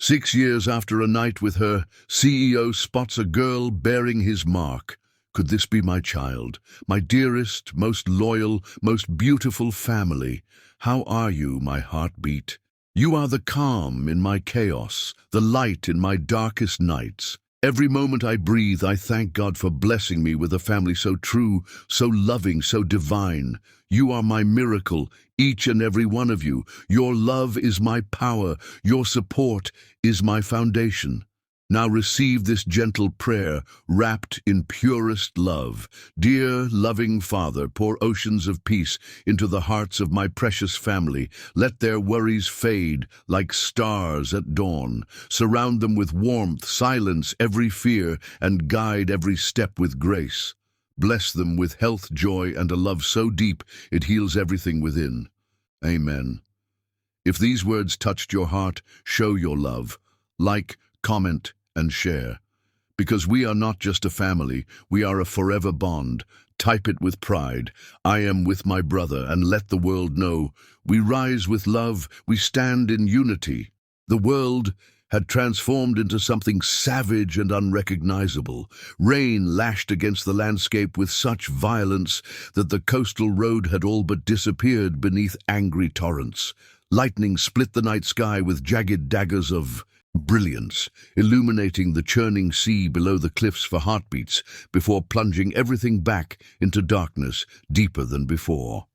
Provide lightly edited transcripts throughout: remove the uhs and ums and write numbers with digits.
6 years after a night with her, CEO spots a girl bearing his mark. Could this be my child, my dearest, most loyal, most beautiful family? How are you, my heartbeat? You are the calm in my chaos, the light in my darkest nights. Every moment I breathe, I thank God for blessing me with a family so true, so loving, so divine. You are my miracle, each and every one of you. Your love is my power. Your support is my foundation. Now receive this gentle prayer, wrapped in purest love. Dear, loving Father, pour oceans of peace into the hearts of my precious family. Let their worries fade like stars at dawn. Surround them with warmth, silence every fear, and guide every step with grace. Bless them with health, joy, and a love so deep it heals everything within. Amen. If these words touched your heart, show your love. Like, comment, and share. Because we are not just a family, we are a forever bond. Type it with pride. I am with my brother, and let the world know. We rise with love, we stand in unity. The world had transformed into something savage and unrecognizable. Rain lashed against the landscape with such violence that the coastal road had all but disappeared beneath angry torrents. Lightning split the night sky with jagged daggers of brilliance, illuminating the churning sea below the cliffs for heartbeats before plunging everything back into darkness deeper than before.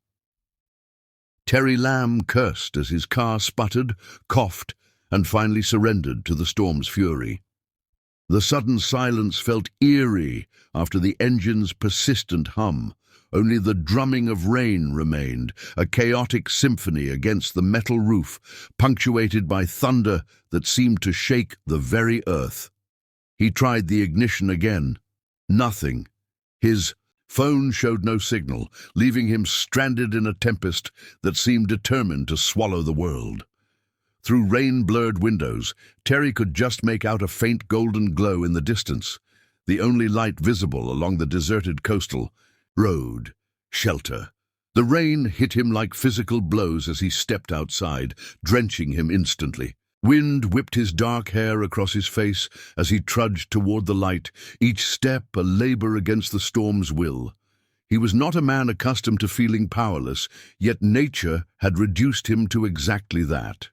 Terry Lamb cursed as his car sputtered, coughed, and finally surrendered to the storm's fury. The sudden silence felt eerie after the engine's persistent hum. Only the drumming of rain remained, a chaotic symphony against the metal roof, punctuated by thunder that seemed to shake the very earth. He tried the ignition again. Nothing. His phone showed no signal, leaving him stranded in a tempest that seemed determined to swallow the world. Through rain-blurred windows, Terry could just make out a faint golden glow in the distance, the only light visible along the deserted coastal road. Shelter. The rain hit him like physical blows as he stepped outside, drenching him instantly. Wind whipped his dark hair across his face as he trudged toward the light, each step a labor against the storm's will. He was not a man accustomed to feeling powerless, yet nature had reduced him to exactly that.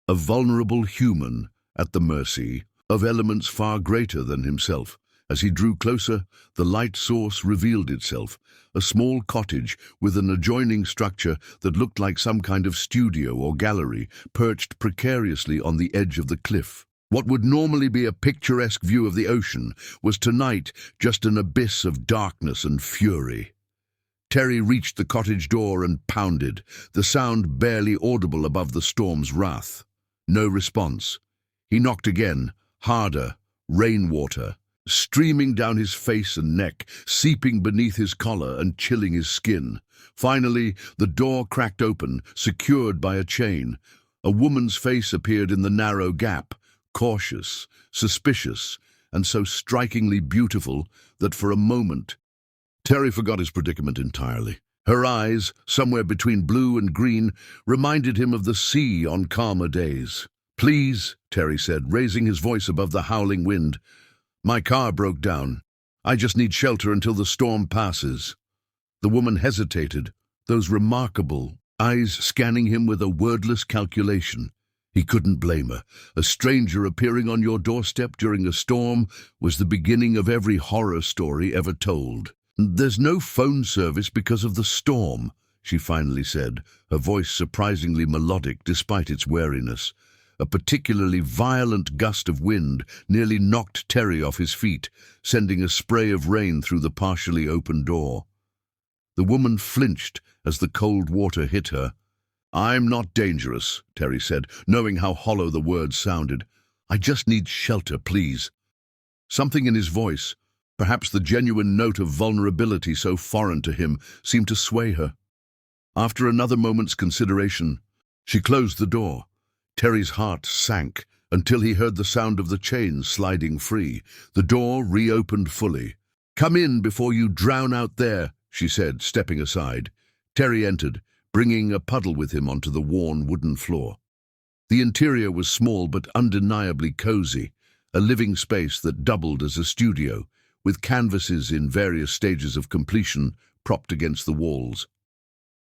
A vulnerable human at the mercy of elements far greater than himself. As he drew closer, the light source revealed itself, a small cottage with an adjoining structure that looked like some kind of studio or gallery, perched precariously on the edge of the cliff. What would normally be a picturesque view of the ocean was tonight just an abyss of darkness and fury. Terry reached the cottage door and pounded, the sound barely audible above the storm's wrath. No response. He knocked again, harder, rainwater streaming down his face and neck, seeping beneath his collar and chilling his skin. Finally, the door cracked open, secured by a chain. A woman's face appeared in the narrow gap, cautious, suspicious, and so strikingly beautiful that for a moment Terry forgot his predicament entirely. Her eyes, somewhere between blue and green, reminded him of the sea on calmer days. "Please," Terry said, raising his voice above the howling wind. "My car broke down. I just need shelter until the storm passes." The woman hesitated, those remarkable eyes scanning him with a wordless calculation. He couldn't blame her. A stranger appearing on your doorstep during a storm was the beginning of every horror story ever told. "There's no phone service because of the storm," she finally said, her voice surprisingly melodic despite its wariness. A particularly violent gust of wind nearly knocked Terry off his feet, sending a spray of rain through the partially open door. The woman flinched as the cold water hit her. "I'm not dangerous," Terry said, knowing how hollow the words sounded. "I just need shelter, please." Something in his voice, perhaps the genuine note of vulnerability so foreign to him, seemed to sway her. After another moment's consideration, she closed the door. Terry's heart sank until he heard the sound of the chain sliding free. The door reopened fully. "Come in before you drown out there," she said, stepping aside. Terry entered, bringing a puddle with him onto the worn wooden floor. The interior was small but undeniably cozy, a living space that doubled as a studio, with canvases in various stages of completion propped against the walls.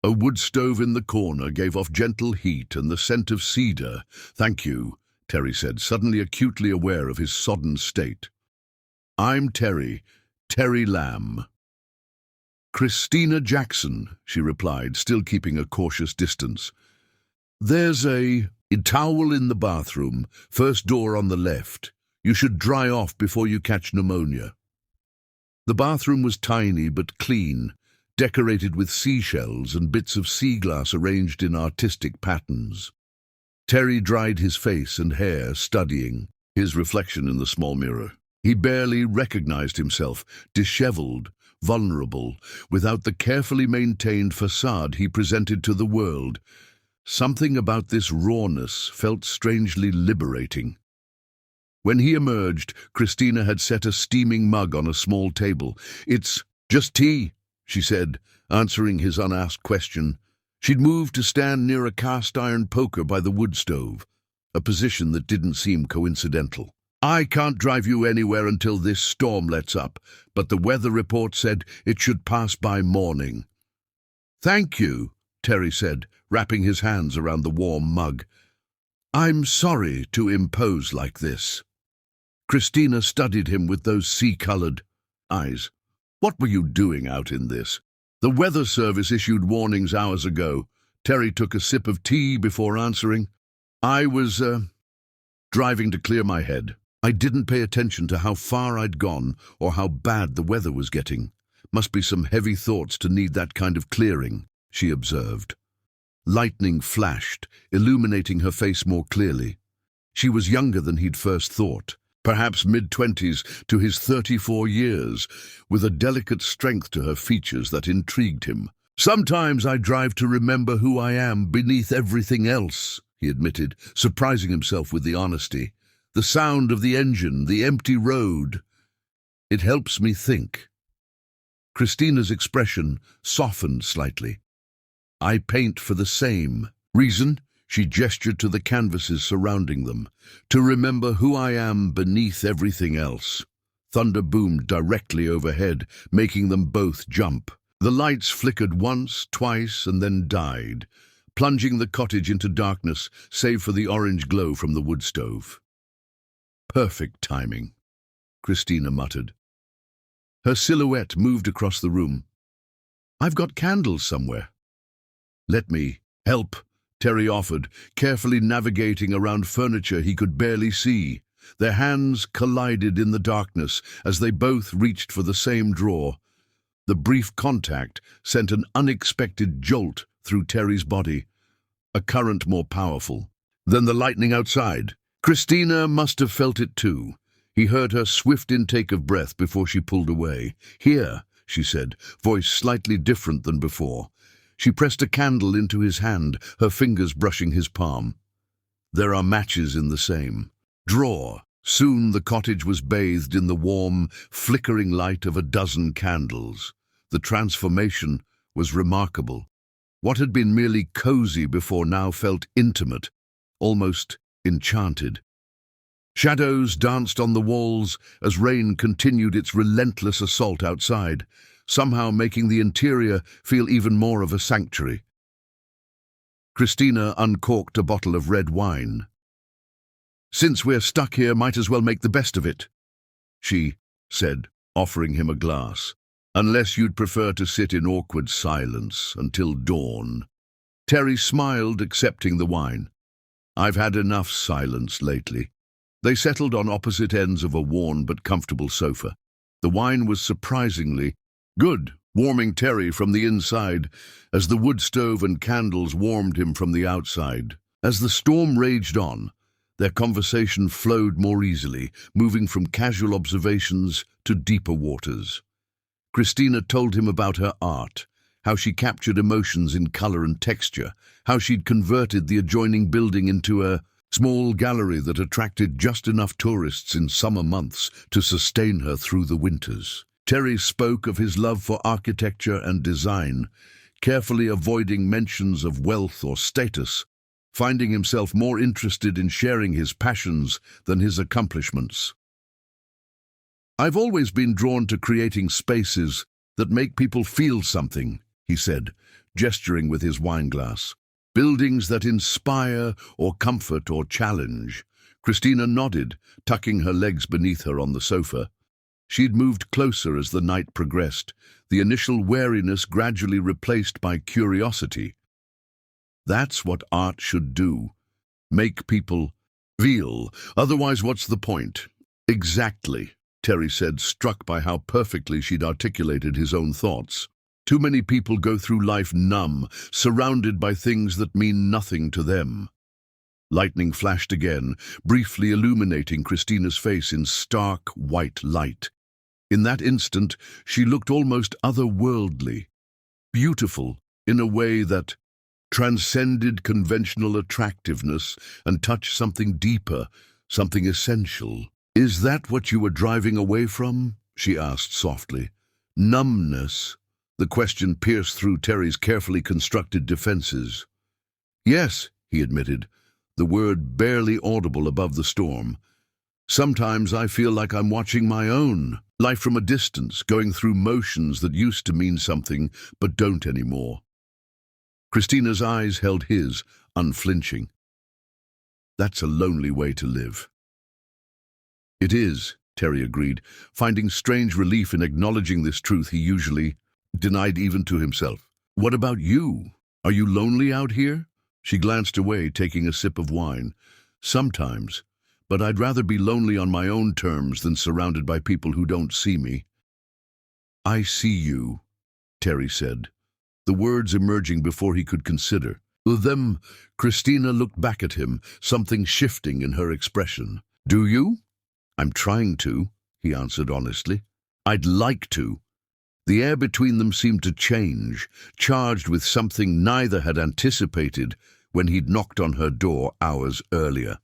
A wood stove in the corner gave off gentle heat and the scent of cedar. "Thank you," Terry said, suddenly acutely aware of his sodden state. "I'm Terry, Terry Lamb." "Christina Jackson," she replied, still keeping a cautious distance. "There's a towel in the bathroom, first door on the left. You should dry off before you catch pneumonia." The bathroom was tiny but clean, decorated with seashells and bits of sea glass arranged in artistic patterns. Terry dried his face and hair, studying his reflection in the small mirror. He barely recognized himself, disheveled, vulnerable, without the carefully maintained facade he presented to the world. Something about this rawness felt strangely liberating. When he emerged, Christina had set a steaming mug on a small table. "It's just tea," she said, answering his unasked question. She'd moved to stand near a cast-iron poker by the wood stove, a position that didn't seem coincidental. "I can't drive you anywhere until this storm lets up, but the weather report said it should pass by morning." "Thank you," Terry said, wrapping his hands around the warm mug. "I'm sorry to impose like this." Christina studied him with those sea-colored eyes. "What were you doing out in this?" "The weather service issued warnings hours ago." Terry took a sip of tea before answering. "I was, driving to clear my head. I didn't pay attention to how far I'd gone or how bad the weather was getting. Must be some heavy thoughts to need that kind of clearing," she observed. Lightning flashed, illuminating her face more clearly. She was younger than he'd first thought, perhaps mid-20s to his 34 years, with a delicate strength to her features that intrigued him. "Sometimes I drive to remember who I am beneath everything else," he admitted, surprising himself with the honesty. "The sound of the engine, the empty road. It helps me think." Christina's expression softened slightly. "I paint for the same reason." She gestured to the canvases surrounding them. "To remember who I am beneath everything else." Thunder boomed directly overhead, making them both jump. The lights flickered once, twice, and then died, plunging the cottage into darkness, save for the orange glow from the wood stove. "Perfect timing," Christina muttered. Her silhouette moved across the room. "I've got candles somewhere." "Let me help," Terry offered, carefully navigating around furniture he could barely see. Their hands collided in the darkness as they both reached for the same drawer. The brief contact sent an unexpected jolt through Terry's body, a current more powerful than the lightning outside. Christina must have felt it too. He heard her swift intake of breath before she pulled away. "Here," she said, voice slightly different than before. She pressed a candle into his hand, her fingers brushing his palm. "There are matches in the same drawer." Soon the cottage was bathed in the warm, flickering light of a dozen candles. The transformation was remarkable. What had been merely cozy before now felt intimate, almost enchanted. Shadows danced on the walls as rain continued its relentless assault outside, somehow making the interior feel even more of a sanctuary. Christina uncorked a bottle of red wine. "Since we're stuck here, might as well make the best of it," she said, offering him a glass. "Unless you'd prefer to sit in awkward silence until dawn." Terry smiled, accepting the wine. "I've had enough silence lately." They settled on opposite ends of a worn but comfortable sofa. The wine was surprisingly good, warming Terry from the inside, as the wood stove and candles warmed him from the outside. As the storm raged on, their conversation flowed more easily, moving from casual observations to deeper waters. Christina told him about her art, how she captured emotions in color and texture, how she'd converted the adjoining building into a small gallery that attracted just enough tourists in summer months to sustain her through the winters. Terry spoke of his love for architecture and design, carefully avoiding mentions of wealth or status, finding himself more interested in sharing his passions than his accomplishments. "I've always been drawn to creating spaces that make people feel something," he said, gesturing with his wineglass. "Buildings that inspire or comfort or challenge." Christina nodded, tucking her legs beneath her on the sofa. She'd moved closer as the night progressed, the initial wariness gradually replaced by curiosity. That's what art should do. Make people feel. Otherwise, what's the point? "Exactly," Terry said, struck by how perfectly she'd articulated his own thoughts. "Too many people go through life numb, surrounded by things that mean nothing to them." Lightning flashed again, briefly illuminating Christina's face in stark white light. In that instant, she looked almost otherworldly, beautiful in a way that transcended conventional attractiveness and touched something deeper, something essential. "Is that what you were driving away from?" she asked softly. "Numbness?" The question pierced through Terry's carefully constructed defenses. "Yes," he admitted, the word barely audible above the storm. "Sometimes I feel like I'm watching my own life from a distance, going through motions that used to mean something but don't anymore." Christina's eyes held his, unflinching. "That's a lonely way to live." "It is," Terry agreed, finding strange relief in acknowledging this truth he usually denied even to himself. "What about you? Are you lonely out here?" She glanced away, taking a sip of wine. "Sometimes, but I'd rather be lonely on my own terms than surrounded by people who don't see me." "I see you," Terry said, the words emerging before he could consider. Them, Christina looked back at him, something shifting in her expression. "Do you?" "I'm trying to," he answered honestly. "I'd like to." The air between them seemed to change, charged with something neither had anticipated when he'd knocked on her door hours earlier.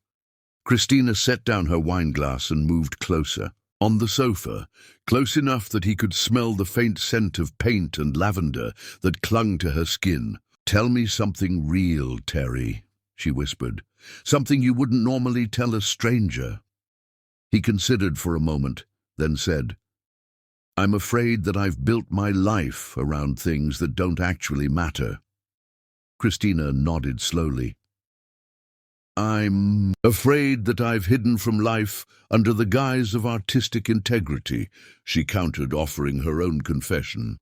Christina set down her wineglass and moved closer. On the sofa, close enough that he could smell the faint scent of paint and lavender that clung to her skin. "Tell me something real, Terry," she whispered. "Something you wouldn't normally tell a stranger." He considered for a moment, then said, "I'm afraid that I've built my life around things that don't actually matter." Christina nodded slowly. "I'm afraid that I've hidden from life under the guise of artistic integrity," she countered, offering her own confession.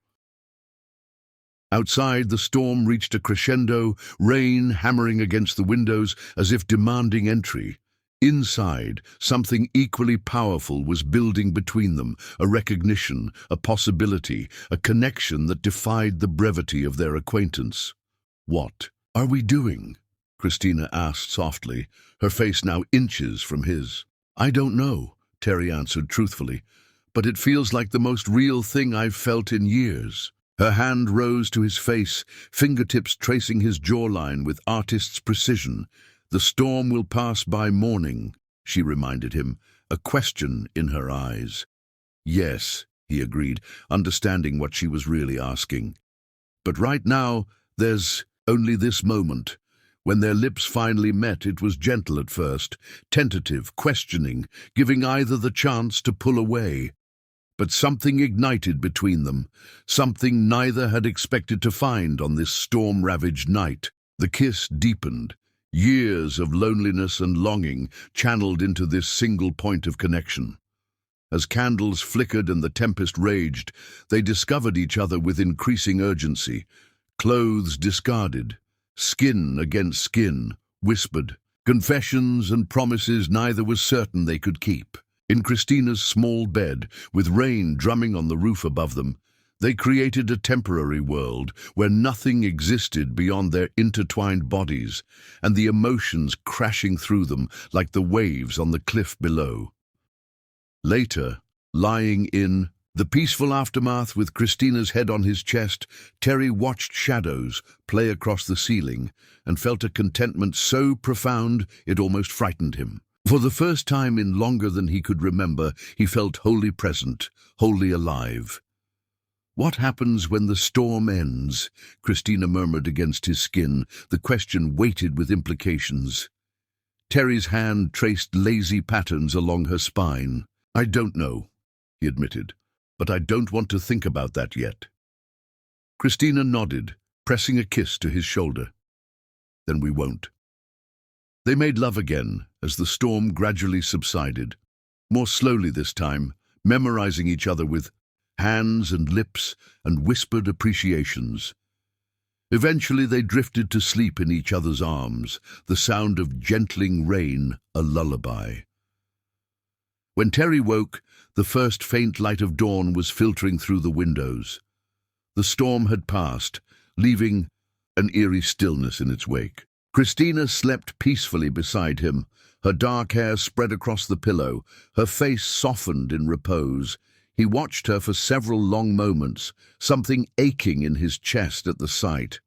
Outside, the storm reached a crescendo, rain hammering against the windows as if demanding entry. Inside, something equally powerful was building between them, a recognition, a possibility, a connection that defied the brevity of their acquaintance. "What are we doing?" Christina asked softly, her face now inches from his. "I don't know," Terry answered truthfully, "but it feels like the most real thing I've felt in years." Her hand rose to his face, fingertips tracing his jawline with artist's precision. "The storm will pass by morning," she reminded him, a question in her eyes. "Yes," he agreed, understanding what she was really asking. "But right now, there's only this moment." When their lips finally met, it was gentle at first, tentative, questioning, giving either the chance to pull away. But something ignited between them, something neither had expected to find on this storm-ravaged night. The kiss deepened, years of loneliness and longing channeled into this single point of connection. As candles flickered and the tempest raged, they discovered each other with increasing urgency, clothes discarded, skin against skin, whispered, confessions and promises neither was certain they could keep. In Christina's small bed, with rain drumming on the roof above them, they created a temporary world where nothing existed beyond their intertwined bodies and the emotions crashing through them like the waves on the cliff below. Later, lying in the peaceful aftermath with Christina's head on his chest, Terry watched shadows play across the ceiling and felt a contentment so profound it almost frightened him. For the first time in longer than he could remember, he felt wholly present, wholly alive. What happens when the storm ends? Christina murmured against his skin, the question weighted with implications. Terry's hand traced lazy patterns along her spine. I don't know, he admitted, but I don't want to think about that yet. Christina nodded, pressing a kiss to his shoulder. Then we won't. They made love again as the storm gradually subsided, more slowly this time, memorizing each other with hands and lips and whispered appreciations. Eventually they drifted to sleep in each other's arms, the sound of gentling rain a lullaby. When Terry woke, the first faint light of dawn was filtering through the windows. The storm had passed, leaving an eerie stillness in its wake. Christina slept peacefully beside him, her dark hair spread across the pillow, her face softened in repose. He watched her for several long moments, something aching in his chest at the sight.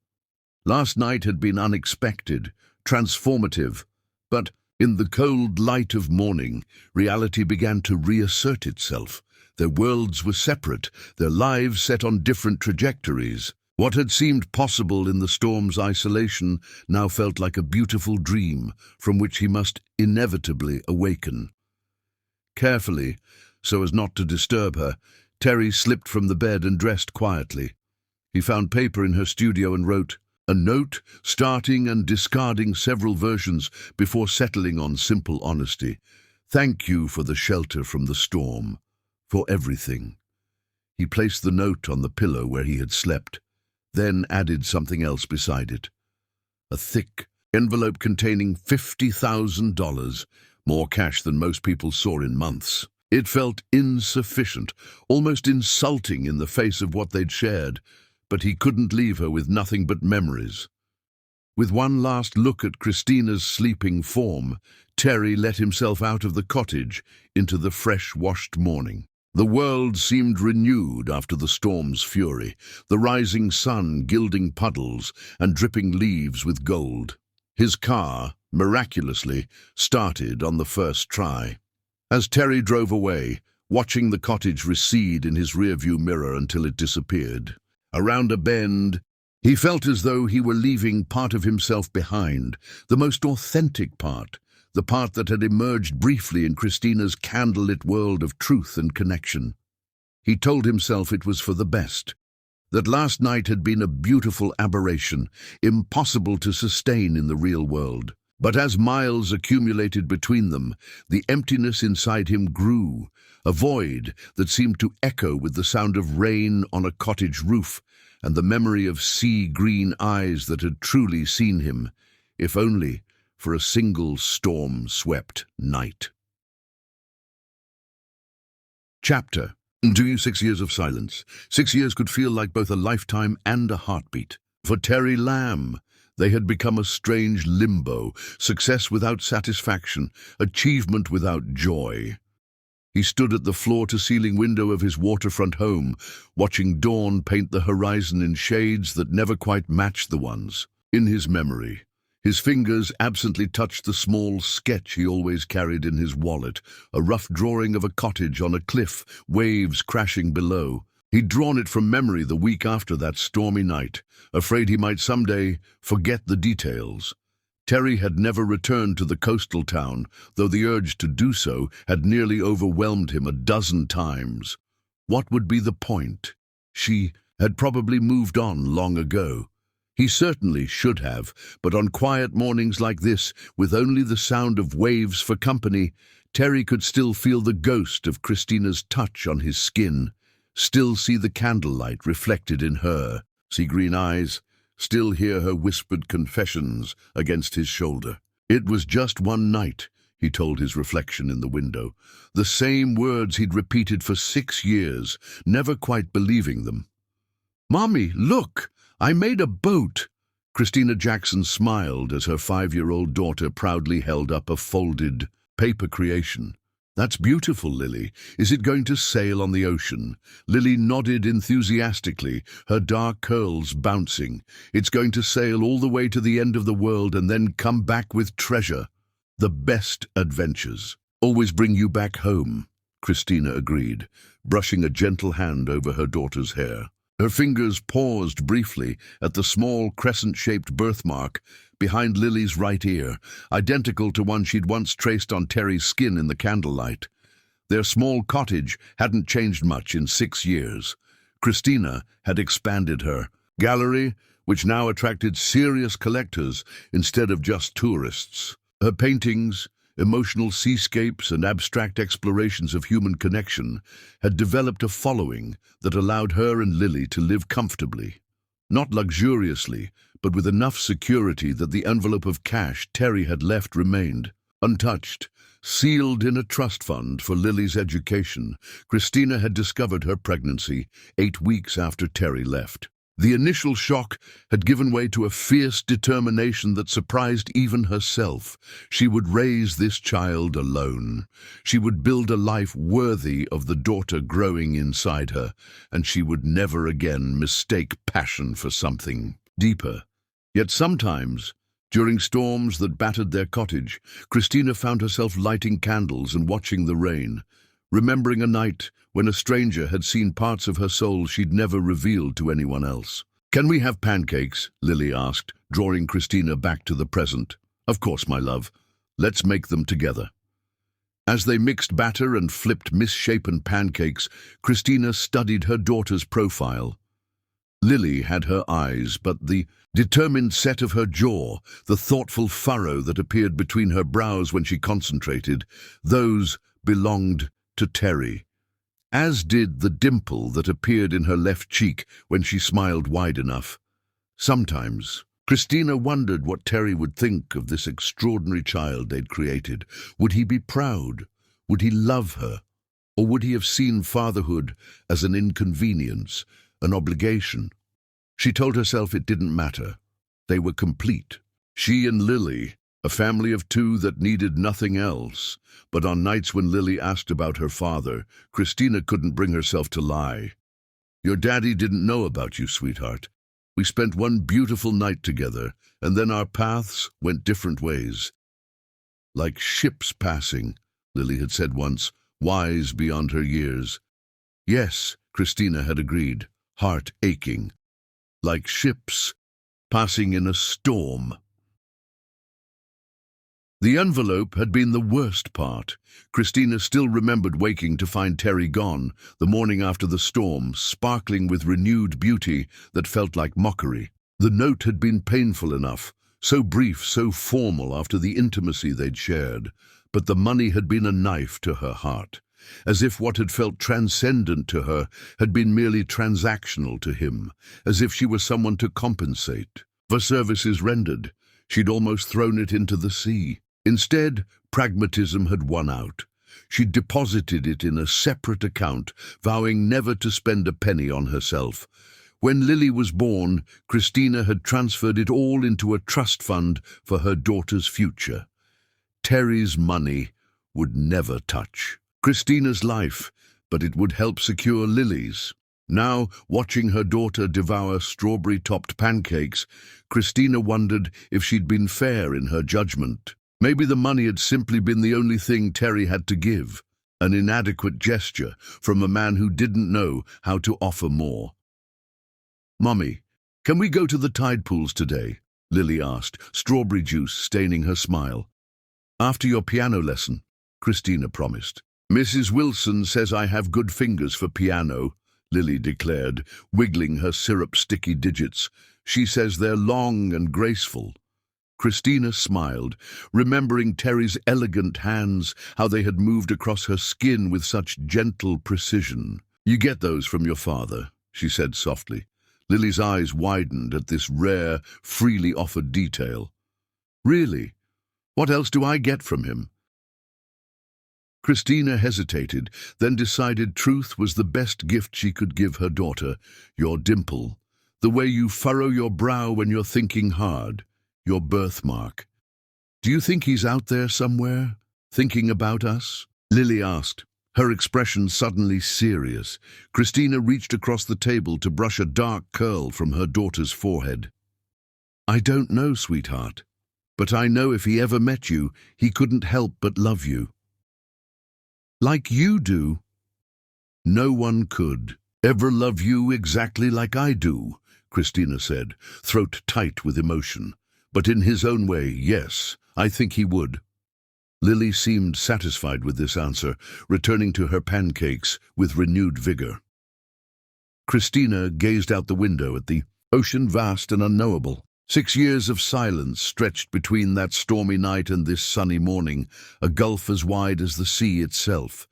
Last night had been unexpected, transformative, but in the cold light of morning, reality began to reassert itself. Their worlds were separate, their lives set on different trajectories. What had seemed possible in the storm's isolation now felt like a beautiful dream from which he must inevitably awaken. Carefully, so as not to disturb her, Terry slipped from the bed and dressed quietly. He found paper in her studio and wrote a note, starting and discarding several versions before settling on simple honesty. Thank you for the shelter from the storm, for everything. He placed the note on the pillow where he had slept, then added something else beside it. A thick envelope containing $50,000, more cash than most people saw in months. It felt insufficient, almost insulting in the face of what they'd shared, but he couldn't leave her with nothing but memories. With one last look at Christina's sleeping form, Terry let himself out of the cottage into the fresh-washed morning. The world seemed renewed after the storm's fury, the rising sun gilding puddles and dripping leaves with gold. His car, miraculously, started on the first try. As Terry drove away, watching the cottage recede in his rearview mirror until it disappeared, around a bend, he felt as though he were leaving part of himself behind, the most authentic part, the part that had emerged briefly in Christina's candlelit world of truth and connection. He told himself it was for the best, that last night had been a beautiful aberration, impossible to sustain in the real world. But as miles accumulated between them, the emptiness inside him grew, a void that seemed to echo with the sound of rain on a cottage roof and the memory of sea-green eyes that had truly seen him, if only for a single storm-swept night. Chapter. To you 6 years of silence. 6 years could feel like both a lifetime and a heartbeat. For Terry Lamb, they had become a strange limbo, success without satisfaction, achievement without joy. He stood at the floor-to-ceiling window of his waterfront home, watching dawn paint the horizon in shades that never quite matched the ones. In his memory, his fingers absently touched the small sketch he always carried in his wallet, a rough drawing of a cottage on a cliff, waves crashing below. He'd drawn it from memory the week after that stormy night, afraid he might someday forget the details. Terry had never returned to the coastal town, though the urge to do so had nearly overwhelmed him a dozen times. What would be the point? She had probably moved on long ago. He certainly should have, but on quiet mornings like this, with only the sound of waves for company, Terry could still feel the ghost of Christina's touch on his skin, still see the candlelight reflected in her sea-green eyes, still hear her whispered confessions against his shoulder. It was just one night, he told his reflection in the window, the same words he'd repeated for 6 years, never quite believing them. "Mommy, look! I made a boat!" Christina Jackson smiled as her 5-year-old daughter proudly held up a folded paper creation. "That's beautiful, Lily. Is it going to sail on the ocean?" Lily nodded enthusiastically, her dark curls bouncing. "It's going to sail all the way to the end of the world and then come back with treasure. The best adventures always bring you back home," Christina agreed, brushing a gentle hand over her daughter's hair. Her fingers paused briefly at the small crescent-shaped birthmark behind Lily's right ear, identical to one she'd once traced on Terry's skin in the candlelight. Their small cottage hadn't changed much in 6 years. Christina had expanded her gallery, which now attracted serious collectors instead of just tourists. Her paintings, emotional seascapes and abstract explorations of human connection had developed a following that allowed her and Lily to live comfortably. Not luxuriously, but with enough security that the envelope of cash Terry had left remained untouched. Sealed in a trust fund for Lily's education, Christina had discovered her pregnancy 8 weeks after Terry left. The initial shock had given way to a fierce determination that surprised even herself. She would raise this child alone. She would build a life worthy of the daughter growing inside her, and she would never again mistake passion for something deeper. Yet sometimes, during storms that battered their cottage, Christina found herself lighting candles and watching the rain, remembering a night when a stranger had seen parts of her soul she'd never revealed to anyone else. "Can we have pancakes?" Lily asked, drawing Christina back to the present. "Of course, my love. Let's make them together." As they mixed batter and flipped misshapen pancakes, Christina studied her daughter's profile. Lily had her eyes, but the determined set of her jaw, the thoughtful furrow that appeared between her brows when she concentrated, those belonged to Terry, as did the dimple that appeared in her left cheek when she smiled wide enough. Sometimes, Christina wondered what Terry would think of this extraordinary child they'd created. Would he be proud? Would he love her? Or would he have seen fatherhood as an inconvenience, an obligation? She told herself it didn't matter. They were complete. She and Lily, a family of 2 that needed nothing else. But on nights when Lily asked about her father, Christina couldn't bring herself to lie. "Your daddy didn't know about you, sweetheart. We spent one beautiful night together, and then our paths went different ways." "Like ships passing," Lily had said once, wise beyond her years. "Yes," Christina had agreed, heart aching. "Like ships passing in a storm." The envelope had been the worst part. Christina still remembered waking to find Terry gone, the morning after the storm, sparkling with renewed beauty that felt like mockery. The note had been painful enough, so brief, so formal after the intimacy they'd shared, but the money had been a knife to her heart, as if what had felt transcendent to her had been merely transactional to him, as if she were someone to compensate for services rendered. She'd almost thrown it into the sea. Instead, pragmatism had won out. She'd deposited it in a separate account, vowing never to spend a penny on herself. When Lily was born, Christina had transferred it all into a trust fund for her daughter's future. Terry's money would never touch Christina's life, but it would help secure Lily's. Now, watching her daughter devour strawberry-topped pancakes, Christina wondered if she'd been fair in her judgment. Maybe the money had simply been the only thing Terry had to give, an inadequate gesture from a man who didn't know how to offer more. "Mummy, can we go to the tide pools today?" Lily asked, strawberry juice staining her smile. "After your piano lesson," Christina promised. "Mrs. Wilson says I have good fingers for piano," Lily declared, wiggling her syrup-sticky digits. "She says they're long and graceful." Christina smiled, remembering Terry's elegant hands, how they had moved across her skin with such gentle precision. "You get those from your father," she said softly. Lily's eyes widened at this rare, freely offered detail. "Really? What else do I get from him?" Christina hesitated, then decided truth was the best gift she could give her daughter. "Your dimple, the way you furrow your brow when you're thinking hard, your birthmark. Do you think he's out there somewhere, thinking about us?" Lily asked, her expression suddenly serious. Christina reached across the table to brush a dark curl from her daughter's forehead. "I don't know, sweetheart, but I know if he ever met you, he couldn't help but love you. Like you do." "No one could." ever love you exactly like I do," Christina said, throat tight with emotion. "But in his own way, yes, I think he would." Lily seemed satisfied with this answer, returning to her pancakes with renewed vigor. Christina gazed out the window at the ocean, vast and unknowable. 6 years of silence stretched between that stormy night and this sunny morning, a gulf as wide as the sea itself.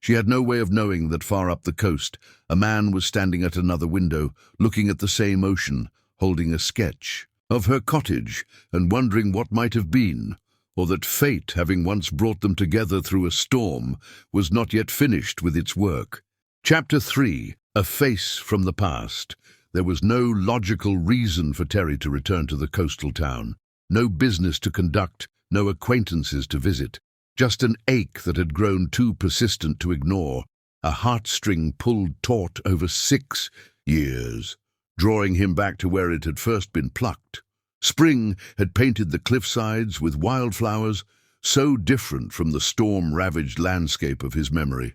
She had no way of knowing that far up the coast, a man was standing at another window, looking at the same ocean, holding a sketch of her cottage and wondering what might have been, or that fate, having once brought them together through a storm, was not yet finished with its work. Chapter 3. A Face from the Past. There was no logical reason for Terry to return to the coastal town, no business to conduct, no acquaintances to visit, just an ache that had grown too persistent to ignore, a heartstring pulled taut over 6 years, drawing him back to where it had first been plucked. Spring had painted the cliffsides with wildflowers, so different from the storm-ravaged landscape of his memory.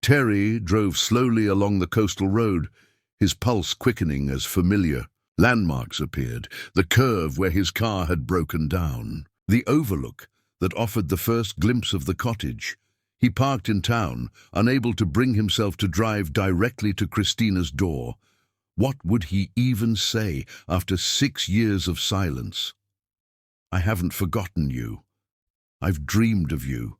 Terry drove slowly along the coastal road, his pulse quickening as familiar landmarks appeared, the curve where his car had broken down, the overlook that offered the first glimpse of the cottage. He parked in town, unable to bring himself to drive directly to Christina's door. What would he even say after 6 years of silence? "I haven't forgotten you. I've dreamed of you.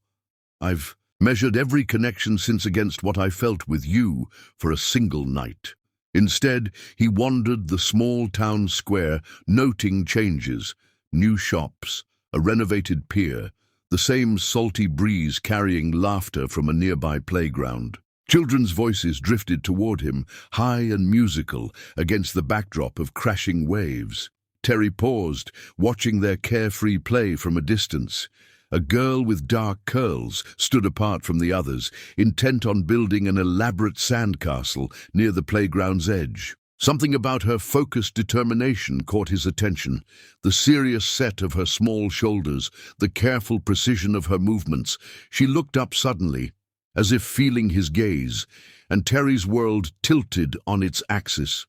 I've measured every connection since against what I felt with you for a single night." Instead, he wandered the small town square, noting changes, new shops, a renovated pier, the same salty breeze carrying laughter from a nearby playground. Children's voices drifted toward him, high and musical, against the backdrop of crashing waves. Terry paused, watching their carefree play from a distance. A girl with dark curls stood apart from the others, intent on building an elaborate sandcastle near the playground's edge. Something about her focused determination caught his attention. The serious set of her small shoulders, the careful precision of her movements. She looked up suddenly, as if feeling his gaze, and Terry's world tilted on its axis.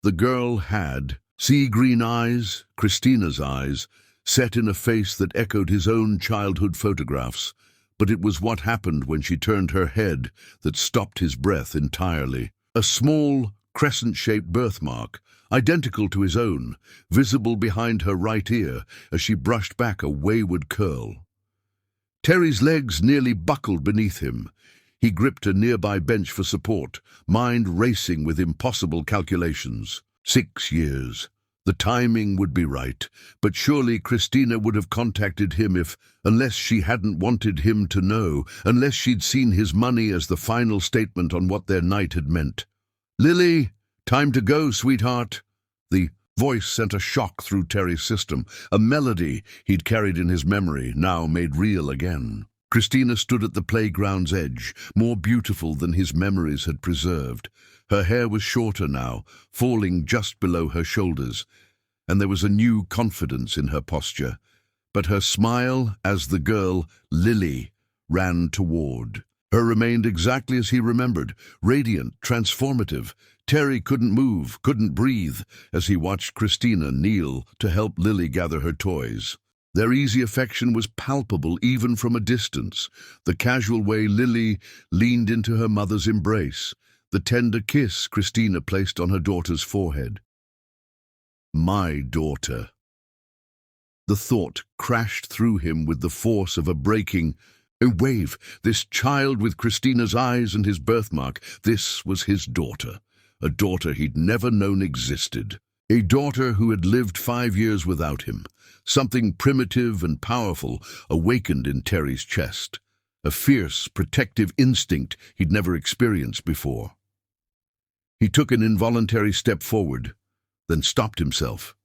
The girl had sea-green eyes, Christina's eyes, set in a face that echoed his own childhood photographs, but it was what happened when she turned her head that stopped his breath entirely. A small, crescent-shaped birthmark, identical to his own, visible behind her right ear as she brushed back a wayward curl. Terry's legs nearly buckled beneath him. He gripped a nearby bench for support, mind racing with impossible calculations. 6 years. The timing would be right, but surely Christina would have contacted him unless she hadn't wanted him to know, unless she'd seen his money as the final statement on what their night had meant. "Lily, time to go, sweetheart." The voice sent a shock through Terry's system, a melody he'd carried in his memory, now made real again. Christina stood at the playground's edge, more beautiful than his memories had preserved. Her hair was shorter now, falling just below her shoulders, and there was a new confidence in her posture. But her smile, as the girl, Lily, ran toward her, remained exactly as he remembered, radiant, transformative. Terry couldn't move, couldn't breathe, as he watched Christina kneel to help Lily gather her toys. Their easy affection was palpable even from a distance, the casual way Lily leaned into her mother's embrace, the tender kiss Christina placed on her daughter's forehead. My daughter. The thought crashed through him with the force of a breaking wave. This child with Christina's eyes and his birthmark, this was his daughter, a daughter he'd never known existed. A daughter who had lived 5 years without him. Something primitive and powerful awakened in Terry's chest, a fierce, protective instinct he'd never experienced before. He took an involuntary step forward, then stopped himself.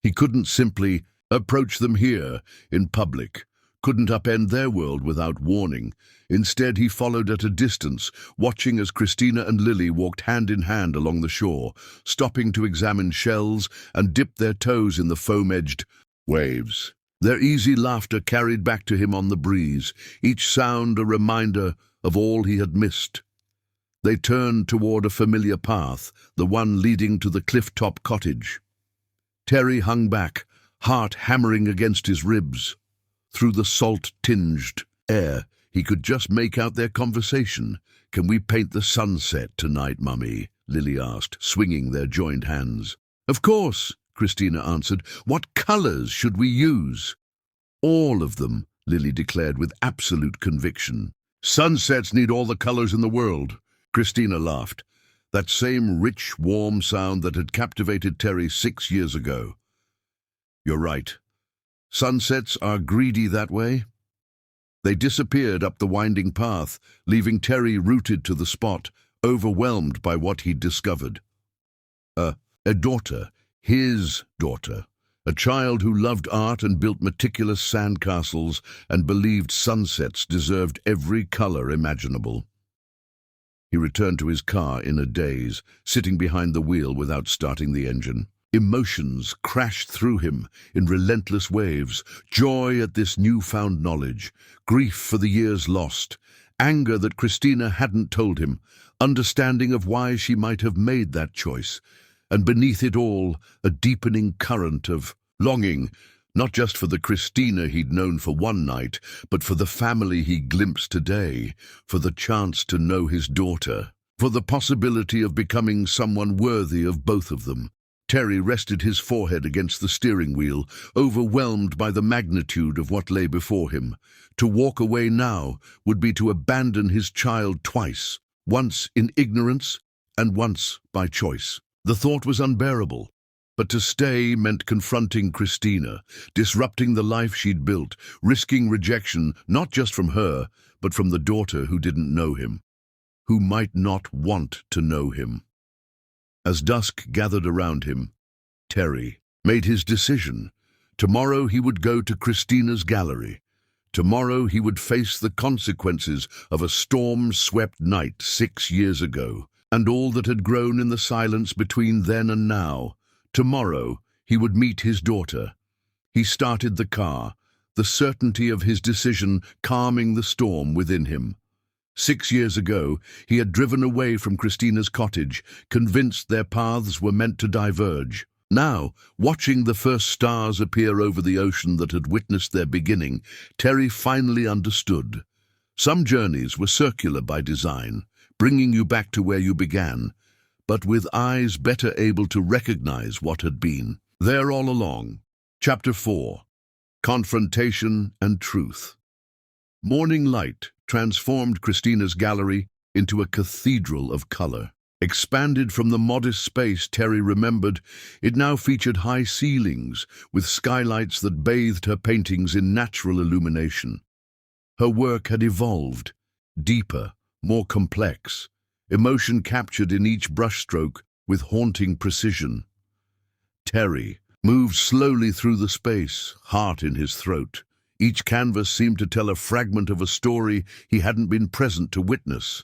He couldn't simply approach them here, in public, couldn't upend their world without warning. Instead, he followed at a distance, watching as Christina and Lily walked hand in hand along the shore, stopping to examine shells and dip their toes in the foam-edged waves. Their easy laughter carried back to him on the breeze, each sound a reminder of all he had missed. They turned toward a familiar path, the one leading to the cliff-top cottage. Terry hung back, heart hammering against his ribs. Through the salt-tinged air, he could just make out their conversation. "Can we paint the sunset tonight, Mummy?" Lily asked, swinging their joined hands. "Of course," Christina answered. "What colors should we use?" "All of them," Lily declared with absolute conviction. "Sunsets need all the colors in the world." Christina laughed, that same rich, warm sound that had captivated Terry 6 years ago. "You're right. Sunsets are greedy that way." They disappeared up the winding path, leaving Terry rooted to the spot, overwhelmed by what he'd discovered. A daughter, his daughter, a child who loved art and built meticulous sandcastles and believed sunsets deserved every color imaginable. He returned to his car in a daze, sitting behind the wheel without starting the engine. Emotions crashed through him in relentless waves: joy at this newfound knowledge, grief for the years lost, anger that Christina hadn't told him, understanding of why she might have made that choice, and beneath it all, a deepening current of longing, not just for the Christina he'd known for one night, but for the family he glimpsed today, for the chance to know his daughter, for the possibility of becoming someone worthy of both of them. Terry rested his forehead against the steering wheel, overwhelmed by the magnitude of what lay before him. To walk away now would be to abandon his child twice, once in ignorance and once by choice. The thought was unbearable, but to stay meant confronting Christina, disrupting the life she'd built, risking rejection not just from her, but from the daughter who didn't know him, who might not want to know him. As dusk gathered around him, Terry made his decision. Tomorrow he would go to Christina's gallery. Tomorrow he would face the consequences of a storm-swept night 6 years ago, and all that had grown in the silence between then and now. Tomorrow he would meet his daughter. He started the car, the certainty of his decision calming the storm within him. 6 years ago, he had driven away from Christina's cottage, convinced their paths were meant to diverge. Now, watching the first stars appear over the ocean that had witnessed their beginning, Terry finally understood. Some journeys were circular by design, bringing you back to where you began, but with eyes better able to recognize what had been. There all along. Chapter 4. Confrontation and Truth. Morning light transformed Christina's gallery into a cathedral of color. Expanded from the modest space Terry remembered, it now featured high ceilings with skylights that bathed her paintings in natural illumination. Her work had evolved, deeper, more complex, emotion captured in each brushstroke with haunting precision. Terry moved slowly through the space, heart in his throat. Each canvas seemed to tell a fragment of a story he hadn't been present to witness.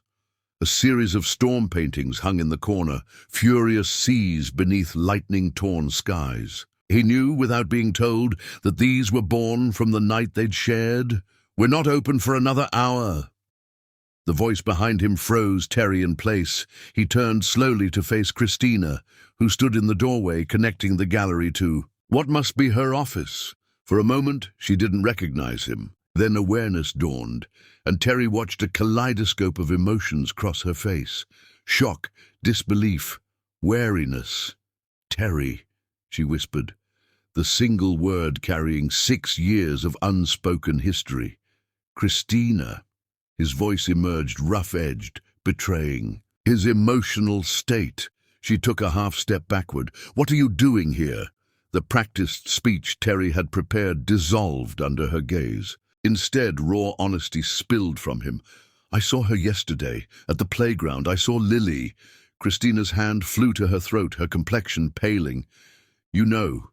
A series of storm paintings hung in the corner, furious seas beneath lightning-torn skies. He knew, without being told, that these were born from the night they'd shared. "We're not open for another hour." The voice behind him froze Terry in place. He turned slowly to face Christina, who stood in the doorway connecting the gallery to what must be her office. For a moment, she didn't recognize him. Then awareness dawned, and Terry watched a kaleidoscope of emotions cross her face. Shock, disbelief, wariness. "Terry," she whispered, the single word carrying 6 years of unspoken history. "Christina." His voice emerged rough-edged, betraying his emotional state. She took a half-step backward. "What are you doing here?" The practiced speech Terry had prepared dissolved under her gaze. Instead, raw honesty spilled from him. "I saw her yesterday, at the playground. I saw Lily." Christina's hand flew to her throat, her complexion paling. "You know."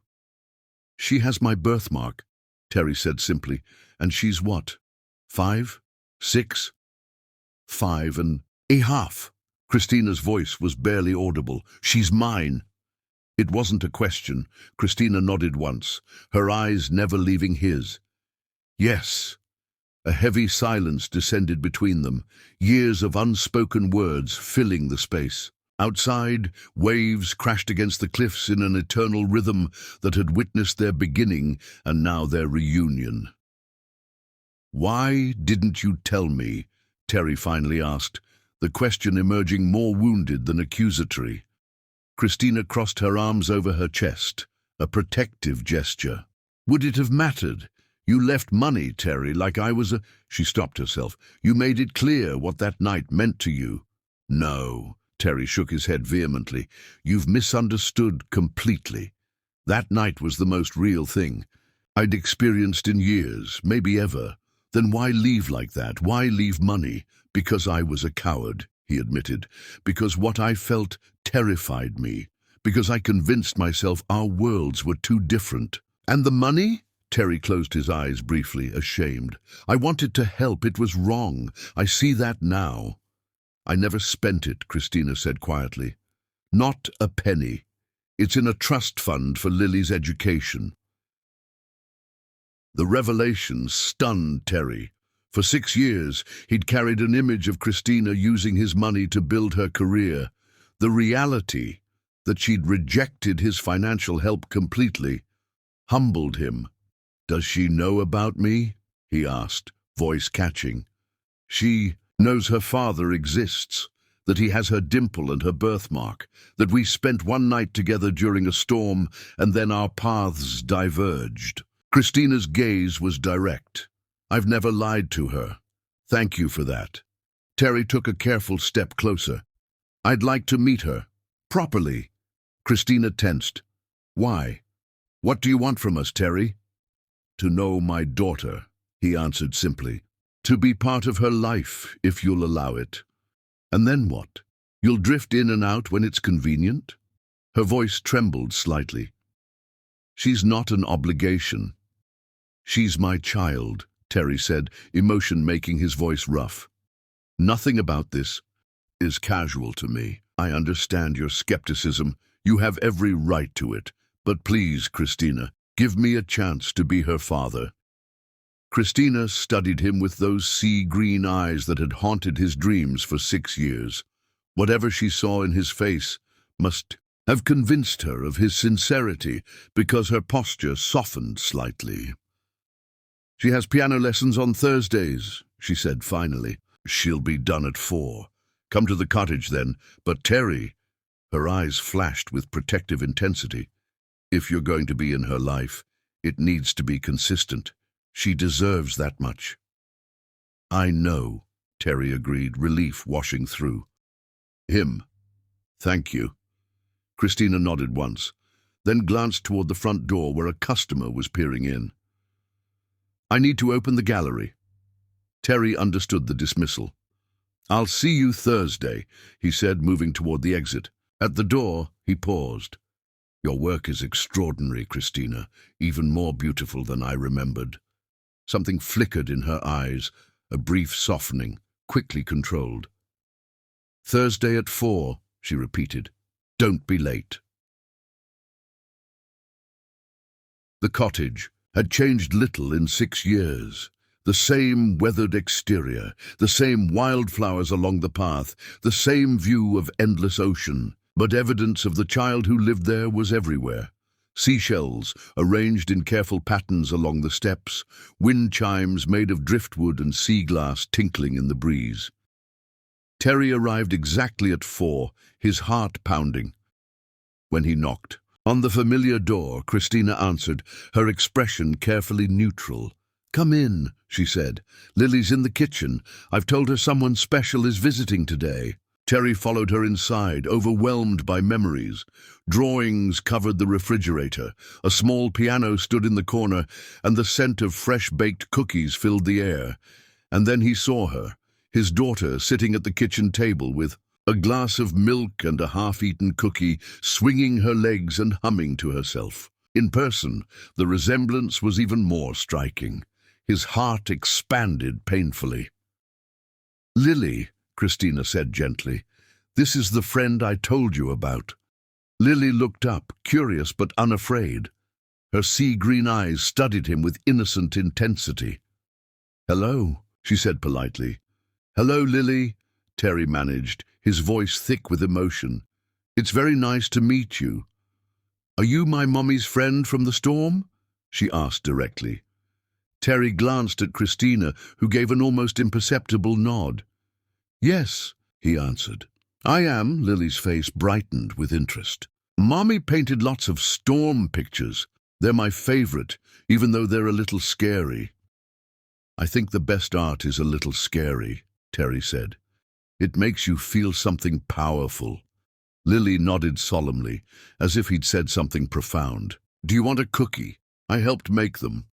"She has my birthmark," Terry said simply. "And she's what? 5? 6? 5 and a half." Christina's voice was barely audible. "She's mine." It wasn't a question. Christina nodded once, her eyes never leaving his. "Yes." A heavy silence descended between them, years of unspoken words filling the space. Outside, waves crashed against the cliffs in an eternal rhythm that had witnessed their beginning and now their reunion. "Why didn't you tell me?" Terry finally asked, the question emerging more wounded than accusatory. Christina crossed her arms over her chest, a protective gesture. "Would it have mattered? You left money, Terry, like I was a—" She stopped herself. "You made it clear what that night meant to you." "No," Terry shook his head vehemently. "You've misunderstood completely. That night was the most real thing I'd experienced in years, maybe ever. Then why leave like that? Why leave money? Because I was a coward," he admitted. "Because what I felt terrified me. Because I convinced myself our worlds were too different." "And the money?" Terry closed his eyes briefly, ashamed. "I wanted to help. It was wrong. I see that now." "I never spent it," Christina said quietly. "Not a penny. It's in a trust fund for Lily's education." The revelation stunned Terry. For 6 years, he'd carried an image of Christina using his money to build her career. The reality that she'd rejected his financial help completely humbled him. "Does she know about me?" he asked, voice catching. "She knows her father exists, that he has her dimple and her birthmark, that we spent one night together during a storm and then our paths diverged." Christina's gaze was direct. "I've never lied to her. Thank you for that." Terry took a careful step closer. "I'd like to meet her. Properly." Christina tensed. "Why? What do you want from us, Terry?" "To know my daughter," he answered simply. "To be part of her life, if you'll allow it." "And then what? You'll drift in and out when it's convenient?" Her voice trembled slightly. "She's not an obligation." "She's my child," Terry said, emotion making his voice rough. "Nothing about this is casual to me. I understand your skepticism. You have every right to it. But please, Christina, give me a chance to be her father." Christina studied him with those sea-green eyes that had haunted his dreams for 6 years. Whatever she saw in his face must have convinced her of his sincerity, because her posture softened slightly. "She has piano lessons on Thursdays," she said finally. "She'll be done at 4. Come to the cottage then. But Terry," her eyes flashed with protective intensity, "if you're going to be in her life, it needs to be consistent. She deserves that much." "I know," Terry agreed, relief washing through him. "Thank you." Christina nodded once, then glanced toward the front door where a customer was peering in. "I need to open the gallery." Terry understood the dismissal. "I'll see you Thursday," he said, moving toward the exit. At the door, he paused. "Your work is extraordinary, Christina, even more beautiful than I remembered." Something flickered in her eyes, a brief softening, quickly controlled. "Thursday at 4, she repeated. "Don't be late." The cottage had changed little in 6 years. The same weathered exterior, the same wildflowers along the path, the same view of endless ocean. But evidence of the child who lived there was everywhere. Seashells arranged in careful patterns along the steps, wind chimes made of driftwood and sea glass tinkling in the breeze. Terry arrived exactly at 4, his heart pounding. When he knocked on the familiar door, Christina answered, her expression carefully neutral. "Come in," she said. "Lily's in the kitchen. I've told her someone special is visiting today." Terry followed her inside, overwhelmed by memories. Drawings covered the refrigerator, a small piano stood in the corner, and the scent of fresh-baked cookies filled the air. And then he saw her, his daughter, sitting at the kitchen table with a glass of milk and a half-eaten cookie, swinging her legs and humming to herself. In person, the resemblance was even more striking. His heart expanded painfully. "Lily," Christina said gently, "this is the friend I told you about." Lily looked up, curious but unafraid. Her sea-green eyes studied him with innocent intensity. "Hello," she said politely. "Hello, Lily," Terry managed, his voice thick with emotion. "It's very nice to meet you." "Are you my mommy's friend from the storm?" she asked directly. Terry glanced at Christina, who gave an almost imperceptible nod. "Yes," he answered. "I am." Lily's face brightened with interest. "Mommy painted lots of storm pictures. They're my favorite, even though they're a little scary." "I think the best art is a little scary," Terry said. "It makes you feel something powerful." Lily nodded solemnly, as if he'd said something profound. "Do you want a cookie? I helped make them."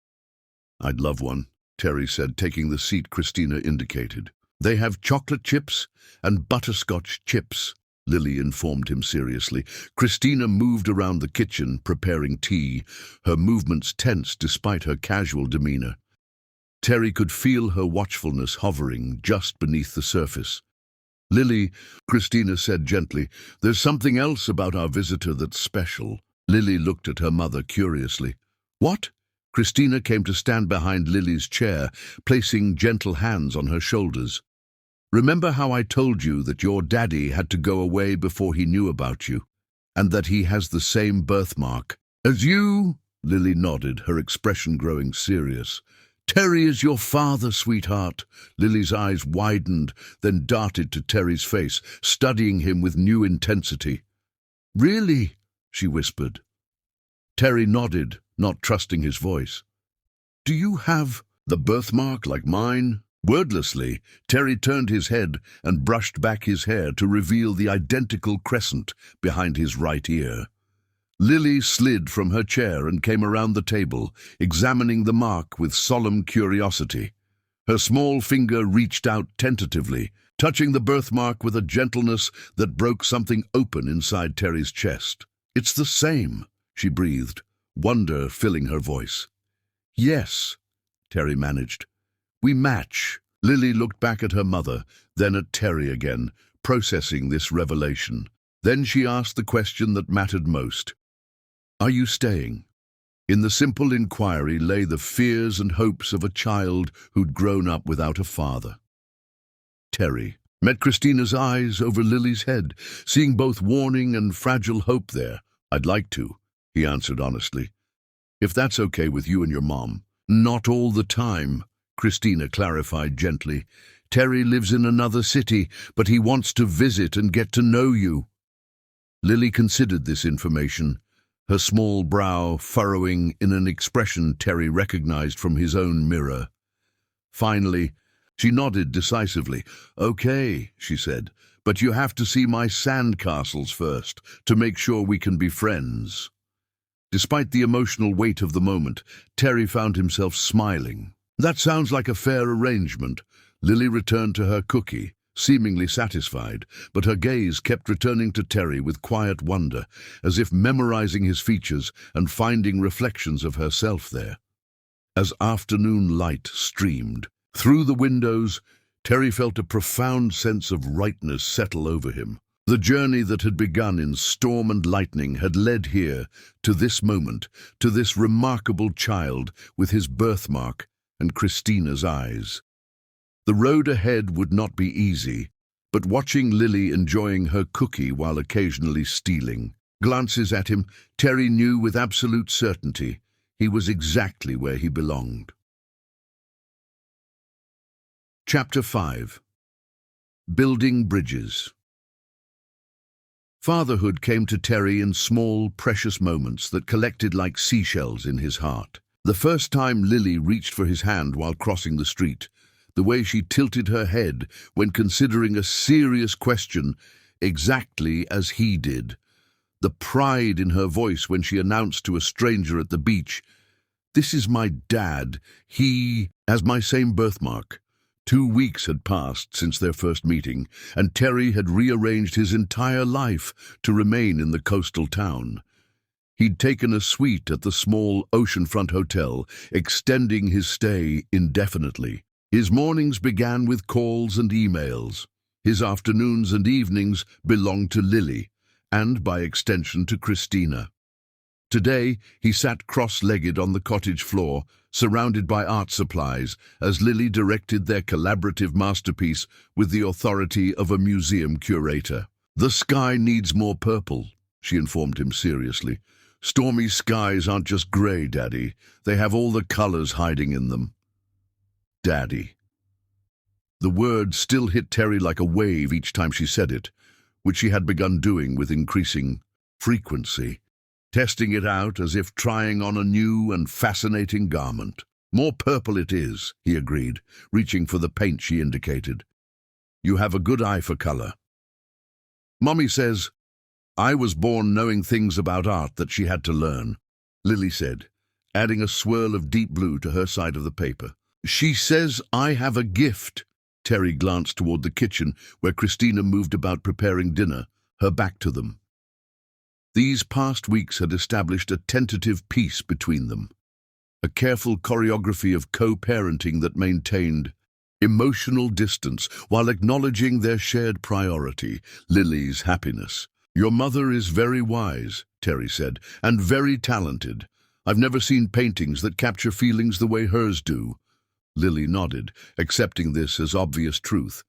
"I'd love one," Terry said, taking the seat Christina indicated. "They have chocolate chips and butterscotch chips," Lily informed him seriously. Christina moved around the kitchen, preparing tea, her movements tense despite her casual demeanor. Terry could feel her watchfulness hovering just beneath the surface. "Lily," Christina said gently, "there's something else about our visitor that's special." Lily looked at her mother curiously. "What?" Christina came to stand behind Lily's chair, placing gentle hands on her shoulders. "Remember how I told you that your daddy had to go away before he knew about you, and that he has the same birthmark as you?" Lily nodded, her expression growing serious. "Terry is your father, sweetheart." Lily's eyes widened, then darted to Terry's face, studying him with new intensity. "Really?" she whispered. Terry nodded, not trusting his voice. "Do you have the birthmark like mine?" Wordlessly, Terry turned his head and brushed back his hair to reveal the identical crescent behind his right ear. Lily slid from her chair and came around the table, examining the mark with solemn curiosity. Her small finger reached out tentatively, touching the birthmark with a gentleness that broke something open inside Terry's chest. "It's the same," she breathed, wonder filling her voice. "Yes," Terry managed. "We match." Lily looked back at her mother, then at Terry again, processing this revelation. Then she asked the question that mattered most. "Are you staying?" In the simple inquiry lay the fears and hopes of a child who'd grown up without a father. Terry met Christina's eyes over Lily's head, seeing both warning and fragile hope there. "I'd like to," he answered honestly. "If that's okay with you and your mom." "Not all the time," Christina clarified gently. "Terry lives in another city, but he wants to visit and get to know you." Lily considered this information, her small brow furrowing in an expression Terry recognized from his own mirror. Finally, she nodded decisively. "Okay," she said, "but you have to see my sandcastles first to make sure we can be friends." Despite the emotional weight of the moment, Terry found himself smiling. "That sounds like a fair arrangement." Lily returned to her cookie, seemingly satisfied, but her gaze kept returning to Terry with quiet wonder, as if memorizing his features and finding reflections of herself there. As afternoon light streamed through the windows, Terry felt a profound sense of rightness settle over him. The journey that had begun in storm and lightning had led here, to this moment, to this remarkable child with his birthmark and Christina's eyes. The road ahead would not be easy, but watching Lily enjoying her cookie while occasionally stealing glances at him, Terry knew with absolute certainty he was exactly where he belonged. Chapter 5. Building Bridges. Fatherhood came to Terry in small, precious moments that collected like seashells in his heart. The first time Lily reached for his hand while crossing the street, the way she tilted her head when considering a serious question exactly as he did, the pride in her voice when she announced to a stranger at the beach, "This is my dad. He has my same birthmark." 2 weeks had passed since their first meeting, and Terry had rearranged his entire life to remain in the coastal town. He'd taken a suite at the small oceanfront hotel, extending his stay indefinitely. His mornings began with calls and emails. His afternoons and evenings belonged to Lily, and by extension to Christina. Today, he sat cross-legged on the cottage floor, surrounded by art supplies, as Lily directed their collaborative masterpiece with the authority of a museum curator. "The sky needs more purple," she informed him seriously. "Stormy skies aren't just grey, Daddy. They have all the colors hiding in them." Daddy. The word still hit Terry like a wave each time she said it, which she had begun doing with increasing frequency, testing it out as if trying on a new and fascinating garment. "More purple it is," he agreed, reaching for the paint she indicated. "You have a good eye for color." "Mommy says I was born knowing things about art that she had to learn," Lily said, adding a swirl of deep blue to her side of the paper. "She says I have a gift." Terry glanced toward the kitchen, where Christina moved about preparing dinner, her back to them. These past weeks had established a tentative peace between them, a careful choreography of co-parenting that maintained emotional distance while acknowledging their shared priority, Lily's happiness. "Your mother is very wise," Terry said, "and very talented. I've never seen paintings that capture feelings the way hers do." Lily nodded, accepting this as obvious truth.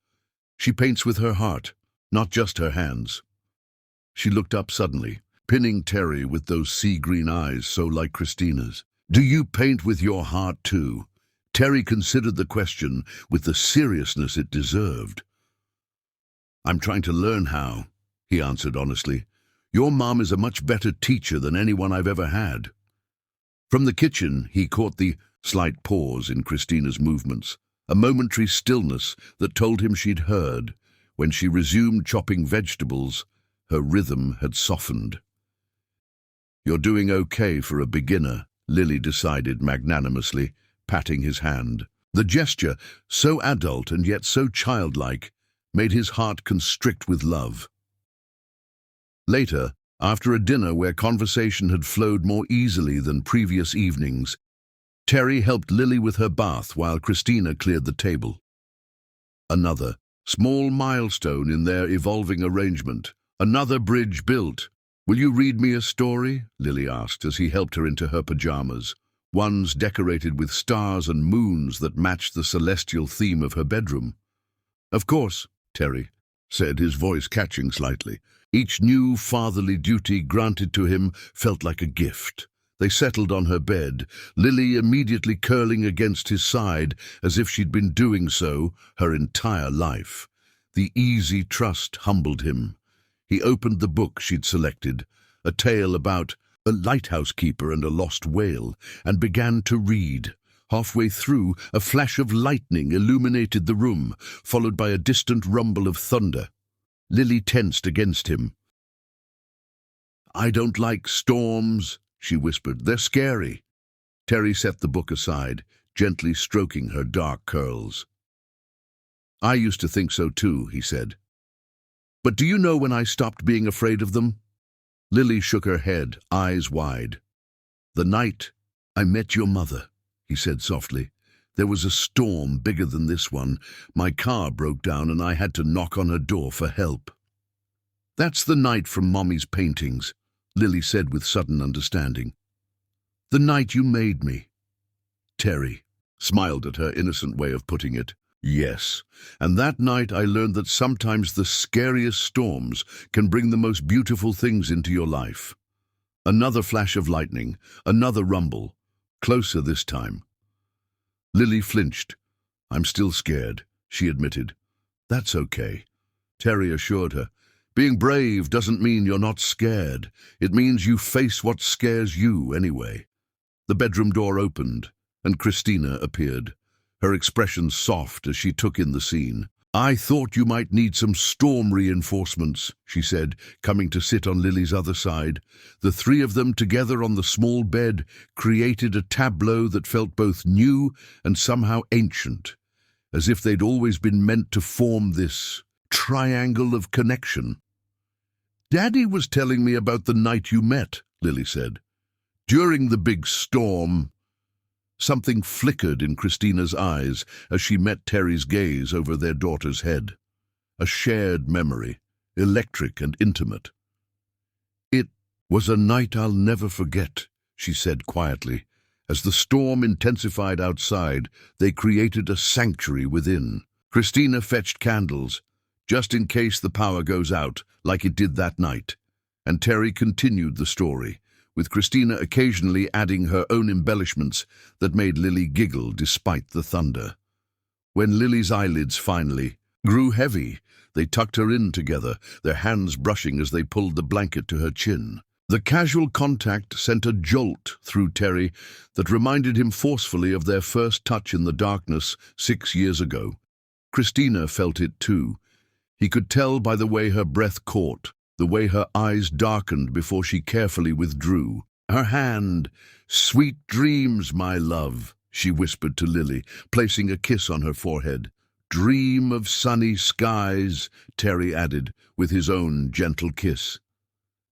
"She paints with her heart, not just her hands." She looked up suddenly, pinning Terry with those sea-green eyes so like Christina's. "Do you paint with your heart too?" Terry considered the question with the seriousness it deserved. "I'm trying to learn how," he answered honestly. "Your mom is a much better teacher than anyone I've ever had." From the kitchen, he caught the slight pause in Christina's movements, a momentary stillness that told him she'd heard. When she resumed chopping vegetables, her rhythm had softened. "You're doing okay for a beginner," Lily decided magnanimously, patting his hand. The gesture, so adult and yet so childlike, made his heart constrict with love. Later, after a dinner where conversation had flowed more easily than previous evenings, Terry helped Lily with her bath while Christina cleared the table. Another small milestone in their evolving arrangement. "Another bridge built. Will you read me a story?" Lily asked as he helped her into her pajamas, ones decorated with stars and moons that matched the celestial theme of her bedroom. "Of course," Terry said, his voice catching slightly. Each new fatherly duty granted to him felt like a gift. They settled on her bed, Lily immediately curling against his side as if she'd been doing so her entire life. The easy trust humbled him. He opened the book she'd selected, a tale about a lighthouse keeper and a lost whale, and began to read. Halfway through, a flash of lightning illuminated the room, followed by a distant rumble of thunder. Lily tensed against him. "I don't like storms," she whispered. "They're scary." Terry set the book aside, gently stroking her dark curls. "I used to think so too," he said. "But do you know when I stopped being afraid of them?" Lily shook her head, eyes wide. "The night I met your mother," he said softly. "There was a storm bigger than this one. My car broke down and I had to knock on her door for help." "That's the night from Mommy's paintings," Lily said with sudden understanding. "The night you made me." Terry smiled at her innocent way of putting it. "Yes, and that night I learned that sometimes the scariest storms can bring the most beautiful things into your life." Another flash of lightning, another rumble, closer this time. Lily flinched. "I'm still scared," she admitted. "That's okay," Terry assured her. "Being brave doesn't mean you're not scared. It means you face what scares you anyway." The bedroom door opened, and Christina appeared, her expression soft as she took in the scene. "I thought you might need some storm reinforcements," she said, coming to sit on Lily's other side. The three of them together on the small bed created a tableau that felt both new and somehow ancient, as if they'd always been meant to form this triangle of connection. "Daddy was telling me about the night you met," Lily said. "During the big storm." Something flickered in Christina's eyes as she met Terry's gaze over their daughter's head. A shared memory, electric and intimate. "It "Was a night I'll never forget," she said quietly. As the storm intensified outside, they created a sanctuary within. Christina fetched candles, just in case the power goes out, like it did that night. And Terry continued the story, with Christina occasionally adding her own embellishments that made Lily giggle despite the thunder. When Lily's eyelids finally grew heavy, they tucked her in together, their hands brushing as they pulled the blanket to her chin. The casual contact sent a jolt through Terry that reminded him forcefully of their first touch in the darkness 6 years ago. Christina felt it too. He could tell by the way her breath caught, the way her eyes darkened before she carefully withdrew. Her hand, "Sweet dreams, my love," she whispered to Lily, placing a kiss on her forehead. "Dream of sunny skies," Terry added, with his own gentle kiss.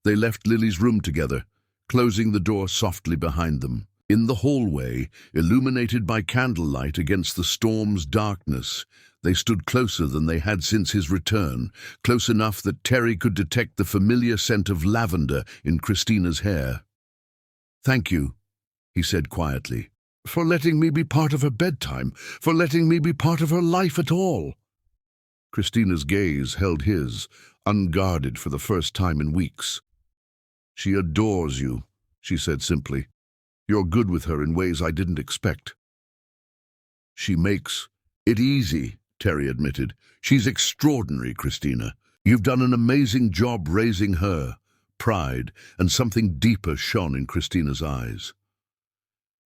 They left Lily's room together, closing the door softly behind them. In the hallway, illuminated by candlelight against the storm's darkness, they stood closer than they had since his return, close enough that Terry could detect the familiar scent of lavender in Christina's hair. "Thank you," he said quietly, "for letting me be part of her bedtime, for letting me be part of her life at all." Christina's gaze held his, unguarded for the first time in weeks. "She adores you," she said simply. "You're good with her in ways I didn't expect." "She makes it easy," Terry admitted. "She's extraordinary, Christina. You've done an amazing job raising her." Pride and something deeper shone in Christina's eyes.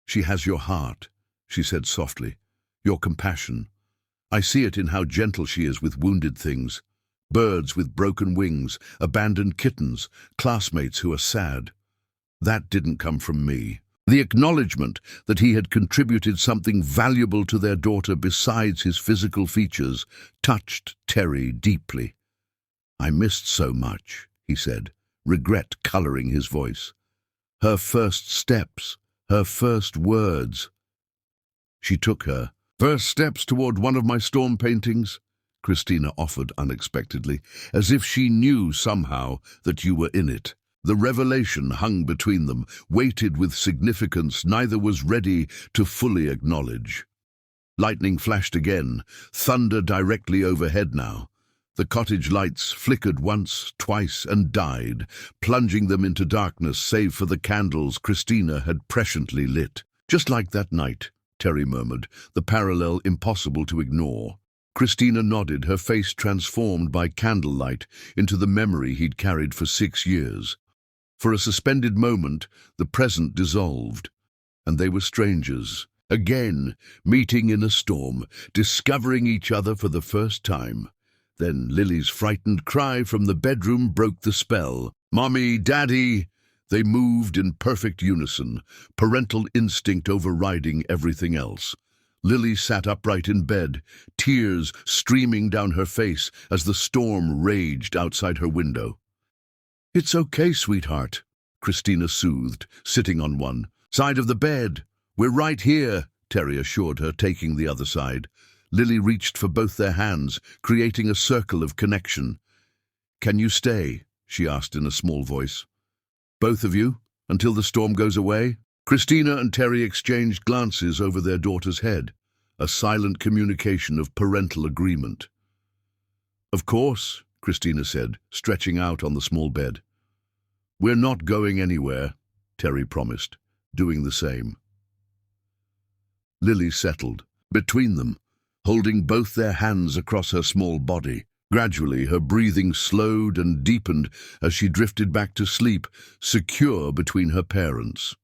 "She has your heart," she said softly. "Your compassion. I see it in how gentle she is with wounded things. Birds with broken wings, abandoned kittens, classmates who are sad. That didn't come from me." The acknowledgement that he had contributed something valuable to their daughter besides his physical features touched Terry deeply. "I missed so much," he said, regret coloring his voice. "Her first steps, her first words." "She took her first steps toward one of my storm paintings," Christina offered unexpectedly, "as if she knew somehow that you were in it." The revelation hung between them, weighted with significance neither was ready to fully acknowledge. Lightning flashed again, thunder directly overhead now. The cottage lights flickered once, twice, and died, plunging them into darkness save for the candles Christina had presciently lit. "Just like that night," Terry murmured, the parallel impossible to ignore. Christina nodded, her face transformed by candlelight into the memory he'd carried for 6 years. For a suspended moment, the present dissolved, and they were strangers, again, meeting in a storm, discovering each other for the first time. Then Lily's frightened cry from the bedroom broke the spell. "Mommy, Daddy!" They moved in perfect unison, parental instinct overriding everything else. Lily sat upright in bed, tears streaming down her face as the storm raged outside her window. "It's okay, sweetheart," Christina soothed, sitting on one side of the bed. "We're right here," Terry assured her, taking the other side. Lily reached for both their hands, creating a circle of connection. "Can you stay?" she asked in a small voice. "Both of you, until the storm goes away?" Christina and Terry exchanged glances over their daughter's head, a silent communication of parental agreement. "Of course," Christina said, stretching out on the small bed. "We're not going anywhere," Terry promised, doing the same. Lily settled between them, holding both their hands across her small body. Gradually, her breathing slowed and deepened as she drifted back to sleep, secure between her parents.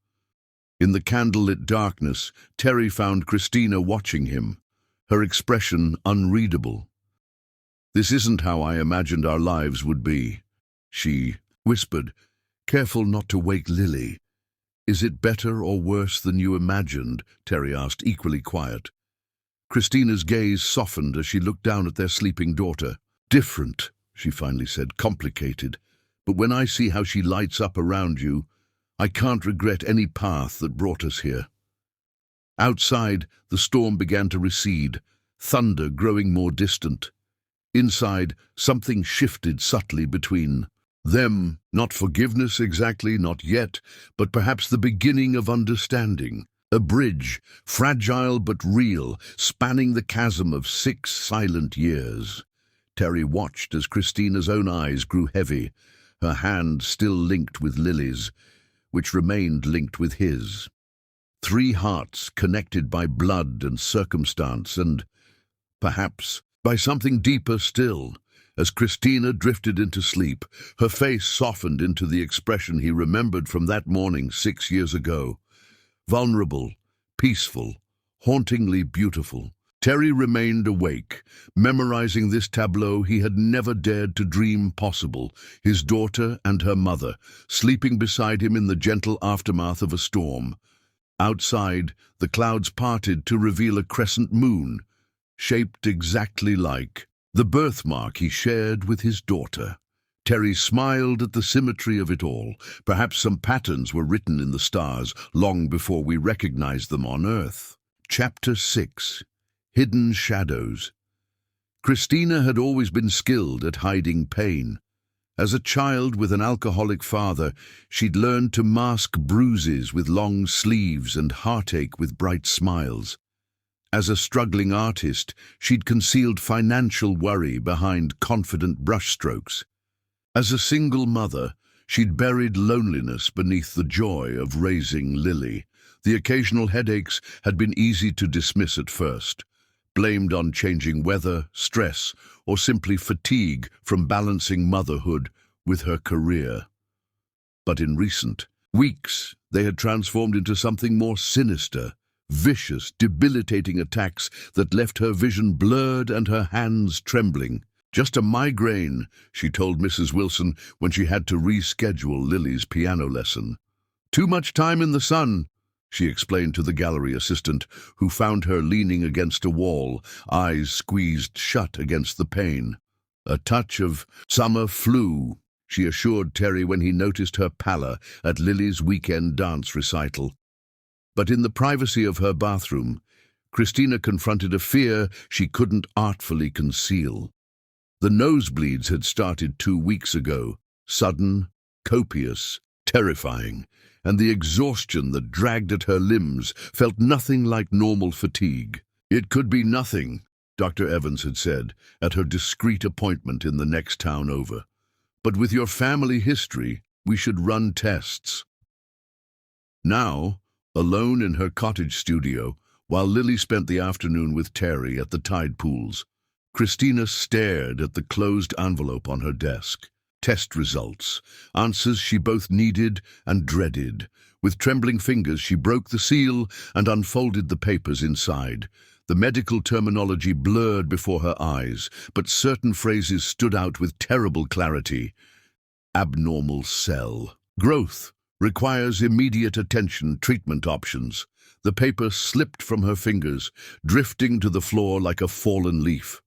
In the candlelit darkness, Terry found Christina watching him, her expression unreadable. "This isn't how I imagined our lives would be," she whispered, careful not to wake Lily. "Is it better or worse than you imagined?" Terry asked, equally quiet. Christina's gaze softened as she looked down at their sleeping daughter. "Different," she finally said, "complicated. But when I see how she lights up around you, I can't regret any path that brought us here." Outside, the storm began to recede, thunder growing more distant. Inside, something shifted subtly between Them, not forgiveness exactly, not yet, but perhaps the beginning of understanding. A bridge, fragile but real, spanning the chasm of 6 silent years. Terry watched as Christina's own eyes grew heavy, her hand still linked with Lily's, which remained linked with his. 3 hearts connected by blood and circumstance and, perhaps, by something deeper still. As Christina drifted into sleep, her face softened into the expression he remembered from that morning 6 years ago. Vulnerable, peaceful, hauntingly beautiful. Terry remained awake, memorizing this tableau he had never dared to dream possible, his daughter and her mother, sleeping beside him in the gentle aftermath of a storm. Outside, the clouds parted to reveal a crescent moon, shaped exactly like the birthmark he shared with his daughter. Terry smiled at the symmetry of it all. Perhaps some patterns were written in the stars long before we recognized them on Earth. Chapter 6. Hidden Shadows. Christina had always been skilled at hiding pain. As a child with an alcoholic father, she'd learned to mask bruises with long sleeves and heartache with bright smiles. As a struggling artist, she'd concealed financial worry behind confident brushstrokes. As a single mother, she'd buried loneliness beneath the joy of raising Lily. The occasional headaches had been easy to dismiss at first, blamed on changing weather, stress, or simply fatigue from balancing motherhood with her career. But in recent weeks, they had transformed into something more sinister. Vicious, debilitating attacks that left her vision blurred and her hands trembling. Just a migraine, she told Mrs. Wilson when she had to reschedule Lily's piano lesson. Too much time in the sun, she explained to the gallery assistant, who found her leaning against a wall, eyes squeezed shut against the pane. A touch of summer flu, she assured Terry when he noticed her pallor at Lily's weekend dance recital. But in the privacy of her bathroom, Christina confronted a fear she couldn't artfully conceal. The nosebleeds had started 2 weeks ago, sudden, copious, terrifying, and the exhaustion that dragged at her limbs felt nothing like normal fatigue. It could be nothing, Dr. Evans had said, at her discreet appointment in the next town over. But with your family history, we should run tests. Now, alone in her cottage studio, while Lily spent the afternoon with Terry at the tide pools, Christina stared at the closed envelope on her desk. Test results, answers she both needed and dreaded. With trembling fingers, she broke the seal and unfolded the papers inside. The medical terminology blurred before her eyes, but certain phrases stood out with terrible clarity. Abnormal cell growth. Requires immediate attention, treatment options. The paper slipped from her fingers, drifting to the floor like a fallen leaf.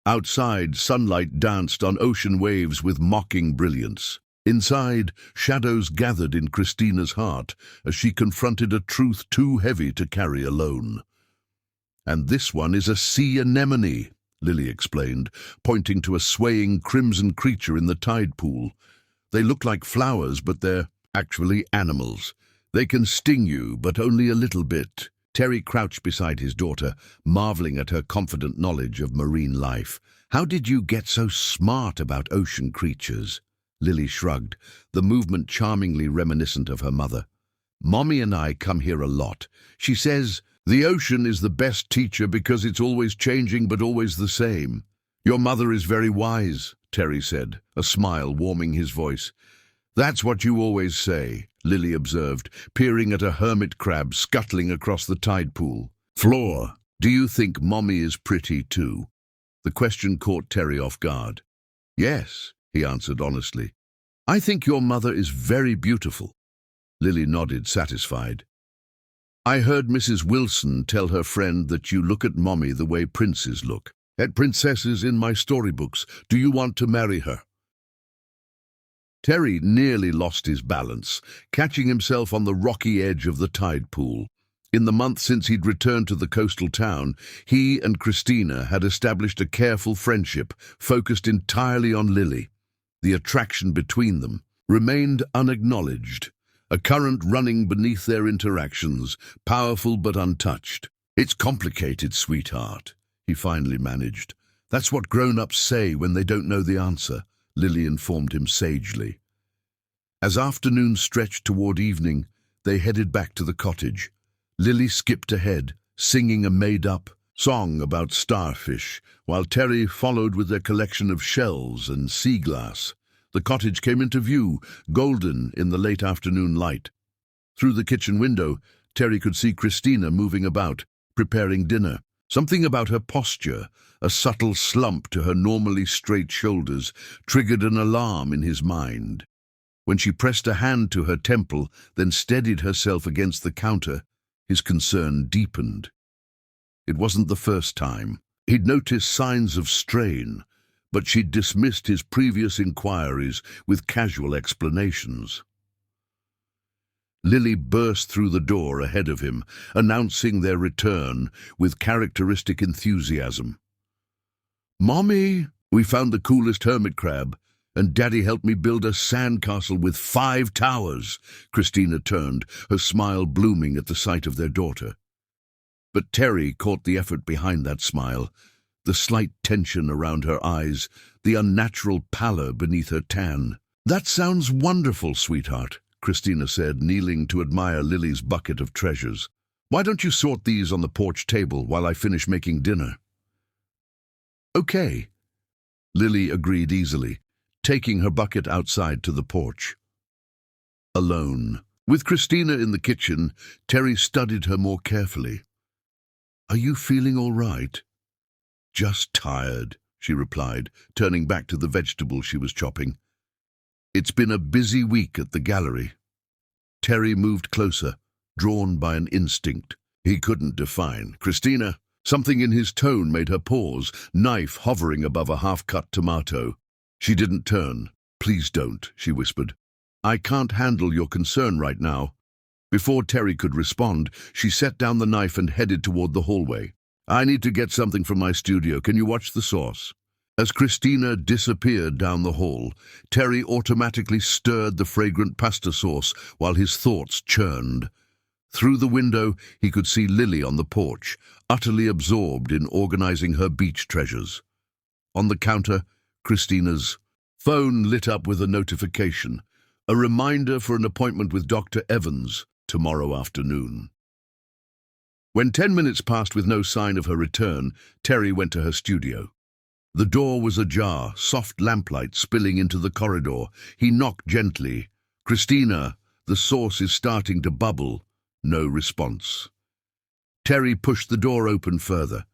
Outside, sunlight danced on ocean waves with mocking brilliance. Inside, shadows gathered in Christina's heart as she confronted a truth too heavy to carry alone. And this one is a sea anemone, Lily explained, pointing to a swaying crimson creature in the tide pool. They look like flowers, but they're actually animals. They can sting you, but only a little bit. Terry crouched beside his daughter, marveling at her confident knowledge of marine life. How did you get so smart about ocean creatures? Lily shrugged, the movement charmingly reminiscent of her mother. Mommy and I come here a lot. She says, the ocean is the best teacher because it's always changing but always the same. Your mother is very wise, Terry said, a smile warming his voice. That's what you always say, Lily observed, peering at a hermit crab scuttling across the tide pool. Floor, do you think Mommy is pretty too? The question caught Terry off guard. Yes, he answered honestly. I think your mother is very beautiful. Lily nodded, satisfied. I heard Mrs. Wilson tell her friend that you look at Mommy the way princes look. At princesses in my storybooks. Do you want to marry her? Terry nearly lost his balance, catching himself on the rocky edge of the tide pool. In the month since he'd returned to the coastal town, he and Christina had established a careful friendship focused entirely on Lily. the attraction between them, remained unacknowledged, a current running beneath their interactions, powerful but untouched. "It's complicated, sweetheart," he finally managed. "That's what grown-ups say when they don't know the answer," Lily informed him sagely. As afternoon stretched toward evening, they headed back to the cottage. Lily skipped ahead, singing a made-up song about starfish, while Terry followed with their collection of shells and sea glass. The cottage came into view, golden in the late afternoon light. Through the kitchen window, Terry could see Christina moving about, preparing dinner. Something about her posture, a subtle slump to her normally straight shoulders, triggered an alarm in his mind. When she pressed a hand to her temple, then steadied herself against the counter, his concern deepened. It wasn't the first time. He'd noticed signs of strain, but she'd dismissed his previous inquiries with casual explanations. Lily burst through the door ahead of him, announcing their return with characteristic enthusiasm. "Mommy, we found the coolest hermit crab, and Daddy helped me build a sandcastle with 5 towers. Christina turned, her smile blooming at the sight of their daughter. But Terry caught the effort behind that smile, the slight tension around her eyes, the unnatural pallor beneath her tan. "That sounds wonderful, sweetheart," Christina said, kneeling to admire Lily's bucket of treasures. "Why don't you sort these on the porch table while I finish making dinner?" "Okay," Lily agreed easily, taking her bucket outside to the porch. Alone. With Christina in the kitchen, Terry studied her more carefully. "Are you feeling all right?" "Just tired," she replied, turning back to the vegetables she was chopping. "It's been a busy week at the gallery." Terry moved closer, drawn by an instinct he couldn't define. "Christina." Something in his tone made her pause, knife hovering above a half-cut tomato. She didn't turn. "Please don't," she whispered. "I can't handle your concern right now." Before Terry could respond, she set down the knife and headed toward the hallway. "I need to get something from my studio. Can you watch the sauce?" As Christina disappeared down the hall, Terry automatically stirred the fragrant pasta sauce while his thoughts churned. Through the window, he could see Lily on the porch, utterly absorbed in organizing her beach treasures. On the counter, Christina's phone lit up with a notification, a reminder for an appointment with Dr. Evans tomorrow afternoon. When 10 minutes passed with no sign of her return, Terry went to her studio. The door was ajar, soft lamplight spilling into the corridor. He knocked gently. "Christina, the sauce is starting to bubble." No response. Terry pushed the door open further.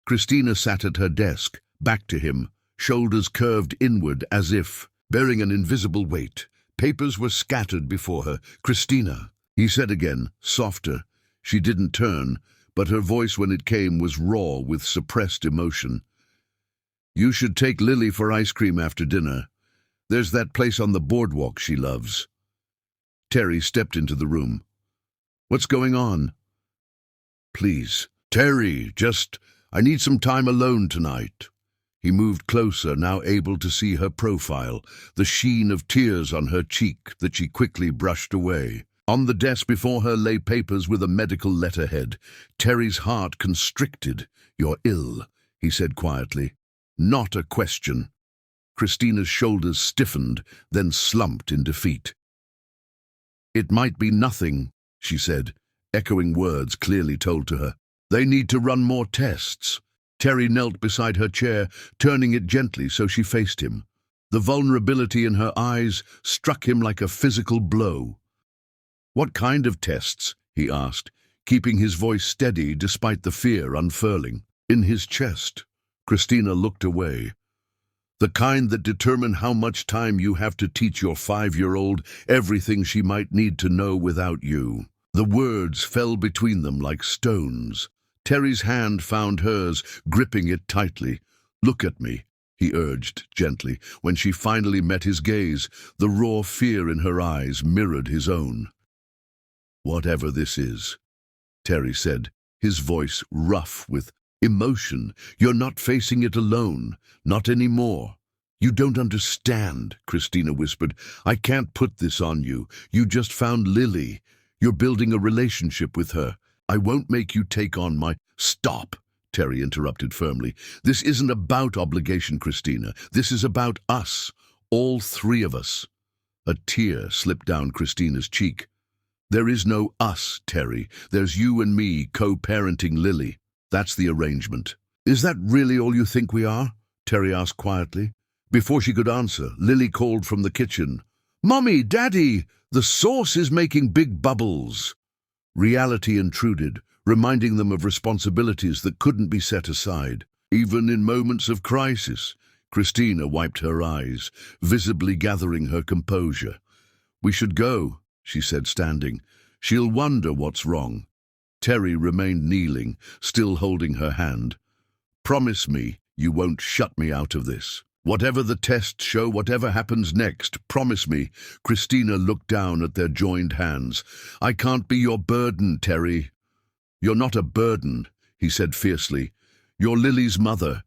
Christina sat at her desk, back to him, shoulders curved inward as if bearing an invisible weight. Papers were scattered before her. "Christina," he said again, softer. She didn't turn, but her voice when it came was raw with suppressed emotion. "You should take Lily for ice cream after dinner. There's that place on the boardwalk she loves." Terry stepped into the room. "What's going on?" "Please, Terry, I need some time alone tonight." He moved closer, now able to see her profile, the sheen of tears on her cheek that she quickly brushed away. On the desk before her lay papers with a medical letterhead. Terry's heart constricted. "You're ill," he said quietly. Not a question. Christina's shoulders stiffened, then slumped in defeat. "It might be nothing," she said, echoing words clearly told to her. "They need to run more tests." Terry knelt beside her chair, turning it gently so she faced him. The vulnerability in her eyes struck him like a physical blow. "What kind of tests?" he asked, keeping his voice steady despite the fear unfurling in his chest. Christina looked away. "The kind that determine how much time you have to teach your 5-year-old everything she might need to know without you." The words fell between them like stones. Terry's hand found hers, gripping it tightly. "Look at me," he urged gently. When she finally met his gaze, the raw fear in her eyes mirrored his own. "Whatever this is," Terry said, his voice rough with emotion, "you're not facing it alone, not anymore. You don't understand, Christina whispered. I can't put this on you. You just found Lily. You're building a relationship with her. I won't make you take on my— Stop, Terry interrupted firmly. This isn't about obligation, Christina. This is about us, all three of us. A tear slipped down Christina's cheek. There is no us, Terry. There's you and me co-parenting Lily. That's the arrangement. Is that really all you think we are? Terry asked quietly. Before she could answer, Lily called from the kitchen. Mommy, Daddy, the sauce is making big bubbles. Reality intruded, reminding them of responsibilities that couldn't be set aside. Even in moments of crisis, Christina wiped her eyes, visibly gathering her composure. We should go, she said, standing. She'll wonder what's wrong. Terry remained kneeling, still holding her hand. Promise me you won't shut me out of this. Whatever the tests show, whatever happens next, promise me. Christina looked down at their joined hands. I can't be your burden, Terry. You're not a burden, he said fiercely. You're Lily's mother.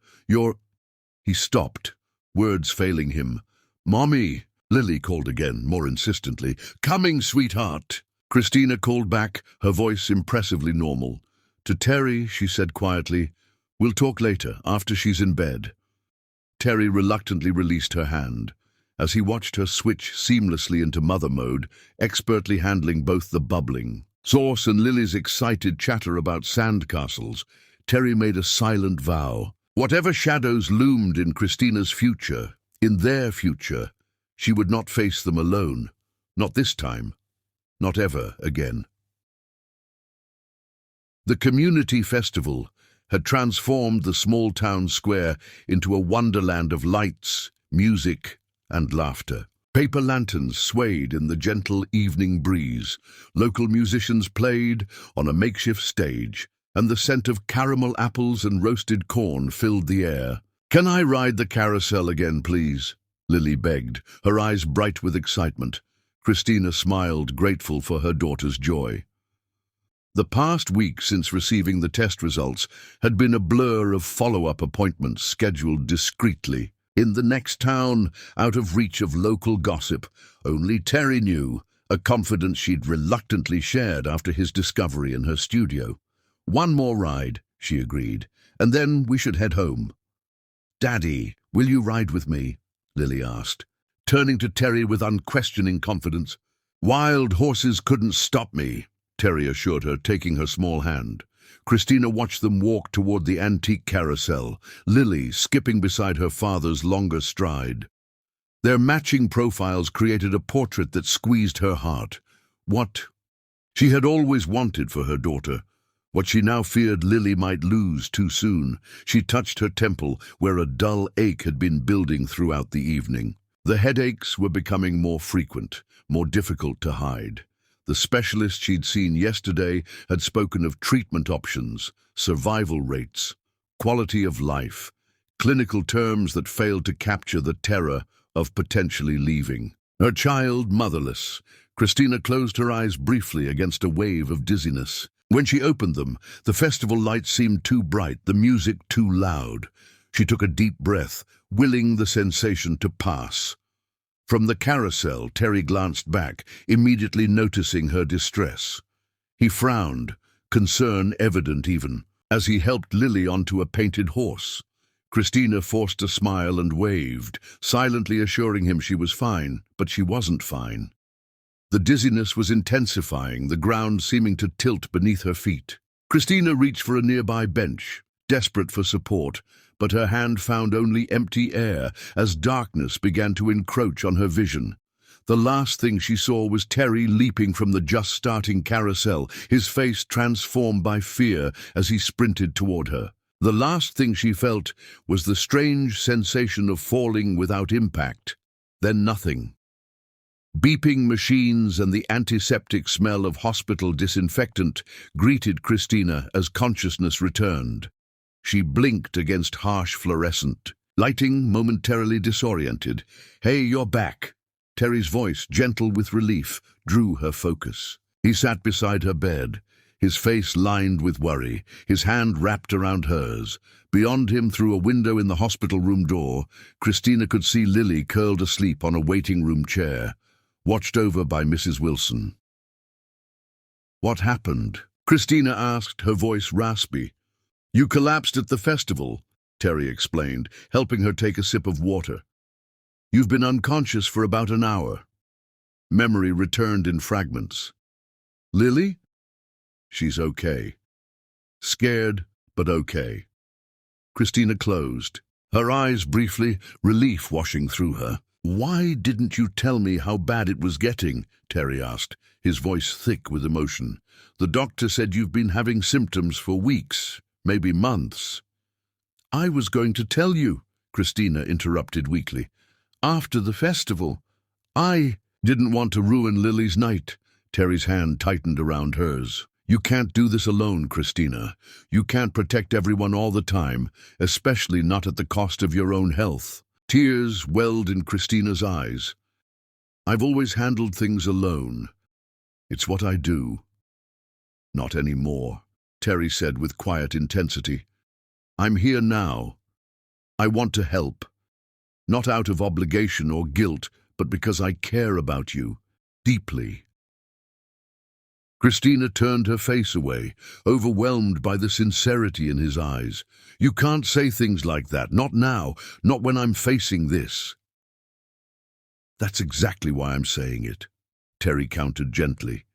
He stopped, words failing him. Mommy, Lily called again, more insistently. Coming, sweetheart. Christina called back, her voice impressively normal. To Terry, she said quietly, we'll talk later, after she's in bed. Terry reluctantly released her hand. As he watched her switch seamlessly into mother mode, expertly handling both the bubbling sauce and Lily's excited chatter about sandcastles, Terry made a silent vow. Whatever shadows loomed in Christina's future, in their future, she would not face them alone. Not this time. Not ever again. The community festival had transformed the small town square into a wonderland of lights, music, and laughter. Paper lanterns swayed in the gentle evening breeze. Local musicians played on a makeshift stage, and the scent of caramel apples and roasted corn filled the air. Can I ride the carousel again, please? Lily begged, her eyes bright with excitement. Christina smiled, grateful for her daughter's joy. The past week since receiving the test results had been a blur of follow-up appointments scheduled discreetly. In the next town, out of reach of local gossip, only Terry knew, a confidence she'd reluctantly shared after his discovery in her studio. One more ride, she agreed, and then we should head home. Daddy, will you ride with me? Lily asked, turning to Terry with unquestioning confidence. Wild horses couldn't stop me, Terry assured her, taking her small hand. Christina watched them walk toward the antique carousel, Lily skipping beside her father's longer stride. Their matching profiles created a portrait that squeezed her heart. What she had always wanted for her daughter, what she now feared Lily might lose too soon. She touched her temple, where a dull ache had been building throughout the evening. The headaches were becoming more frequent, more difficult to hide. The specialist she'd seen yesterday had spoken of treatment options, survival rates, quality of life, clinical terms that failed to capture the terror of potentially leaving. Her child motherless, Christina closed her eyes briefly against a wave of dizziness. When she opened them, the festival lights seemed too bright, the music too loud. She took a deep breath, willing the sensation to pass. From the carousel, Terry glanced back, immediately noticing her distress. He frowned, concern evident even, as he helped Lily onto a painted horse. Christina forced a smile and waved, silently assuring him she was fine, but she wasn't fine. The dizziness was intensifying, the ground seeming to tilt beneath her feet. Christina reached for a nearby bench, desperate for support, but her hand found only empty air as darkness began to encroach on her vision. The last thing she saw was Terry leaping from the just-starting carousel, his face transformed by fear as he sprinted toward her. The last thing she felt was the strange sensation of falling without impact, then nothing. Beeping machines and the antiseptic smell of hospital disinfectant greeted Christina as consciousness returned. She blinked against harsh fluorescent lighting, momentarily disoriented. Hey, you're back. Terry's voice, gentle with relief, drew her focus. He sat beside her bed, his face lined with worry, his hand wrapped around hers. Beyond him, through a window in the hospital room door, Christina could see Lily curled asleep on a waiting room chair, watched over by Mrs. Wilson. "What happened?" Christina asked, her voice raspy. "You collapsed at the festival," Terry explained, helping her take a sip of water. "You've been unconscious for about an hour." Memory returned in fragments. "Lily?" "She's okay. Scared, but okay." Christina closed, her eyes briefly, relief washing through her. "Why didn't you tell me how bad it was getting?" Terry asked, his voice thick with emotion. "The doctor said you've been having symptoms for weeks, maybe months." "I was going to tell you," Christina interrupted weakly. "After the festival. I didn't want to ruin Lily's night." Terry's hand tightened around hers. "You can't do this alone, Christina. You can't protect everyone all the time, especially not at the cost of your own health." Tears welled in Christina's eyes. "I've always handled things alone. It's what I do." "Not anymore," Terry said with quiet intensity. "I'm here now. I want to help. Not out of obligation or guilt, but because I care about you, deeply." Christina turned her face away, overwhelmed by the sincerity in his eyes. "You can't say things like that, not now, not when I'm facing this." "That's exactly why I'm saying it," Terry countered gently.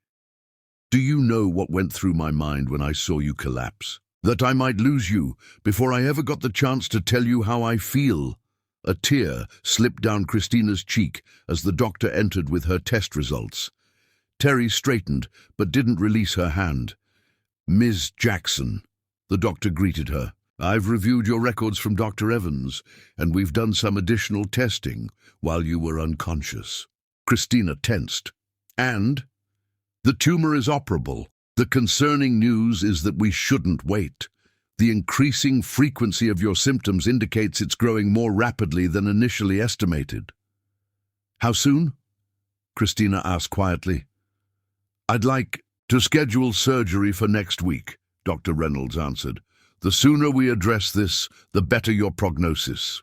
"Do you know what went through my mind when I saw you collapse? That I might lose you before I ever got the chance to tell you how I feel." A tear slipped down Christina's cheek as the doctor entered with her test results. Terry straightened, but didn't release her hand. "Ms. Jackson," the doctor greeted her. "I've reviewed your records from Dr. Evans, and we've done some additional testing while you were unconscious." Christina tensed. "And? The tumor is operable. The concerning news is that we shouldn't wait. The increasing frequency of your symptoms indicates it's growing more rapidly than initially estimated." "How soon?" Christina asked quietly. "I'd like to schedule surgery for next week," Dr. Reynolds answered. "The sooner we address this, the better your prognosis."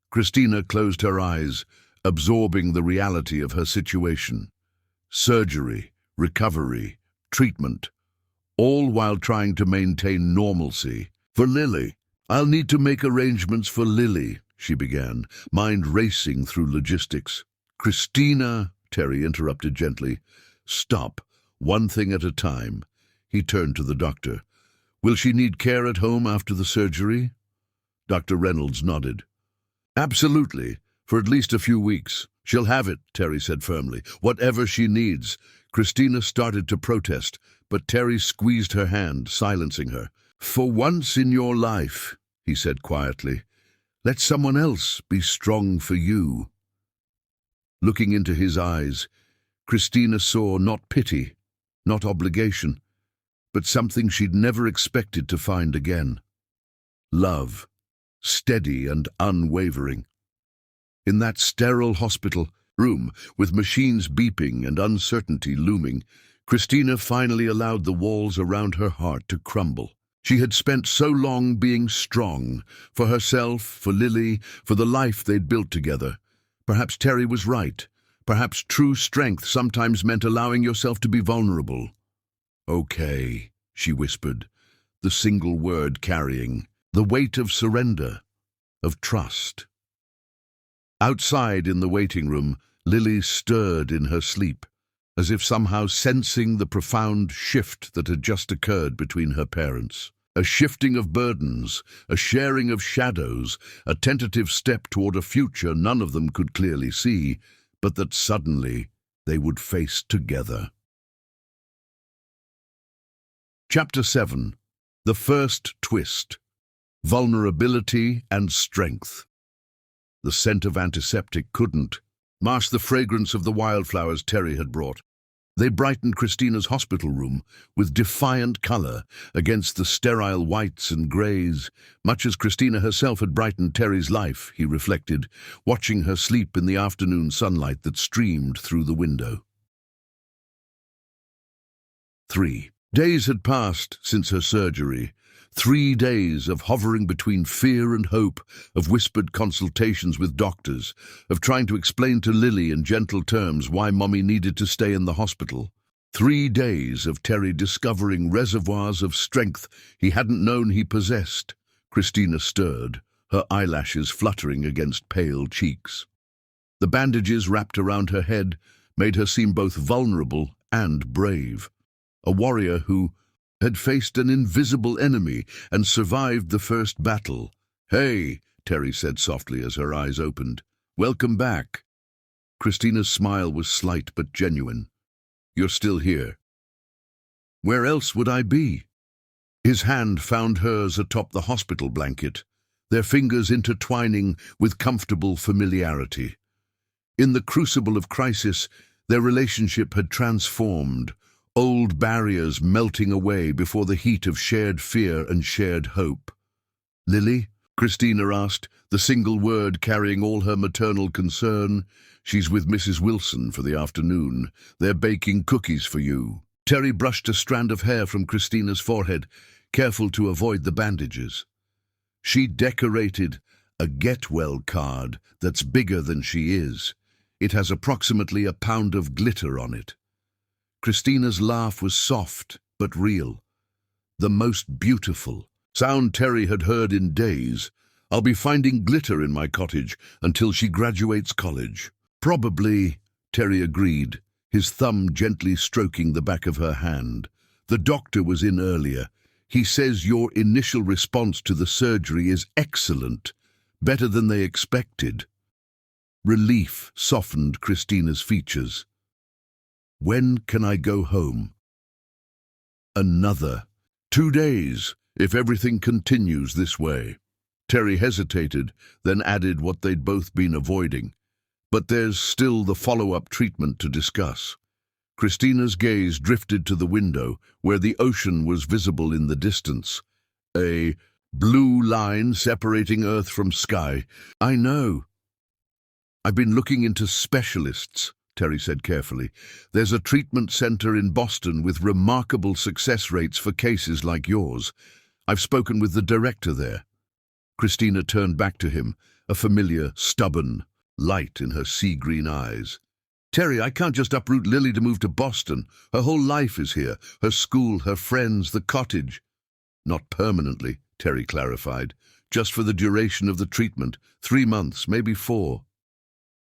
Christina closed her eyes, absorbing the reality of her situation. Surgery, recovery, treatment, all while trying to maintain normalcy. "For Lily, I'll need to make arrangements for Lily," she began, mind racing through logistics. "Christina," Terry interrupted gently. "Stop, one thing at a time." He turned to the doctor. "Will she need care at home after the surgery?" Dr. Reynolds nodded. "Absolutely, for at least a few weeks. She'll have it," Terry said firmly. "Whatever she needs." Christina started to protest, but Terry squeezed her hand, silencing her. "For once in your life," he said quietly, "let someone else be strong for you." Looking into his eyes, Christina saw not pity, not obligation, but something she'd never expected to find again. Love, steady and unwavering. In that sterile hospital room, with machines beeping and uncertainty looming, Christina finally allowed the walls around her heart to crumble. She had spent so long being strong, for herself, for Lily, for the life they'd built together. Perhaps Terry was right. Perhaps true strength sometimes meant allowing yourself to be vulnerable. "Okay," she whispered, the single word carrying the weight of surrender, of trust. Outside in the waiting room, Lily stirred in her sleep, as if somehow sensing the profound shift that had just occurred between her parents. A shifting of burdens, a sharing of shadows, a tentative step toward a future none of them could clearly see, but that suddenly they would face together. Chapter 7. The First Twist. Vulnerability and Strength. The scent of antiseptic couldn't mask the fragrance of the wildflowers Terry had brought. They brightened Christina's hospital room with defiant color against the sterile whites and grays, much as Christina herself had brightened Terry's life, he reflected, watching her sleep in the afternoon sunlight that streamed through the window. 3. Days had passed since her surgery. 3 days of hovering between fear and hope, of whispered consultations with doctors, of trying to explain to Lily in gentle terms why Mommy needed to stay in the hospital. 3 days of Terry discovering reservoirs of strength he hadn't known he possessed. Christina stirred, her eyelashes fluttering against pale cheeks. The bandages wrapped around her head made her seem both vulnerable and brave. A warrior who had faced an invisible enemy and survived the first battle. "Hey," Terry said softly as her eyes opened. "Welcome back." Christina's smile was slight but genuine. "You're still here." "Where else would I be?" His hand found hers atop the hospital blanket, their fingers intertwining with comfortable familiarity. In the crucible of crisis, their relationship had transformed, old barriers melting away before the heat of shared fear and shared hope. "Lily?" Christina asked, the single word carrying all her maternal concern. "She's with Mrs. Wilson for the afternoon. They're baking cookies for you." Terry brushed a strand of hair from Christina's forehead, careful to avoid the bandages. She decorated a get-well card that's bigger than she is. It has approximately a pound of glitter on it. Christina's laugh was soft but real. "The most beautiful sound Terry had heard in days. I'll be finding glitter in my cottage until she graduates college." "Probably," Terry agreed, his thumb gently stroking the back of her hand. "The doctor was in earlier. He says your initial response to the surgery is excellent, better than they expected." Relief softened Christina's features. "When can I go home?" "Another 2 days, if everything continues this way." Terry hesitated, then added what they'd both been avoiding. "But there's still the follow-up treatment to discuss." Christina's gaze drifted to the window, where the ocean was visible in the distance. A blue line separating earth from sky. "I know. I've been looking into specialists," Terry said carefully. "There's a treatment center in Boston with remarkable success rates for cases like yours. I've spoken with the director there." Christina turned back to him, a familiar, stubborn light in her sea-green eyes. "Terry, I can't just uproot Lily to move to Boston. Her whole life is here. Her school, her friends, the cottage." "Not permanently," Terry clarified. "Just for the duration of the treatment. 3 months, maybe 4.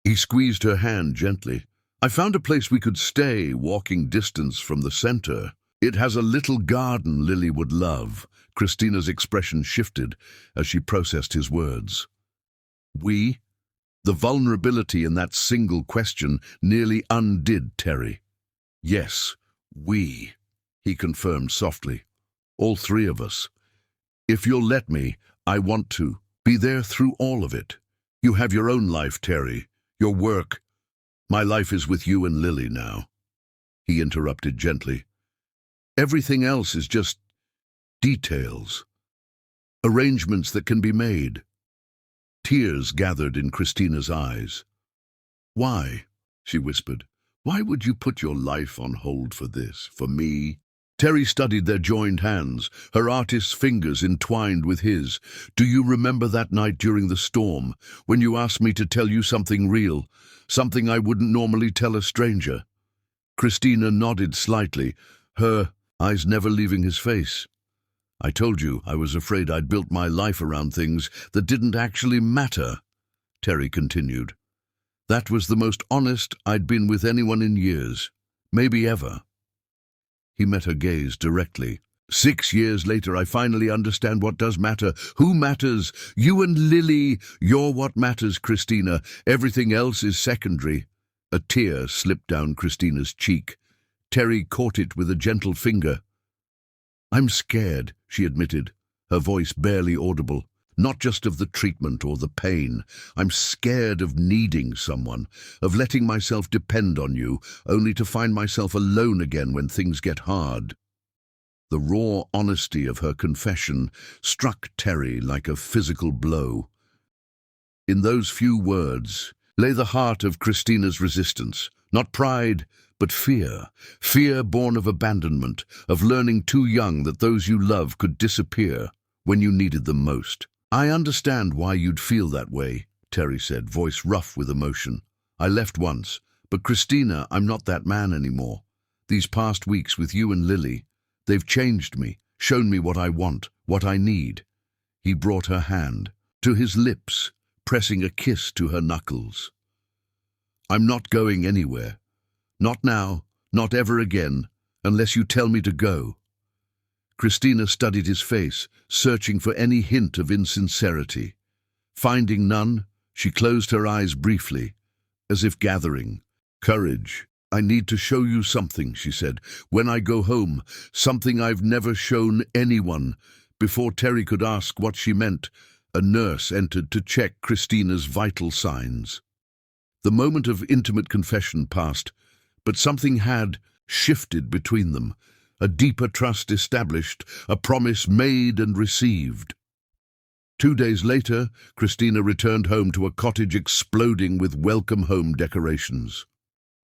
He squeezed her hand gently. "I found a place we could stay, walking distance from the center. It has a little garden Lily would love." Christina's expression shifted as she processed his words. "We?" The vulnerability in that single question nearly undid Terry. "Yes, we," he confirmed softly. "All 3 of us. If you'll let me, I want to be there through all of it. You have your own life, Terry, your work. My life is with you and Lily now." He interrupted gently. "Everything else is just details, arrangements that can be made." Tears gathered in Christina's eyes. "Why?" she whispered. "Why would you put your life on hold for this, for me?" Terry studied their joined hands, her artist's fingers entwined with his. "Do you remember that night during the storm, when you asked me to tell you something real, something I wouldn't normally tell a stranger?" Christina nodded slightly, her eyes never leaving his face. "I told you I was afraid I'd built my life around things that didn't actually matter," Terry continued. "That was the most honest I'd been with anyone in years, maybe ever." He met her gaze directly. 6 years later, I finally understand what does matter. Who matters? You and Lily. You're what matters, Christina. Everything else is secondary." A tear slipped down Christina's cheek. Terry caught it with a gentle finger. "I'm scared," she admitted, her voice barely audible. "Not just of the treatment or the pain. I'm scared of needing someone, of letting myself depend on you, only to find myself alone again when things get hard." The raw honesty of her confession struck Terry like a physical blow. In those few words lay the heart of Christina's resistance, not pride, but fear born of abandonment, of learning too young that those you love could disappear when you needed them most. "I understand why you'd feel that way," Terry said, voice rough with emotion. "I left once, but Christina, I'm not that man anymore. These past weeks with you and Lily, they've changed me, shown me what I want, what I need." He brought her hand to his lips, pressing a kiss to her knuckles. "I'm not going anywhere. Not now, not ever again, unless you tell me to go." Christina studied his face, searching for any hint of insincerity. Finding none, she closed her eyes briefly, as if gathering courage. "I need to show you something," she said. "When I go home, something I've never shown anyone." Before Terry could ask what she meant, a nurse entered to check Christina's vital signs. The moment of intimate confession passed, but something had shifted between them. A deeper trust established, a promise made and received. 2 days later, Christina returned home to a cottage exploding with welcome home decorations.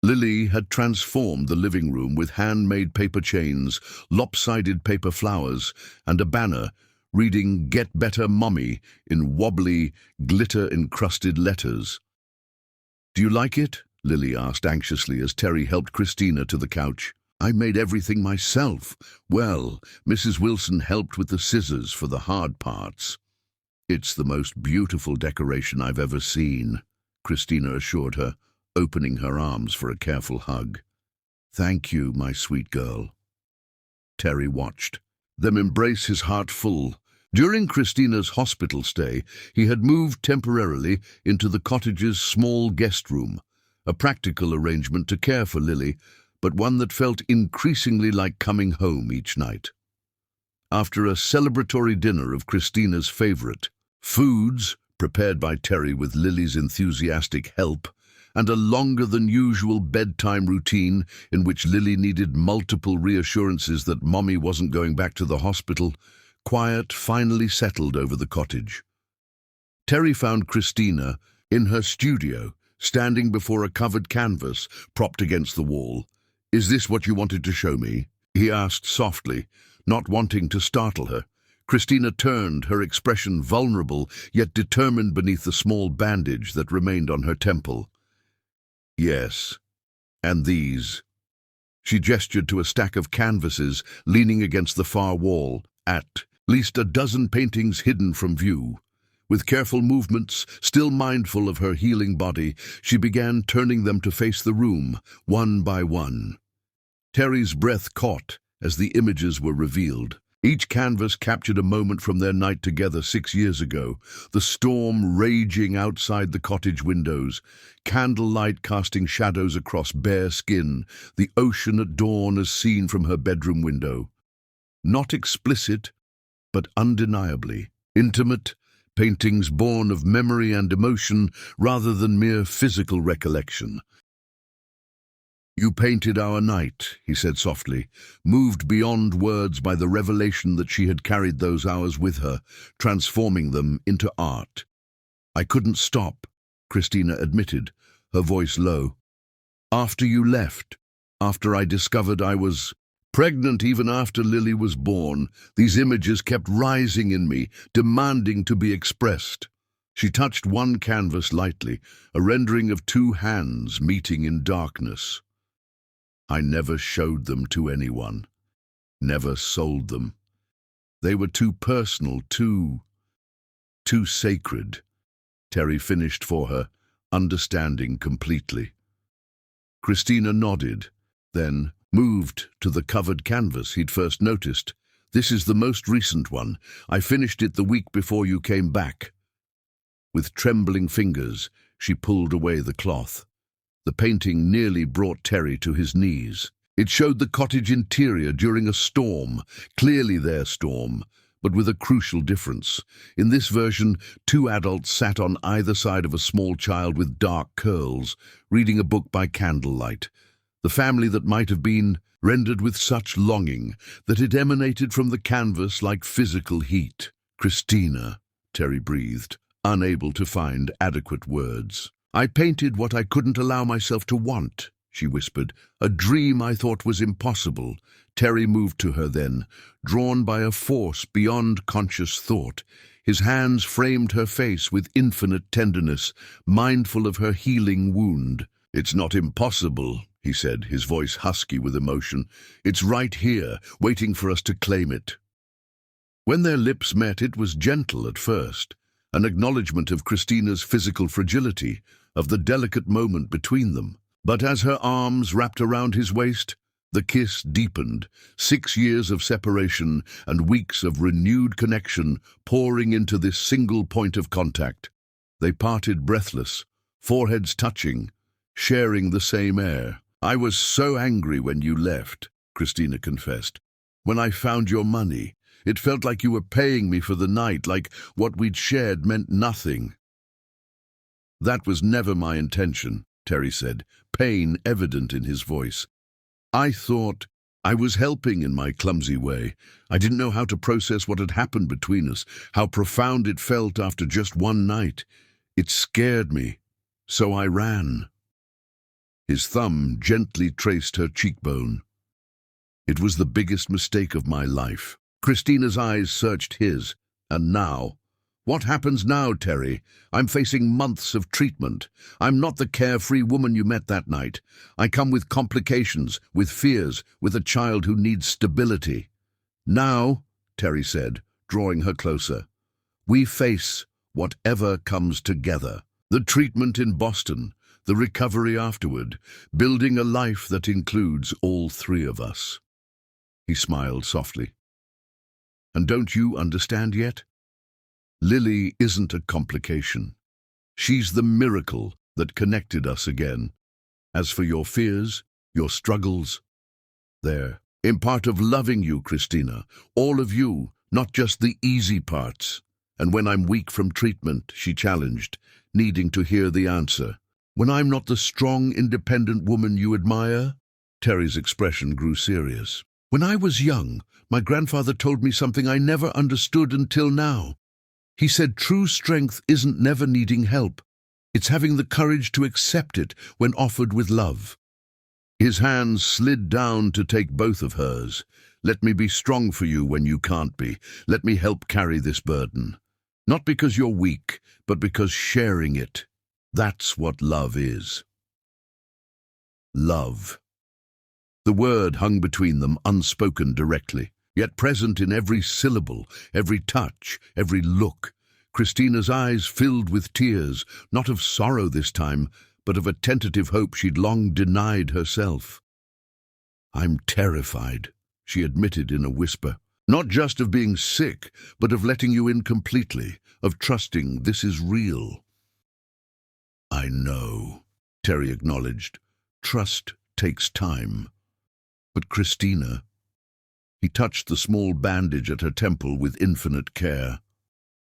Lily had transformed the living room with handmade paper chains, lopsided paper flowers, and a banner reading "Get Better, Mommy" in wobbly, glitter-encrusted letters. "Do you like it?" Lily asked anxiously as Terry helped Christina to the couch. "I made everything myself." "Well, Mrs. Wilson helped with the scissors for the hard parts." "It's the most beautiful decoration I've ever seen," Christina assured her, opening her arms for a careful hug. "Thank you, my sweet girl." Terry watched them embrace, his heart full. During Christina's hospital stay, he had moved temporarily into the cottage's small guest room, a practical arrangement to care for Lily, but one that felt increasingly like coming home each night. After a celebratory dinner of Christina's favorite foods, prepared by Terry with Lily's enthusiastic help, and a longer-than-usual bedtime routine in which Lily needed multiple reassurances that Mommy wasn't going back to the hospital, quiet finally settled over the cottage. Terry found Christina in her studio, standing before a covered canvas propped against the wall. "Is this what you wanted to show me?" he asked softly, not wanting to startle her. Christina turned, her expression vulnerable yet determined beneath the small bandage that remained on her temple. "Yes, and these." She gestured to a stack of canvases leaning against the far wall, at least a dozen paintings hidden from view. With careful movements, still mindful of her healing body, she began turning them to face the room, one by one. Terry's breath caught as the images were revealed. Each canvas captured a moment from their night together 6 years ago, the storm raging outside the cottage windows, candlelight casting shadows across bare skin, the ocean at dawn as seen from her bedroom window. Not explicit, but undeniably intimate, paintings born of memory and emotion rather than mere physical recollection. "You painted our night," he said softly, moved beyond words by the revelation that she had carried those hours with her, transforming them into art. "I couldn't stop," Christina admitted, her voice low. "After you left, after I discovered I was pregnant, even after Lily was born, these images kept rising in me, demanding to be expressed." She touched one canvas lightly, a rendering of 2 hands meeting in darkness. "I never showed them to anyone, never sold them. They were too personal, too sacred." Terry finished for her, understanding completely. Christina nodded, then moved to the covered canvas he'd first noticed. "This is the most recent one. I finished it the week before you came back." With trembling fingers, she pulled away the cloth. The painting nearly brought Terry to his knees. It showed the cottage interior during a storm, clearly their storm, but with a crucial difference. In this version, 2 adults sat on either side of a small child with dark curls, reading a book by candlelight. The family that might have been, rendered with such longing that it emanated from the canvas like physical heat. "Christina," Terry breathed, unable to find adequate words. "I painted what I couldn't allow myself to want," she whispered. "A dream I thought was impossible." Terry moved to her then, drawn by a force beyond conscious thought. His hands framed her face with infinite tenderness, mindful of her healing wound. "It's not impossible," he said, his voice husky with emotion. "It's right here, waiting for us to claim it." When their lips met, it was gentle at first, an acknowledgement of Christina's physical fragility, of the delicate moment between them. But as her arms wrapped around his waist, the kiss deepened, 6 years of separation and weeks of renewed connection pouring into this single point of contact. They parted breathless, foreheads touching, sharing the same air. "I was so angry when you left," Christina confessed. "When I found your money, it felt like you were paying me for the night, like what we'd shared meant nothing." "That was never my intention," Terry said, pain evident in his voice. "I thought I was helping in my clumsy way. I didn't know how to process what had happened between us, how profound it felt after just one night. It scared me, so I ran." His thumb gently traced her cheekbone. "It was the biggest mistake of my life." Christina's eyes searched his. "And now? What happens now, Terry? I'm facing months of treatment. I'm not the carefree woman you met that night. I come with complications, with fears, with a child who needs stability." "Now," Terry said, drawing her closer, "we face whatever comes together. The treatment in Boston, the recovery afterward, building a life that includes all three of us." He smiled softly. "And don't you understand yet? Lily isn't a complication. She's the miracle that connected us again. As for your fears, your struggles, they're in part of loving you, Christina. All of you, not just the easy parts." "And when I'm weak from treatment," she challenged, needing to hear the answer. "When I'm not the strong, independent woman you admire?" Terry's expression grew serious. "When I was young, my grandfather told me something I never understood until now. He said true strength isn't never needing help. It's having the courage to accept it when offered with love." His hands slid down to take both of hers. "Let me be strong for you when you can't be. Let me help carry this burden. Not because you're weak, but because sharing it, that's what love is." Love. The word hung between them, unspoken directly, yet present in every syllable, every touch, every look. Christina's eyes filled with tears, not of sorrow this time, but of a tentative hope she'd long denied herself. "I'm terrified," she admitted in a whisper. "Not just of being sick, but of letting you in completely, of trusting this is real." "I know," Terry acknowledged. "Trust takes time. But Christina..." He touched the small bandage at her temple with infinite care.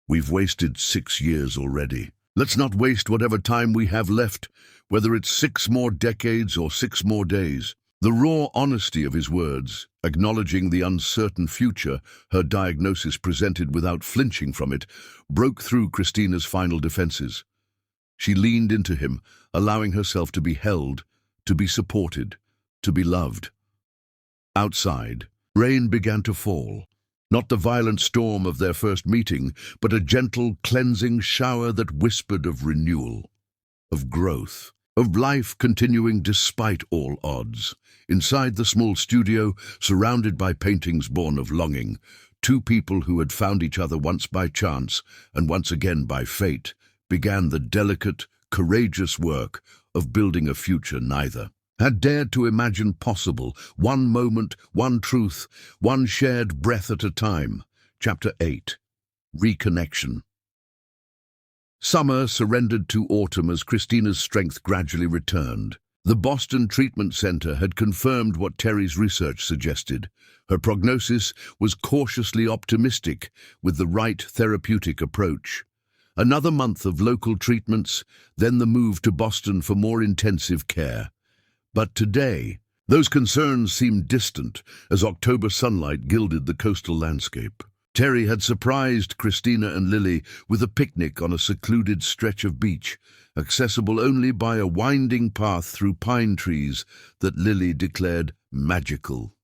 "We've wasted 6 years already. Let's not waste whatever time we have left, whether it's 6 more decades or 6 more days." The raw honesty of his words, acknowledging the uncertain future her diagnosis presented without flinching from it, broke through Christina's final defenses. She leaned into him, allowing herself to be held, to be supported, to be loved. Outside, rain began to fall. Not the violent storm of their first meeting, but a gentle, cleansing shower that whispered of renewal, of growth, of life continuing despite all odds. Inside the small studio, surrounded by paintings born of longing, 2 people who had found each other once by chance and once again by fate began the delicate, courageous work of building a future neither had dared to imagine possible, one moment, one truth, one shared breath at a time. Chapter 8. Reconnection. Summer surrendered to autumn as Christina's strength gradually returned. The Boston Treatment Center had confirmed what Terry's research suggested. Her prognosis was cautiously optimistic with the right therapeutic approach. Another month of local treatments, then the move to Boston for more intensive care. But today, those concerns seemed distant as October sunlight gilded the coastal landscape. Terry had surprised Christina and Lily with a picnic on a secluded stretch of beach, accessible only by a winding path through pine trees that Lily declared magical.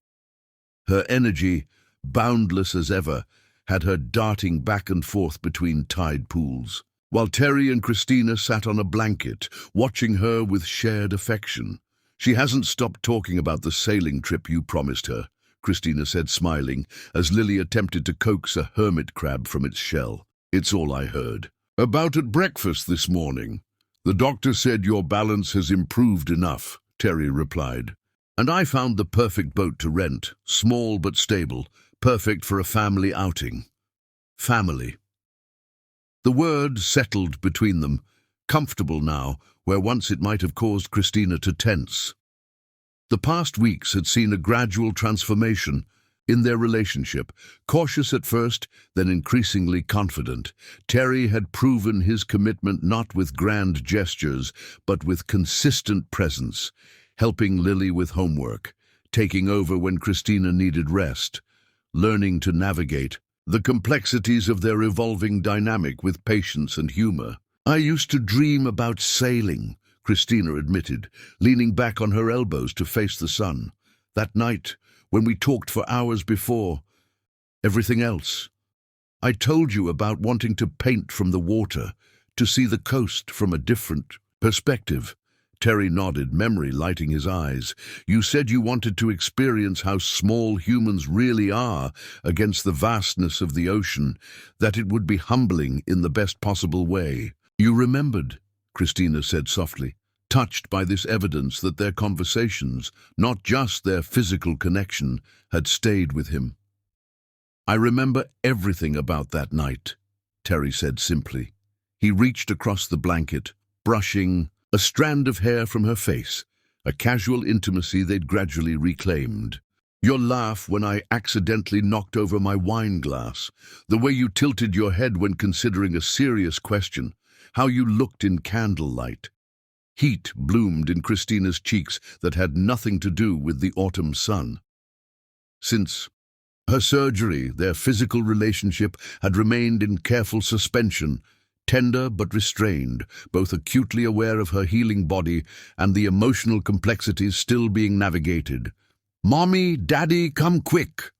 Her energy, boundless as ever, had her darting back and forth between tide pools, while Terry and Christina sat on a blanket, watching her with shared affection. "She hasn't stopped talking about the sailing trip you promised her," Christina said, smiling, as Lily attempted to coax a hermit crab from its shell. "It's all I heard. About at breakfast this morning. The doctor said your balance has improved enough," Terry replied. "And I found the perfect boat to rent, small but stable, perfect for a family outing." Family. The word settled between them, comfortable now, where once it might have caused Christina to tense. The past weeks had seen a gradual transformation in their relationship. Cautious at first, then increasingly confident, Terry had proven his commitment not with grand gestures, but with consistent presence, helping Lily with homework, taking over when Christina needed rest, learning to navigate the complexities of their evolving dynamic with patience and humor. "I used to dream about sailing," Christina admitted, leaning back on her elbows to face the sun. "That night, when we talked for hours before everything else. I told you about wanting to paint from the water, to see the coast from a different perspective." Terry nodded, memory lighting his eyes. "You said you wanted to experience how small humans really are against the vastness of the ocean, that it would be humbling in the best possible way." "You remembered," Christina said softly, touched by this evidence that their conversations, not just their physical connection, had stayed with him. "I remember everything about that night," Terry said simply. He reached across the blanket, brushing a strand of hair from her face, a casual intimacy they'd gradually reclaimed. "Your laugh when I accidentally knocked over my wine glass, the way you tilted your head when considering a serious question, how you looked in candlelight." Heat bloomed in Christina's cheeks that had nothing to do with the autumn sun. Since her surgery, their physical relationship had remained in careful suspension, tender but restrained, both acutely aware of her healing body and the emotional complexities still being navigated. "Mommy, Daddy, come quick!"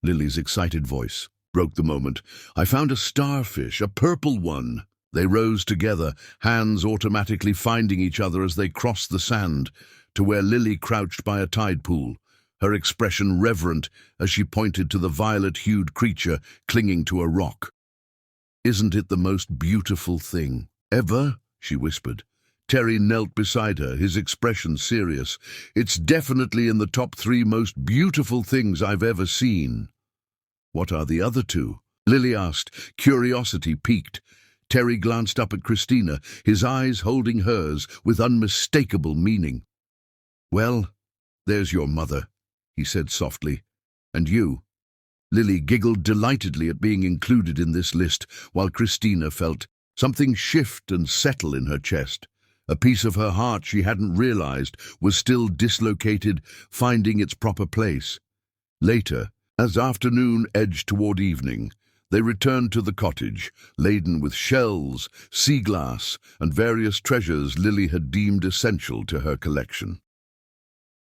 Lily's excited voice broke the moment. "I found a starfish, a purple one." They rose together, hands automatically finding each other as they crossed the sand to where Lily crouched by a tide pool, her expression reverent as she pointed to the violet-hued creature clinging to a rock. "Isn't it the most beautiful thing ever?" she whispered. Terry knelt beside her, his expression serious. "It's definitely in the top 3 most beautiful things I've ever seen." "What are the other 2? Lily asked, curiosity piqued. Terry glanced up at Christina, his eyes holding hers with unmistakable meaning. "Well, there's your mother," he said softly. "And you." Lily giggled delightedly at being included in this list, while Christina felt something shift and settle in her chest. A piece of her heart she hadn't realized was still dislocated, finding its proper place. Later, as afternoon edged toward evening, they returned to the cottage, laden with shells, sea glass, and various treasures Lily had deemed essential to her collection.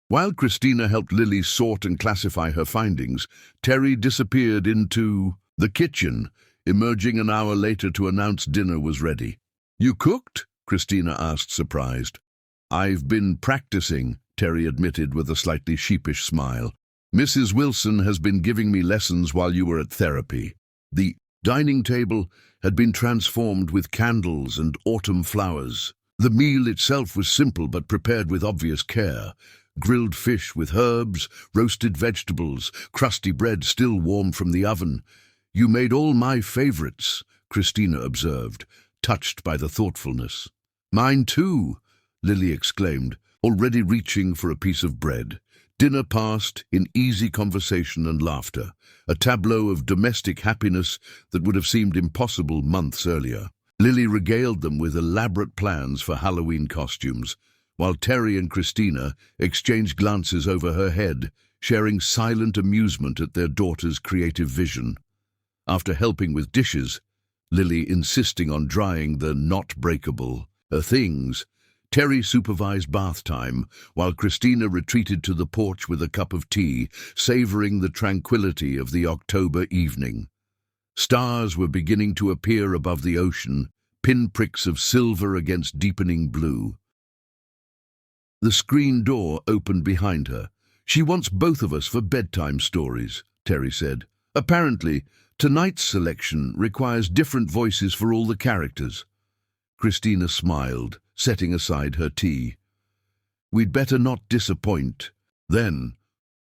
While Christina helped Lily sort and classify her findings, Terry disappeared into the kitchen, emerging an hour later to announce dinner was ready. "You cooked?" Christina asked, surprised. "I've been practicing," Terry admitted with a slightly sheepish smile. "Mrs. Wilson has been giving me lessons while you were at therapy." The dining table had been transformed with candles and autumn flowers. The meal itself was simple but prepared with obvious care. Grilled fish with herbs, roasted vegetables, crusty bread still warm from the oven. "You made all my favorites," Christina observed, touched by the thoughtfulness. "Mine too," Lily exclaimed, already reaching for a piece of bread. Dinner passed in easy conversation and laughter, a tableau of domestic happiness that would have seemed impossible months earlier. Lily regaled them with elaborate plans for Halloween costumes, while Terry and Christina exchanged glances over her head, sharing silent amusement at their daughter's creative vision. After helping with dishes, Lily insisting on drying the not-breakable things, Terry supervised bath time, while Christina retreated to the porch with a cup of tea, savoring the tranquility of the October evening. Stars were beginning to appear above the ocean, pinpricks of silver against deepening blue. The screen door opened behind her. "She wants both of us for bedtime stories," Terry said. "Apparently, tonight's selection requires different voices for all the characters." Christina smiled, setting aside her tea. "We'd better not disappoint." Then,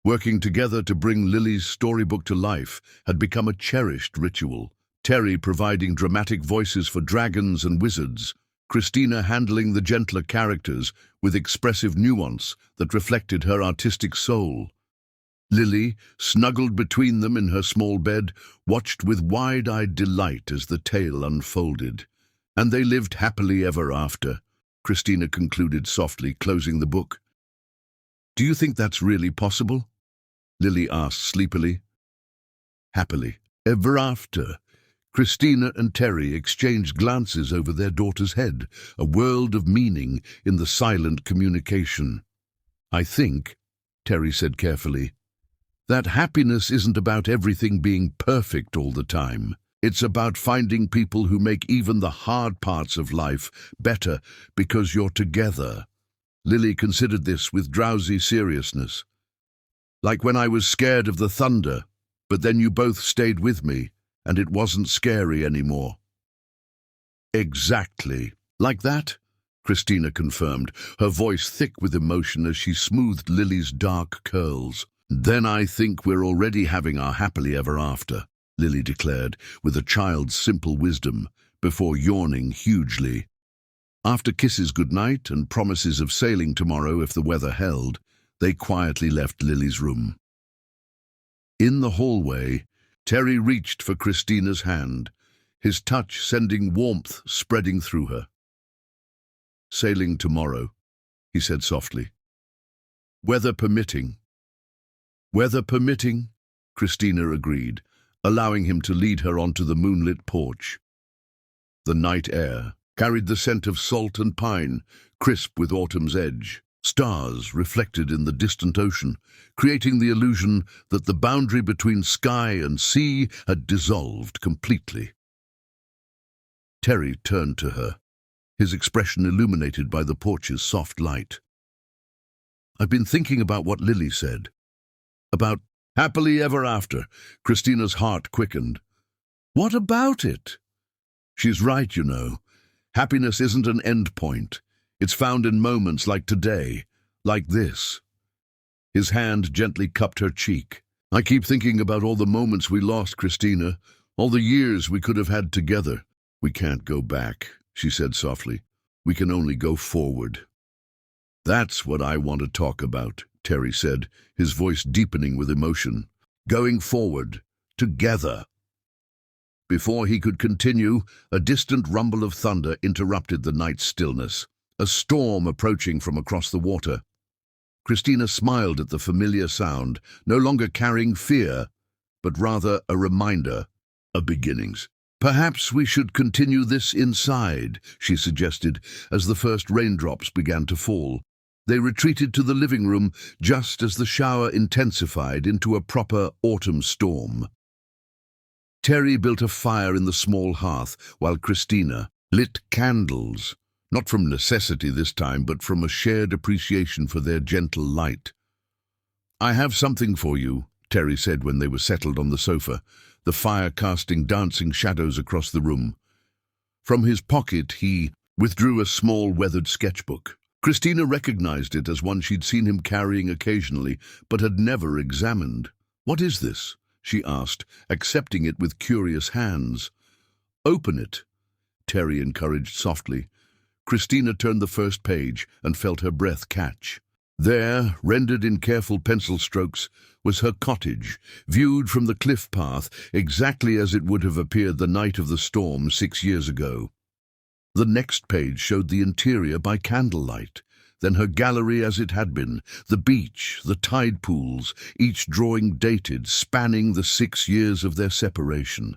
working together to bring Lily's storybook to life had become a cherished ritual. Terry providing dramatic voices for dragons and wizards, Christina handling the gentler characters with expressive nuance that reflected her artistic soul. Lily, snuggled between them in her small bed, watched with wide-eyed delight as the tale unfolded. And they lived happily ever after, Christina concluded softly, closing the book. "Do you think that's really possible?" Lily asked sleepily. "Happily ever after." Christina and Terry exchanged glances over their daughter's head, a world of meaning in the silent communication. "I think," Terry said carefully, "that happiness isn't about everything being perfect all the time. It's about finding people who make even the hard parts of life better because you're together." Lily considered this with drowsy seriousness. "Like when I was scared of the thunder, but then you both stayed with me, and it wasn't scary anymore." "Exactly. Like that?" Christina confirmed, her voice thick with emotion as she smoothed Lily's dark curls. "Then I think we're already having our happily ever after," Lily declared, with a child's simple wisdom, before yawning hugely. After kisses goodnight and promises of sailing tomorrow if the weather held, they quietly left Lily's room. In the hallway, Terry reached for Christina's hand, his touch sending warmth spreading through her. "Sailing tomorrow," he said softly. "Weather permitting." "Weather permitting," Christina agreed, allowing him to lead her onto the moonlit porch. The night air carried the scent of salt and pine, crisp with autumn's edge. Stars reflected in the distant ocean, creating the illusion that the boundary between sky and sea had dissolved completely. Terry turned to her, his expression illuminated by the porch's soft light. "I've been thinking about what Lily said. About happily ever after." Christina's heart quickened. "What about it?" "She's right, you know. Happiness isn't an end point. It's found in moments like today, like this." His hand gently cupped her cheek. "I keep thinking about all the moments we lost, Christina, all the years we could have had together." "We can't go back," she said softly. "We can only go forward." "That's what I want to talk about," Terry said, his voice deepening with emotion. "Going forward, together." Before he could continue, a distant rumble of thunder interrupted the night's stillness. A storm approaching from across the water. Christina smiled at the familiar sound, no longer carrying fear, but rather a reminder of beginnings. "Perhaps we should continue this inside," she suggested, as the first raindrops began to fall. They retreated to the living room just as the shower intensified into a proper autumn storm. Terry built a fire in the small hearth, while Christina lit candles. Not from necessity this time, but from a shared appreciation for their gentle light. "I have something for you," Terry said when they were settled on the sofa, the fire casting dancing shadows across the room. From his pocket he withdrew a small weathered sketchbook. Christina recognized it as one she'd seen him carrying occasionally, but had never examined. "What is this?" she asked, accepting it with curious hands. "Open it," Terry encouraged softly. Christina turned the first page and felt her breath catch. There, rendered in careful pencil strokes, was her cottage, viewed from the cliff path exactly as it would have appeared the night of the storm 6 years ago. The next page showed the interior by candlelight, then her gallery as it had been, the beach, the tide pools, each drawing dated, spanning the 6 years of their separation.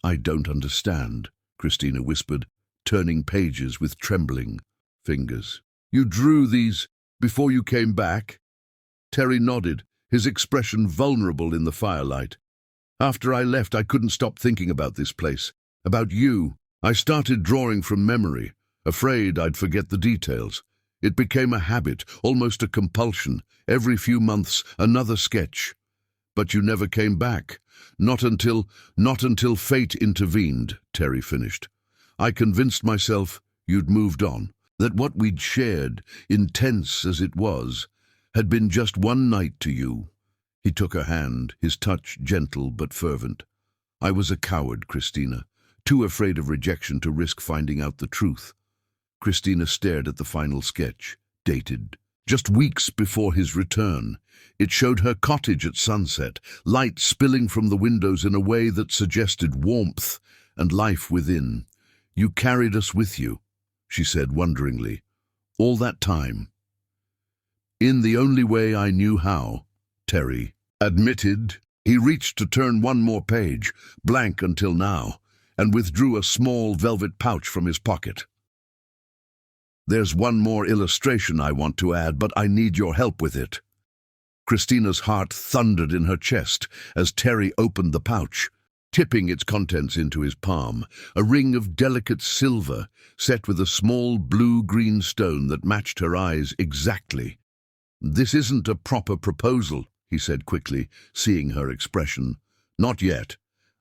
I don't understand, Christina whispered, turning pages with trembling fingers. You drew these before you came back? Terry nodded, his expression vulnerable in the firelight. After I left, I couldn't stop thinking about this place, about you. I started drawing from memory, afraid I'd forget the details. It became a habit, almost a compulsion. Every few months, another sketch. But you never came back. Not until fate intervened, Terry finished. I convinced myself you'd moved on, that what we'd shared, intense as it was, had been just one night to you. He took her hand, his touch gentle but fervent. I was a coward, Christina, too afraid of rejection to risk finding out the truth. Christina stared at the final sketch, dated just weeks before his return. It showed her cottage at sunset, light spilling from the windows in a way that suggested warmth and life within. You carried us with you, she said wonderingly, all that time. In the only way I knew how, Terry admitted. He reached to turn one more page, blank until now, and withdrew a small velvet pouch from his pocket. There's one more illustration I want to add, but I need your help with it. Christina's heart thundered in her chest as Terry opened the pouch, tipping its contents into his palm, a ring of delicate silver set with a small blue-green stone that matched her eyes exactly. This isn't a proper proposal, he said quickly, seeing her expression. Not yet.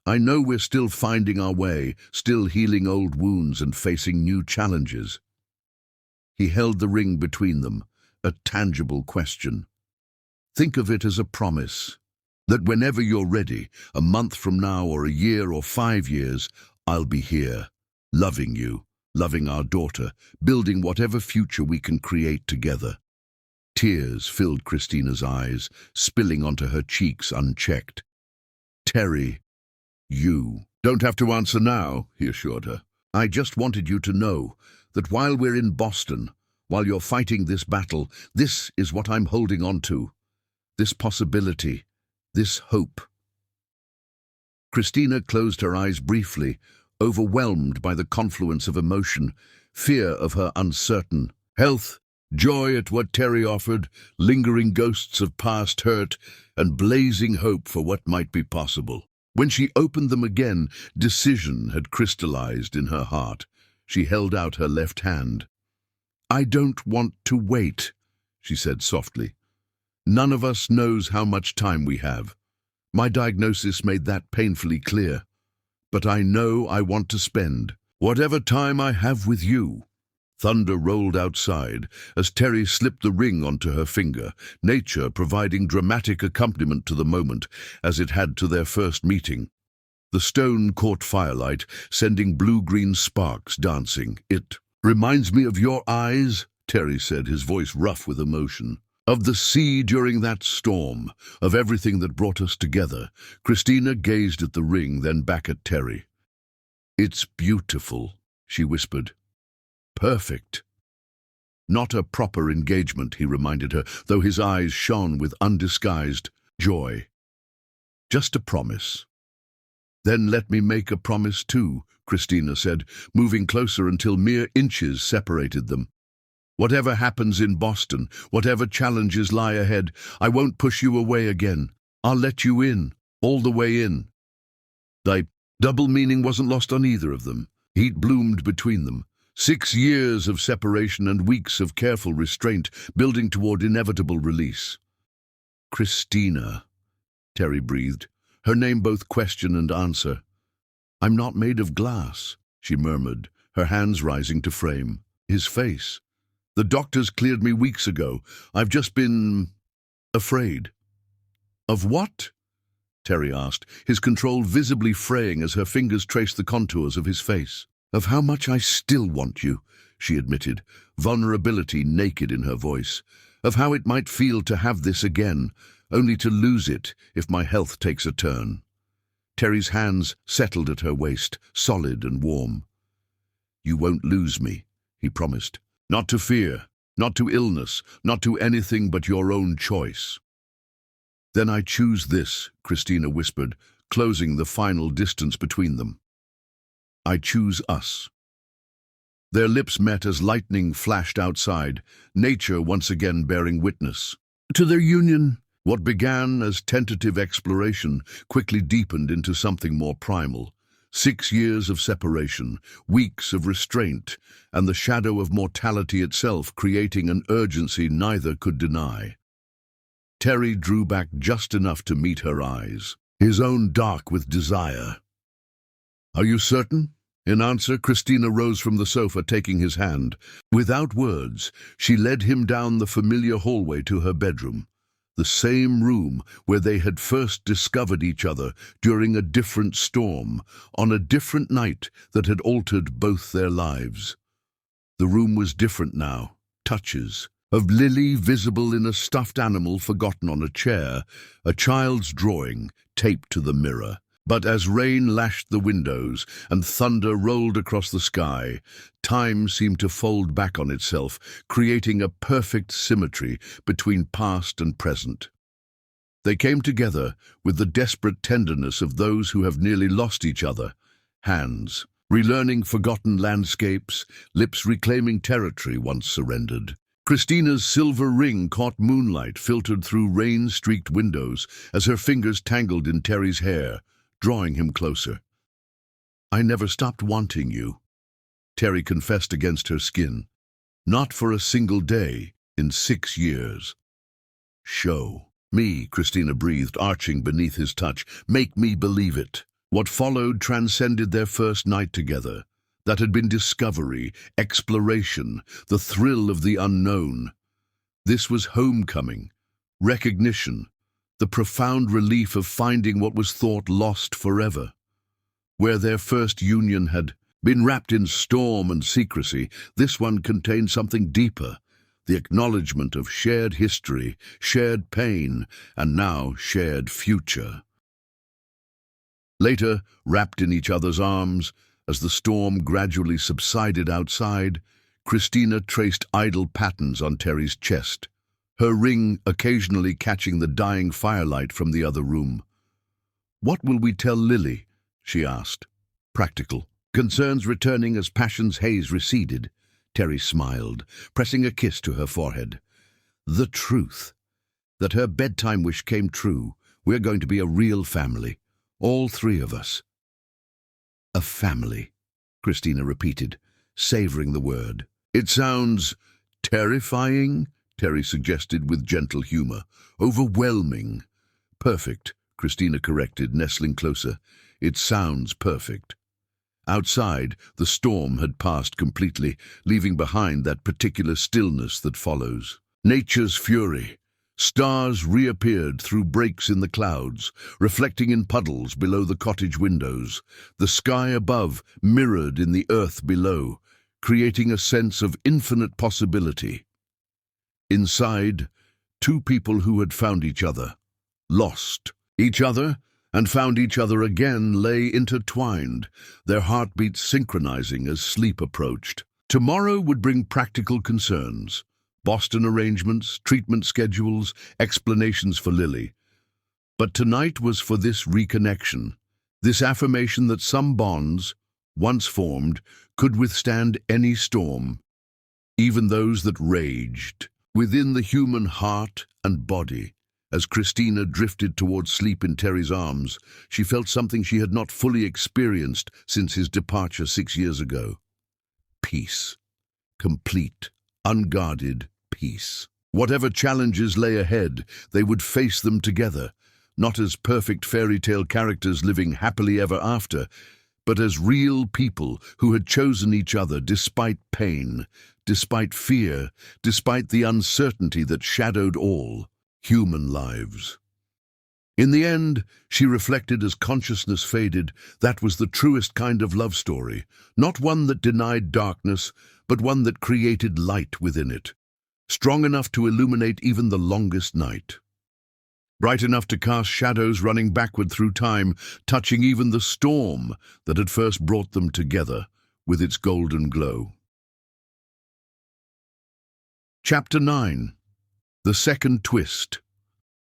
I know we're still finding our way, still healing old wounds and facing new challenges. He held the ring between them, a tangible question. Think of it as a promise, that whenever you're ready, a month from now or a year or 5 years, I'll be here, loving you, loving our daughter, building whatever future we can create together. Tears filled Christina's eyes, spilling onto her cheeks unchecked. Terry, you don't have to answer now, he assured her. I just wanted you to know that while we're in Boston, while you're fighting this battle, this is what I'm holding on to. This possibility, this hope. Christina closed her eyes briefly, overwhelmed by the confluence of emotion, fear of her uncertain health, joy at what Terry offered, lingering ghosts of past hurt, and blazing hope for what might be possible. When she opened them again, decision had crystallized in her heart. She held out her left hand. I don't want to wait, she said softly. None of us knows how much time we have. My diagnosis made that painfully clear. But I know I want to spend whatever time I have with you. Thunder rolled outside as Terry slipped the ring onto her finger, nature providing dramatic accompaniment to the moment as it had to their first meeting. The stone caught firelight, sending blue-green sparks dancing. It reminds me of your eyes, Terry said, his voice rough with emotion. Of the sea during that storm, of everything that brought us together. Christina gazed at the ring, then back at Terry. It's beautiful, she whispered. Perfect. Not a proper engagement, he reminded her, though his eyes shone with undisguised joy. Just a promise. Then let me make a promise too, Christina said, moving closer until mere inches separated them. Whatever happens in Boston, whatever challenges lie ahead, I won't push you away again. I'll let you in, all the way in. The double meaning wasn't lost on either of them. Heat bloomed between them. 6 years of separation and weeks of careful restraint, building toward inevitable release. Christina, Terry breathed, her name both question and answer. I'm not made of glass, she murmured, her hands rising to frame his face. The doctors cleared me weeks ago. I've just been afraid. Of what? Terry asked, his control visibly fraying as her fingers traced the contours of his face. Of how much I still want you, she admitted, vulnerability naked in her voice. Of how it might feel to have this again, only to lose it if my health takes a turn. Terry's hands settled at her waist, solid and warm. You won't lose me, he promised. Not to fear, not to illness, not to anything but your own choice. Then I choose this, Christina whispered, closing the final distance between them. I choose us." Their lips met as lightning flashed outside, nature once again bearing witness. To their union, what began as tentative exploration quickly deepened into something more primal. 6 years of separation, weeks of restraint, and the shadow of mortality itself creating an urgency neither could deny. Terry drew back just enough to meet her eyes, his own dark with desire. "Are you certain?" In answer, Christina rose from the sofa, taking his hand. Without words, she led him down the familiar hallway to her bedroom, the same room where they had first discovered each other during a different storm, on a different night that had altered both their lives. The room was different now, touches of Lily visible in a stuffed animal forgotten on a chair, a child's drawing taped to the mirror. But as rain lashed the windows and thunder rolled across the sky, time seemed to fold back on itself, creating a perfect symmetry between past and present. They came together with the desperate tenderness of those who have nearly lost each other, hands relearning forgotten landscapes, lips reclaiming territory once surrendered. Christina's silver ring caught moonlight filtered through rain-streaked windows as her fingers tangled in Terry's hair, drawing him closer. "I never stopped wanting you," Terry confessed against her skin. "Not for a single day in 6 years." "Show me," Christina breathed, arching beneath his touch. "Make me believe it." What followed transcended their first night together. That had been discovery, exploration, the thrill of the unknown. This was homecoming, recognition, the profound relief of finding what was thought lost forever. Where their first union had been wrapped in storm and secrecy, this one contained something deeper, the acknowledgement of shared history, shared pain, and now shared future. Later, wrapped in each other's arms, as the storm gradually subsided outside, Christina traced idle patterns on Terry's chest, her ring occasionally catching the dying firelight from the other room. "What will we tell Lily?" she asked. Practical. Concerns returning as passion's haze receded. Terry smiled, pressing a kiss to her forehead. "The truth. That her bedtime wish came true. We're going to be a real family. All 3 of us." "A family," Christina repeated, savoring the word. "It sounds terrifying," Terry suggested with gentle humor. "Overwhelming." "Perfect," Christina corrected, nestling closer. "It sounds perfect." Outside, the storm had passed completely, leaving behind that particular stillness that follows. Nature's fury. Stars reappeared through breaks in the clouds, reflecting in puddles below the cottage windows. The sky above mirrored in the earth below, creating a sense of infinite possibility. Inside, 2 people who had found each other, lost each other, and found each other again lay intertwined, their heartbeats synchronizing as sleep approached. Tomorrow would bring practical concerns. Boston arrangements, treatment schedules, explanations for Lily. But tonight was for this reconnection, this affirmation that some bonds, once formed, could withstand any storm, even those that raged within the human heart and body. As Christina drifted towards sleep in Terry's arms, she felt something she had not fully experienced since his departure 6 years ago. Peace. Complete, unguarded peace. Whatever challenges lay ahead, they would face them together, not as perfect fairy tale characters living happily ever after, but as real people who had chosen each other despite pain, despite fear, despite the uncertainty that shadowed all human lives. In the end, she reflected as consciousness faded, that was the truest kind of love story, not one that denied darkness, but one that created light within it, strong enough to illuminate even the longest night, bright enough to cast shadows running backward through time, touching even the storm that had first brought them together with its golden glow. Chapter 9. The Second Twist.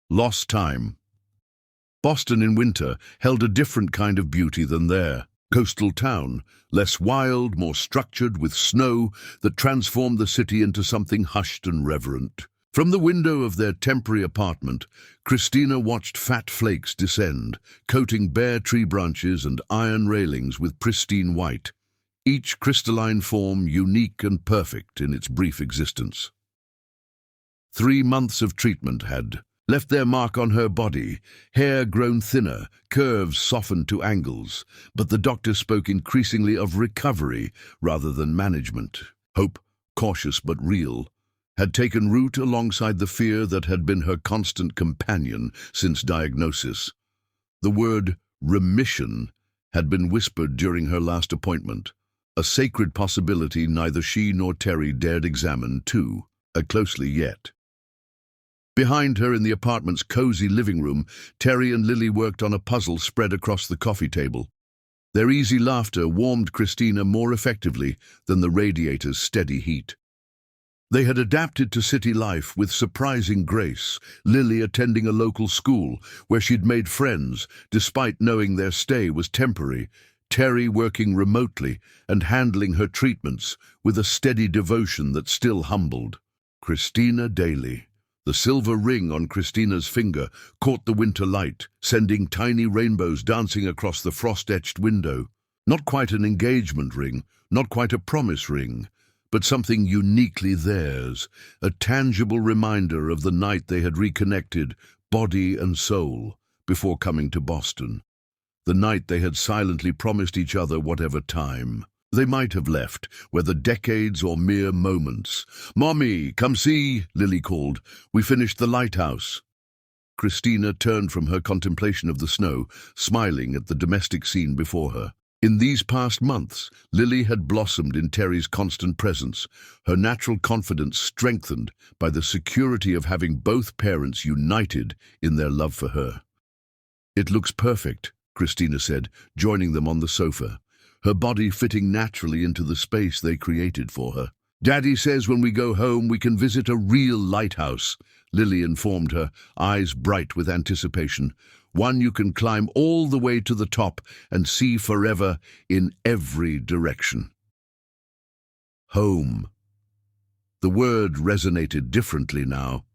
Lost Time. Boston in winter held a different kind of beauty than there. coastal town, less wild, more structured, with snow that transformed the city into something hushed and reverent. From the window of their temporary apartment, Christina watched fat flakes descend, coating bare tree branches and iron railings with pristine white, each crystalline form unique and perfect in its brief existence. 3 months of treatment had left their mark on her body, hair grown thinner, curves softened to angles, but the doctor spoke increasingly of recovery rather than management. Hope, cautious but real, had taken root alongside the fear that had been her constant companion since diagnosis. The word remission had been whispered during her last appointment, a sacred possibility neither she nor Terry dared examine too closely yet. Behind her in the apartment's cozy living room, Terry and Lily worked on a puzzle spread across the coffee table. Their easy laughter warmed Christina more effectively than the radiator's steady heat. They had adapted to city life with surprising grace, Lily attending a local school where she'd made friends, despite knowing their stay was temporary, Terry working remotely and handling her treatments with a steady devotion that still humbled. Christina daily. The silver ring on Christina's finger caught the winter light, sending tiny rainbows dancing across the frost-etched window. Not quite an engagement ring, not quite a promise ring, but something uniquely theirs, a tangible reminder of the night they had reconnected, body and soul, before coming to Boston. The night they had silently promised each other whatever time they might have left, whether decades or mere moments. "Mommy, come see," Lily called. "We finished the lighthouse." Christina turned from her contemplation of the snow, smiling at the domestic scene before her. In these past months, Lily had blossomed in Terry's constant presence, her natural confidence strengthened by the security of having both parents united in their love for her. "It looks perfect," Christina said, joining them on the sofa, her body fitting naturally into the space they created for her. "Daddy says when we go home we can visit a real lighthouse," Lily informed her, eyes bright with anticipation. "One you can climb all the way to the top and see forever in every direction." Home. The word resonated differently now.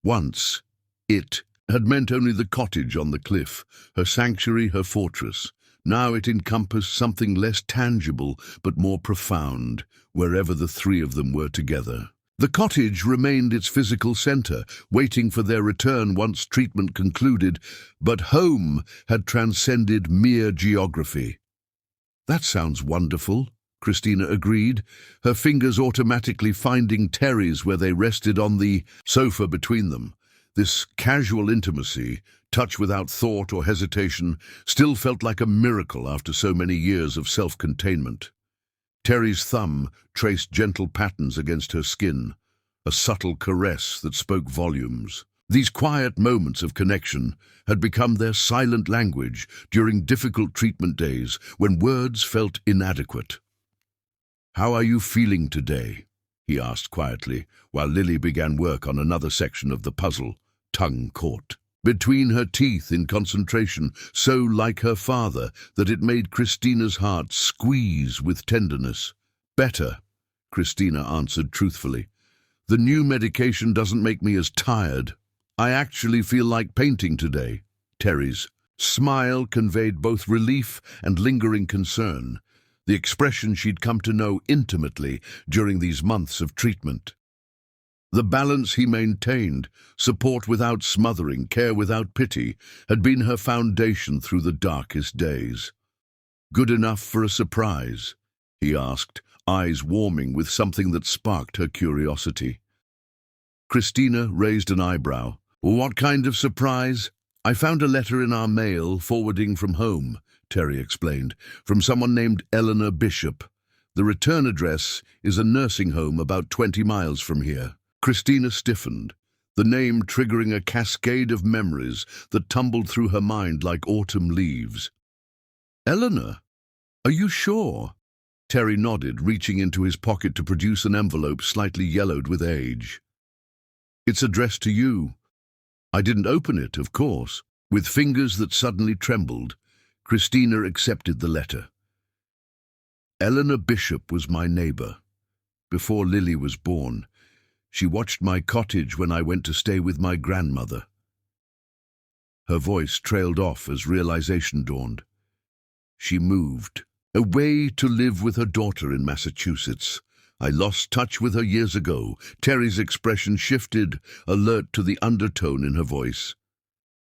Once, it had meant only the cottage on the cliff, her sanctuary, her fortress. Now it encompassed something less tangible but more profound, wherever the three of them were together. The cottage remained its physical center, waiting for their return once treatment concluded, but home had transcended mere geography. "That sounds wonderful," Christina agreed, her fingers automatically finding Terry's where they rested on the sofa between them. This casual intimacy, touch without thought or hesitation, still felt like a miracle after so many years of self-containment. Terry's thumb traced gentle patterns against her skin, a subtle caress that spoke volumes. These quiet moments of connection had become their silent language during difficult treatment days when words felt inadequate. "How are you feeling today?" he asked quietly, while Lily began work on another section of the puzzle, tongue caught between her teeth in concentration, so like her father that it made Christina's heart squeeze with tenderness. "Better," Christina answered truthfully. "The new medication doesn't make me as tired. I actually feel like painting today." Terry's smile conveyed both relief and lingering concern, the expression she'd come to know intimately during these months of treatment. The balance he maintained, support without smothering, care without pity, had been her foundation through the darkest days. "Good enough for a surprise?" he asked, eyes warming with something that sparked her curiosity. Christina raised an eyebrow. "What kind of surprise?" "I found a letter in our mail forwarding from home," Terry explained, "from someone named Eleanor Bishop. The return address is a nursing home about 20 miles from here." Christina stiffened, the name triggering a cascade of memories that tumbled through her mind like autumn leaves. "Eleanor? Are you sure?" Terry nodded, reaching into his pocket to produce an envelope slightly yellowed with age. "It's addressed to you." "I didn't open it, of course." With fingers that suddenly trembled, Christina accepted the letter. Eleanor Bishop was my neighbor. Before Lily was born, she watched my cottage when I went to stay with my grandmother. Her voice trailed off as realization dawned. She moved away to live with her daughter in Massachusetts. I lost touch with her years ago. Terry's expression shifted, alert to the undertone in her voice.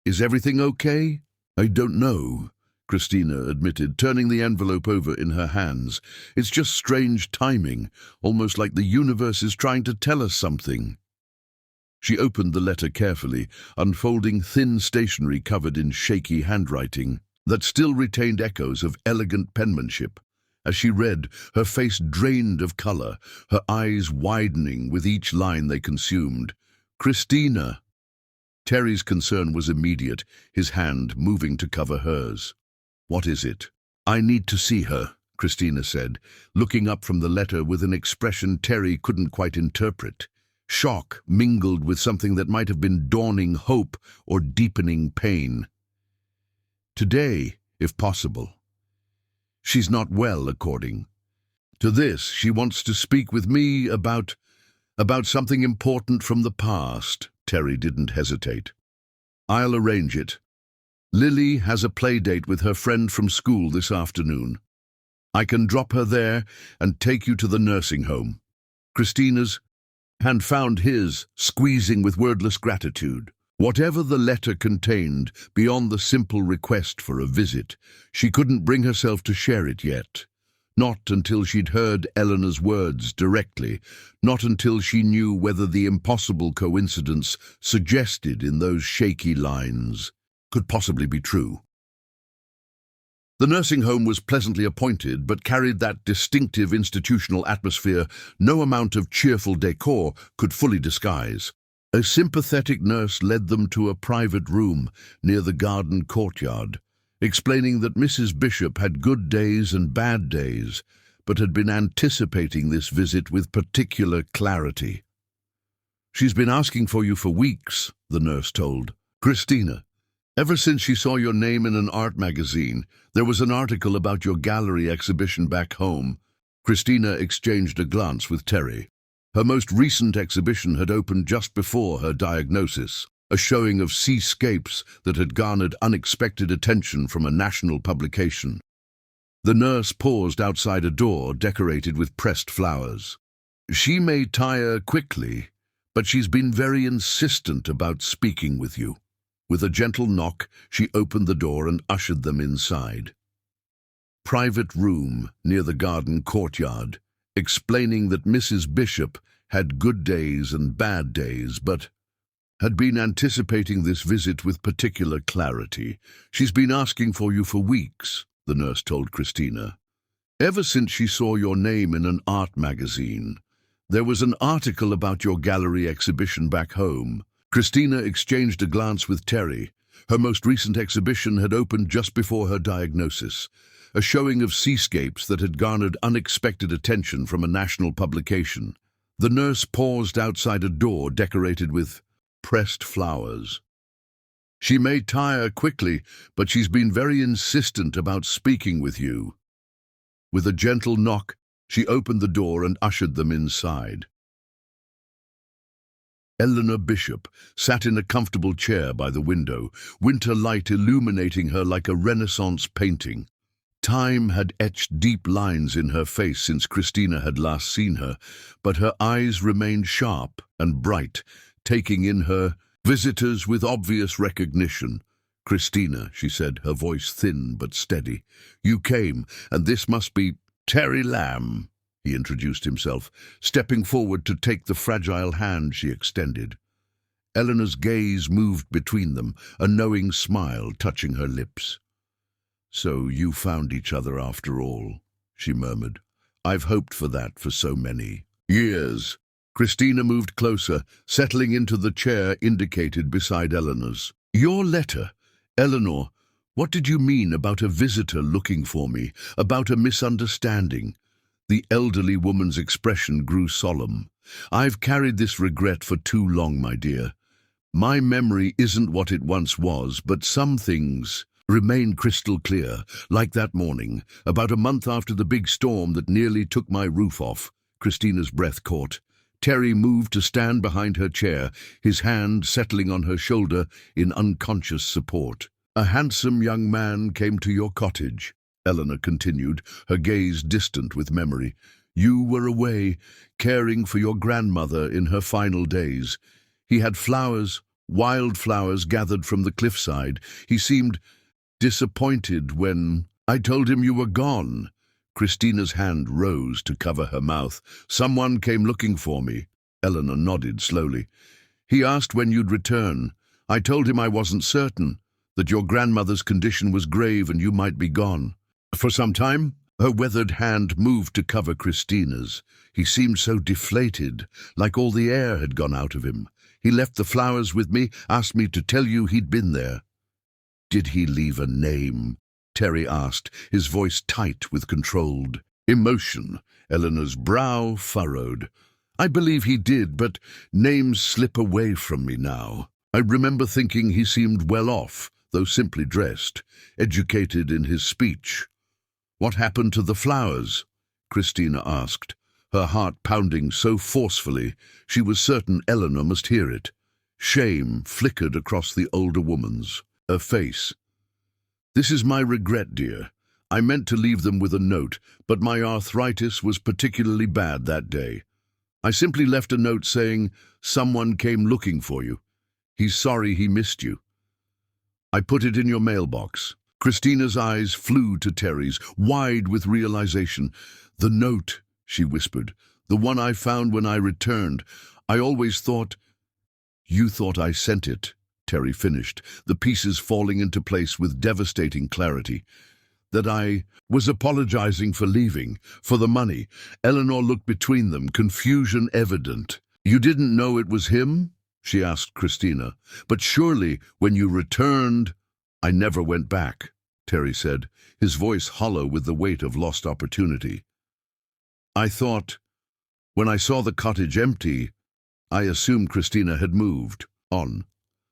Is everything okay? I don't know, Christina admitted, turning the envelope over in her hands. It's just strange timing, almost like the universe is trying to tell us something. She opened the letter carefully, unfolding thin stationery covered in shaky handwriting that still retained echoes of elegant penmanship. As she read, her face drained of color, her eyes widening with each line they consumed. Christina. Terry's concern was immediate, his hand moving to cover hers. What is it? I need to see her, Christina said, looking up from the letter with an expression Terry couldn't quite interpret. Shock mingled with something that might have been dawning hope or deepening pain. Today, if possible. She's not well, according to this. She wants to speak with me about something important from the past. Terry didn't hesitate. I'll arrange it. Lily has a play date with her friend from school this afternoon. I can drop her there and take you to the nursing home. Christina's hand found his, squeezing with wordless gratitude. Whatever the letter contained, beyond the simple request for a visit, she couldn't bring herself to share it yet. Not until she'd heard Eleanor's words directly, not until she knew whether the impossible coincidence suggested in those shaky lines could possibly be true. The nursing home was pleasantly appointed, but carried that distinctive institutional atmosphere no amount of cheerful decor could fully disguise. A sympathetic nurse led them to a private room near the garden courtyard, explaining that Mrs. Bishop had good days and bad days, but had been anticipating this visit with particular clarity. She's been asking for you for weeks, the nurse told Christina. Ever since she saw your name in an art magazine. There was an article about your gallery exhibition back home. Christina exchanged a glance with Terry. Her most recent exhibition had opened just before her diagnosis, a showing of seascapes that had garnered unexpected attention from a national publication. The nurse paused outside a door decorated with pressed flowers. She may tire quickly, but she's been very insistent about speaking with you. With a gentle knock, she opened the door and ushered them inside. Private room near the garden courtyard, explaining that Mrs. Bishop had good days and bad days, but had been anticipating this visit with particular clarity. She's been asking for you for weeks, the nurse told Christina. Ever since she saw your name in an art magazine. There was an article about your gallery exhibition back home. Christina exchanged a glance with Terry. Her most recent exhibition had opened just before her diagnosis, a showing of seascapes that had garnered unexpected attention from a national publication. The nurse paused outside a door decorated with pressed flowers. She may tire quickly, but she's been very insistent about speaking with you. With a gentle knock, she opened the door and ushered them inside. Eleanor Bishop sat in a comfortable chair by the window, winter light illuminating her like a Renaissance painting. Time had etched deep lines in her face since Christina had last seen her, but her eyes remained sharp and bright, taking in her visitors with obvious recognition. Christina, she said, her voice thin but steady. You came, and this must be Terry Lamb, he introduced himself, stepping forward to take the fragile hand she extended. Eleanor's gaze moved between them, a knowing smile touching her lips. So you found each other after all, she murmured. I've hoped for that for so many years. Christina moved closer, settling into the chair indicated beside Eleanor's. Your letter, Eleanor, what did you mean about a visitor looking for me, about a misunderstanding? The elderly woman's expression grew solemn. I've carried this regret for too long, my dear. My memory isn't what it once was, but some things remained crystal clear, like that morning, about a month after the big storm that nearly took my roof off. Christina's breath caught. Terry moved to stand behind her chair, his hand settling on her shoulder in unconscious support. "A handsome young man came to your cottage," Eleanor continued, her gaze distant with memory. "You were away, caring for your grandmother in her final days. He had flowers, wild flowers gathered from the cliffside. He seemed disappointed when I told him you were gone." Christina's hand rose to cover her mouth. "Someone came looking for me." Eleanor nodded slowly. "He asked when you'd return. I told him I wasn't certain, that your grandmother's condition was grave and you might be gone. For some time." Her weathered hand moved to cover Christina's. "He seemed so deflated, like all the air had gone out of him. He left the flowers with me, asked me to tell you he'd been there." "Did he leave a name?" Terry asked, his voice tight with controlled emotion. Eleanor's brow furrowed. "I believe he did, but names slip away from me now. I remember thinking he seemed well off, though simply dressed, educated in his speech." "What happened to the flowers?" Christina asked, her heart pounding so forcefully she was certain Eleanor must hear it. Shame flickered across the older woman's face. "This is my regret, dear. I meant to leave them with a note, but my arthritis was particularly bad that day. I simply left a note saying, 'Someone came looking for you. He's sorry he missed you.' I put it in your mailbox." Christina's eyes flew to Terry's, wide with realization. "The note," she whispered, "the one I found when I returned. I always thought—" "You thought I sent it," Terry finished, the pieces falling into place with devastating clarity. "That I was apologizing for leaving, for the money." Eleanor looked between them, confusion evident. "You didn't know it was him?" she asked Christina. "But surely, when you returned—" "I never went back," Terry said, his voice hollow with the weight of lost opportunity. "I thought, when I saw the cottage empty, I assumed Christina had moved on.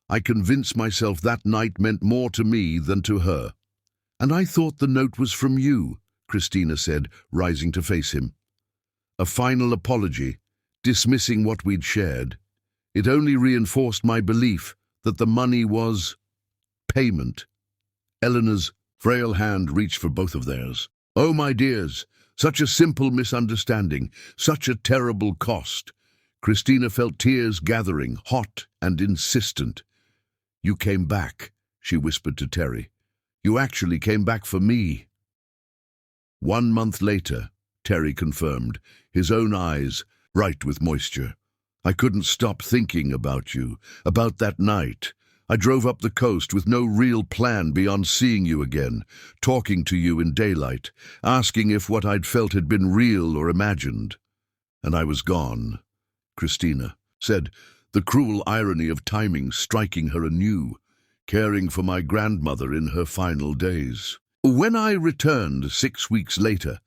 I convinced myself that night meant more to me than to her." "And I thought the note was from you," Christina said, rising to face him. "A final apology, dismissing what we'd shared. It only reinforced my belief that the money was payment." Eleanor's frail hand reached for both of theirs. "Oh, my dears, such a simple misunderstanding, such a terrible cost." Christina felt tears gathering, hot and insistent. "You came back," she whispered to Terry. "You actually came back for me." 1 month later, Terry confirmed, his own eyes bright with moisture. "I couldn't stop thinking about you, about that night. I drove up the coast with no real plan beyond seeing you again, talking to you in daylight, asking if what I'd felt had been real or imagined. And I was gone," Christina said, the cruel irony of timing striking her anew, "caring for my grandmother in her final days. When I returned 6 weeks later,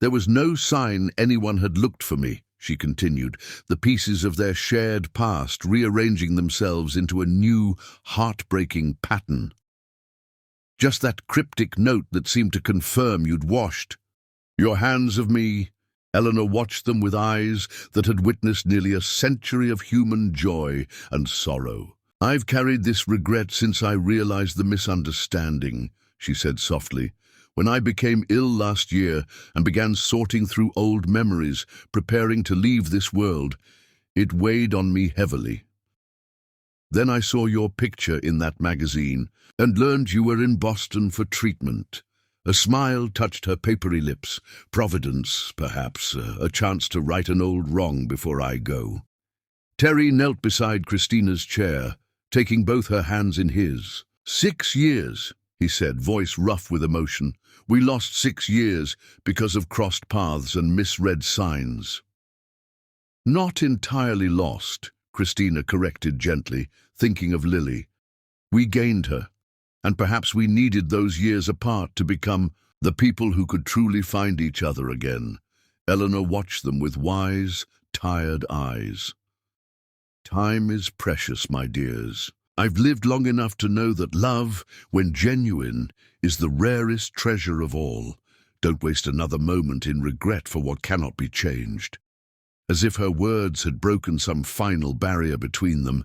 there was no sign anyone had looked for me," she continued, the pieces of their shared past rearranging themselves into a new, heartbreaking pattern. "Just that cryptic note that seemed to confirm you'd washed your hands of me." Eleanor watched them with eyes that had witnessed nearly a century of human joy and sorrow. "I've carried this regret since I realized the misunderstanding," she said softly. "When I became ill last year and began sorting through old memories, preparing to leave this world, it weighed on me heavily. Then I saw your picture in that magazine and learned you were in Boston for treatment." A smile touched her papery lips. "Providence, perhaps, a chance to right an old wrong before I go." Terry knelt beside Christina's chair, taking both her hands in his. 6 years, he said, voice rough with emotion. "We lost 6 years because of crossed paths and misread signs." "Not entirely lost," Christina corrected gently, thinking of Lily. "We gained her, and perhaps we needed those years apart to become the people who could truly find each other again." Eleanor watched them with wise, tired eyes. "Time is precious, my dears. I've lived long enough to know that love, when genuine, is the rarest treasure of all. Don't waste another moment in regret for what cannot be changed." As if her words had broken some final barrier between them,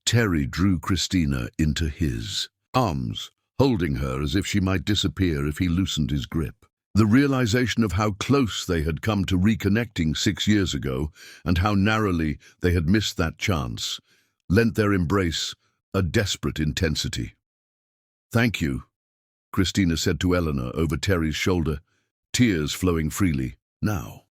Terry drew Christina into his arms, holding her as if she might disappear if he loosened his grip. The realization of how close they had come to reconnecting 6 years ago, and how narrowly they had missed that chance, lent their embrace a desperate intensity. "Thank you," Christina said to Eleanor over Terry's shoulder, tears flowing freely. "Now,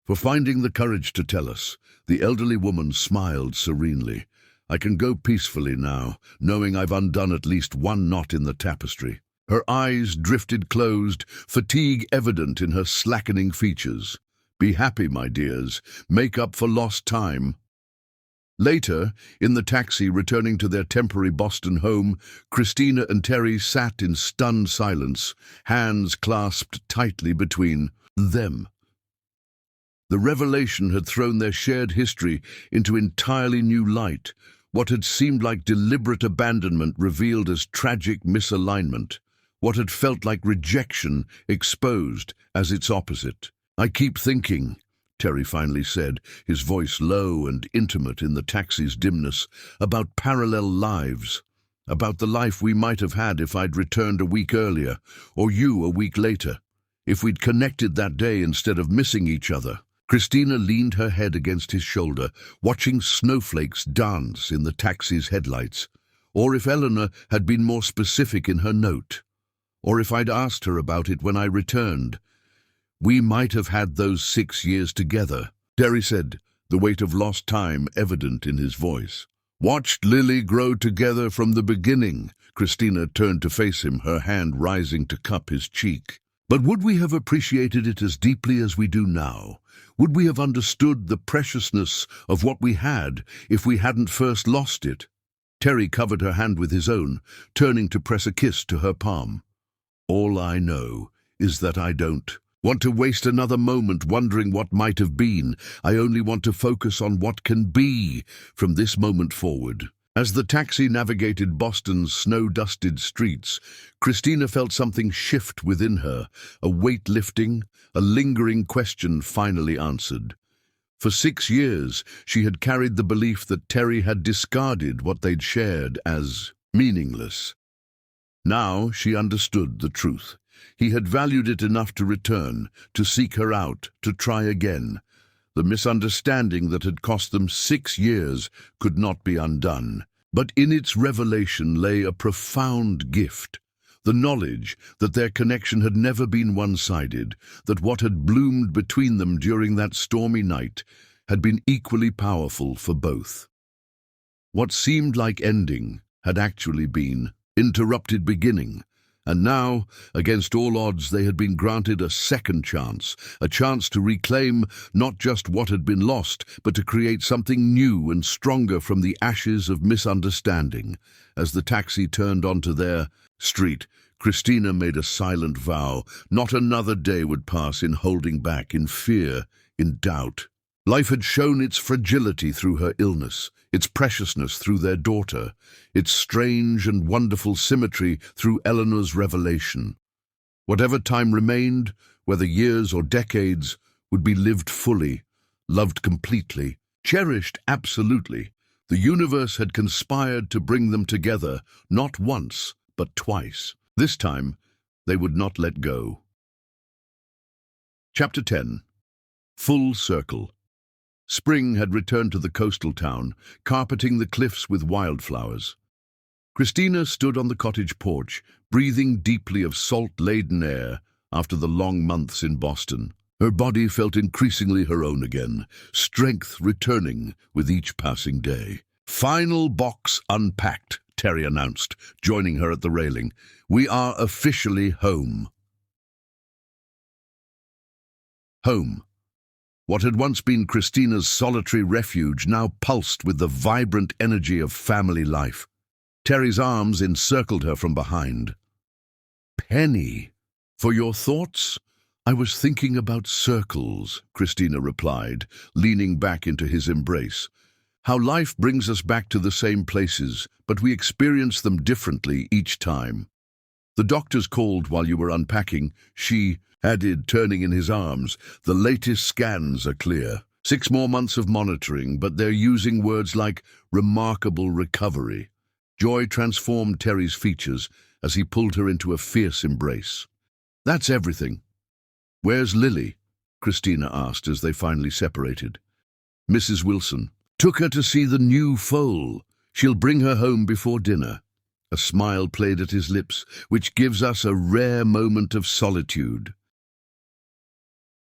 for finding the courage to tell us." The elderly woman smiled serenely. "I can go peacefully now, knowing I've undone at least one knot in the tapestry." Her eyes drifted closed, fatigue evident in her slackening features. "Be happy, my dears. Make up for lost time." Later, in the taxi returning to their temporary Boston home, Christina and Terry sat in stunned silence, hands clasped tightly between them. The revelation had thrown their shared history into entirely new light. What had seemed like deliberate abandonment revealed as tragic misalignment. What had felt like rejection exposed as its opposite. "I keep thinking," Terry finally said, his voice low and intimate in the taxi's dimness, "about parallel lives, about the life we might have had if I'd returned a week earlier, or you a week later, if we'd connected that day instead of missing each other." Christina leaned her head against his shoulder, watching snowflakes dance in the taxi's headlights. Or if Eleanor had been more specific in her note. Or if I'd asked her about it when I returned. "We might have had those 6 years together," Terry said, the weight of lost time evident in his voice. "Watched Lily grow together from the beginning." Christina turned to face him, her hand rising to cup his cheek. "But would we have appreciated it as deeply as we do now? Would we have understood the preciousness of what we had if we hadn't first lost it?" Terry covered her hand with his own, turning to press a kiss to her palm. "All I know is that I don't want to waste another moment wondering what might have been. I only want to focus on what can be from this moment forward." As the taxi navigated Boston's snow-dusted streets, Christina felt something shift within her, a weight lifting, a lingering question finally answered. For 6 years, she had carried the belief that Terry had discarded what they'd shared as meaningless. Now she understood the truth. He had valued it enough to return, to seek her out, to try again. The misunderstanding that had cost them 6 years could not be undone. But in its revelation lay a profound gift. The knowledge that their connection had never been one-sided, that what had bloomed between them during that stormy night had been equally powerful for both. What seemed like ending had actually been interrupted beginning, and now, against all odds, they had been granted a second chance, a chance to reclaim not just what had been lost, but to create something new and stronger from the ashes of misunderstanding. As the taxi turned onto their street, Christina made a silent vow. Not another day would pass in holding back, in fear, in doubt. Life had shown its fragility through her illness, its preciousness through their daughter, its strange and wonderful symmetry through Eleanor's revelation. Whatever time remained, whether years or decades, would be lived fully, loved completely, cherished absolutely. The universe had conspired to bring them together, not once, but twice. This time, they would not let go. Chapter 10. Full Circle. Spring had returned to the coastal town, carpeting the cliffs with wildflowers. Christina stood on the cottage porch, breathing deeply of salt-laden air after the long months in Boston. Her body felt increasingly her own again, strength returning with each passing day. "Final box unpacked," Terry announced, joining her at the railing. "We are officially home." Home. What had once been Christina's solitary refuge now pulsed with the vibrant energy of family life. Terry's arms encircled her from behind. "Penny, for your thoughts?" "I was thinking about circles," Christina replied, leaning back into his embrace. How life brings us back to the same places, but we experience them differently each time. The doctors called while you were unpacking. She added, turning in his arms. The latest scans are clear. 6 more months of monitoring, but they're using words like remarkable recovery. Joy transformed Terry's features as he pulled her into a fierce embrace. That's everything. Where's Lily? Christina asked as they finally separated. Mrs. Wilson took her to see the new foal. She'll bring her home before dinner. A smile played at his lips, which gives us a rare moment of solitude.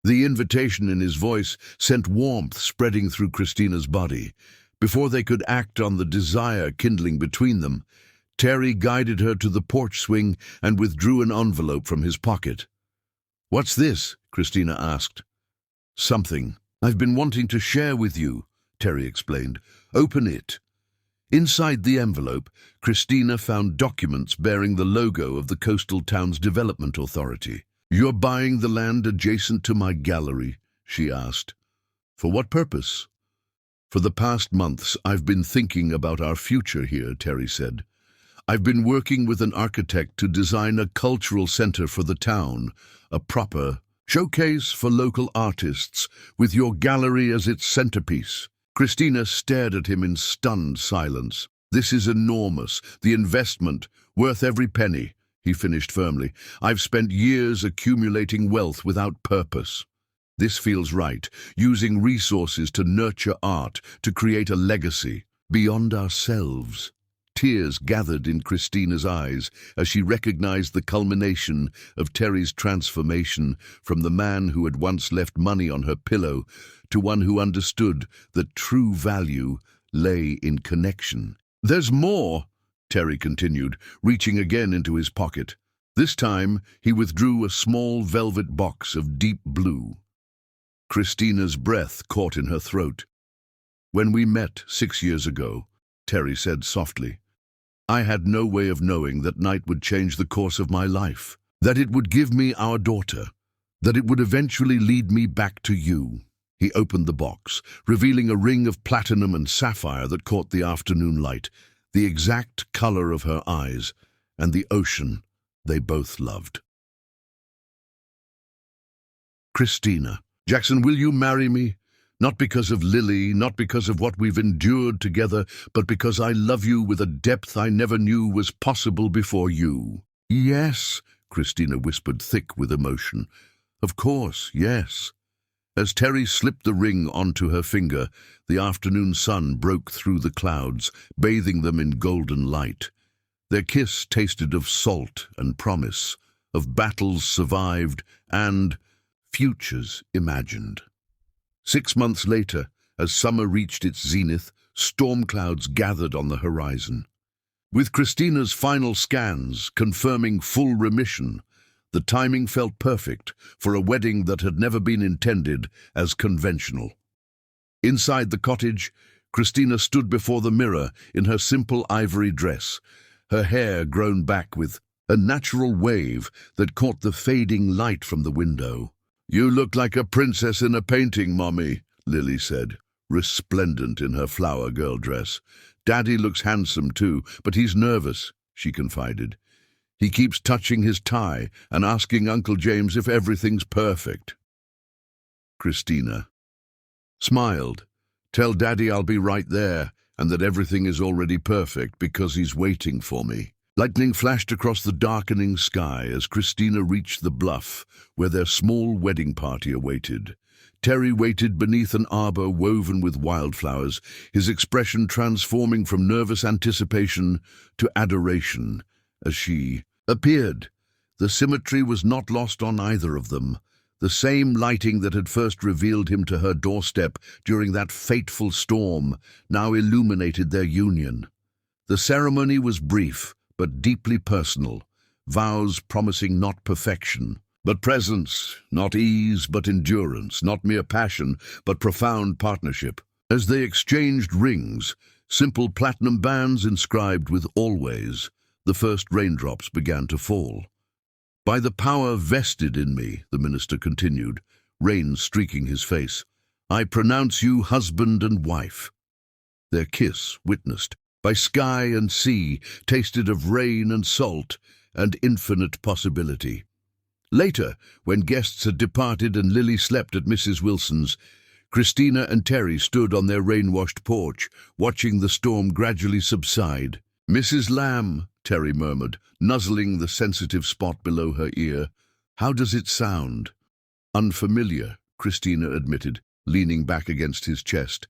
The invitation in his voice sent warmth spreading through Christina's body. Before they could act on the desire kindling between them, Terry guided her to the porch swing and withdrew an envelope from his pocket. What's this? Christina asked. Something I've been wanting to share with you, Terry explained. Open it. Inside the envelope, Christina found documents bearing the logo of the Coastal Towns Development Authority. You're buying the land adjacent to my gallery, she asked. For what purpose? For the past months, I've been thinking about our future here, Terry said. I've been working with an architect to design a cultural center for the town, a proper showcase for local artists, with your gallery as its centerpiece. Christina stared at him in stunned silence. This is enormous, the investment, worth every penny, he finished firmly. I've spent years accumulating wealth without purpose. This feels right, using resources to nurture art, to create a legacy beyond ourselves. Tears gathered in Christina's eyes as she recognized the culmination of Terry's transformation from the man who had once left money on her pillow to one who understood that true value lay in connection. There's more, Terry continued, reaching again into his pocket. This time, he withdrew a small velvet box of deep blue. Christina's breath caught in her throat. When we met 6 years ago, Terry said softly, I had no way of knowing that night would change the course of my life, that it would give me our daughter, that it would eventually lead me back to you. He opened the box, revealing a ring of platinum and sapphire that caught the afternoon light, the exact color of her eyes, and the ocean they both loved. Christina. Jackson, will you marry me? Not because of Lily, not because of what we've endured together, but because I love you with a depth I never knew was possible before you. Yes, Christina whispered, thick with emotion. Of course, yes. As Terry slipped the ring onto her finger, the afternoon sun broke through the clouds, bathing them in golden light. Their kiss tasted of salt and promise, of battles survived and futures imagined. 6 months later, as summer reached its zenith, storm clouds gathered on the horizon. With Christina's final scans confirming full remission, the timing felt perfect for a wedding that had never been intended as conventional. Inside the cottage, Christina stood before the mirror in her simple ivory dress, her hair grown back with a natural wave that caught the fading light from the window. You look like a princess in a painting, Mommy, Lily said, resplendent in her flower girl dress. Daddy looks handsome too, but he's nervous, she confided. He keeps touching his tie and asking Uncle James if everything's perfect. Christina smiled. Tell Daddy I'll be right there and that everything is already perfect because he's waiting for me. Lightning flashed across the darkening sky as Christina reached the bluff where their small wedding party awaited. Terry waited beneath an arbor woven with wildflowers, his expression transforming from nervous anticipation to adoration as she appeared. The symmetry was not lost on either of them. The same lighting that had first revealed him to her doorstep during that fateful storm now illuminated their union. The ceremony was brief, but deeply personal, vows promising not perfection, but presence, not ease, but endurance, not mere passion, but profound partnership. As they exchanged rings, simple platinum bands inscribed with always, the first raindrops began to fall. By the power vested in me, the minister continued, rain streaking his face, I pronounce you husband and wife. Their kiss, witnessed by sky and sea, tasted of rain and salt and infinite possibility. Later, when guests had departed and Lily slept at Mrs. Wilson's, Christina and Terry stood on their rain-washed porch, watching the storm gradually subside. "Mrs. Lamb," Terry murmured, nuzzling the sensitive spot below her ear. "How does it sound?" "Unfamiliar," Christina admitted, leaning back against his chest.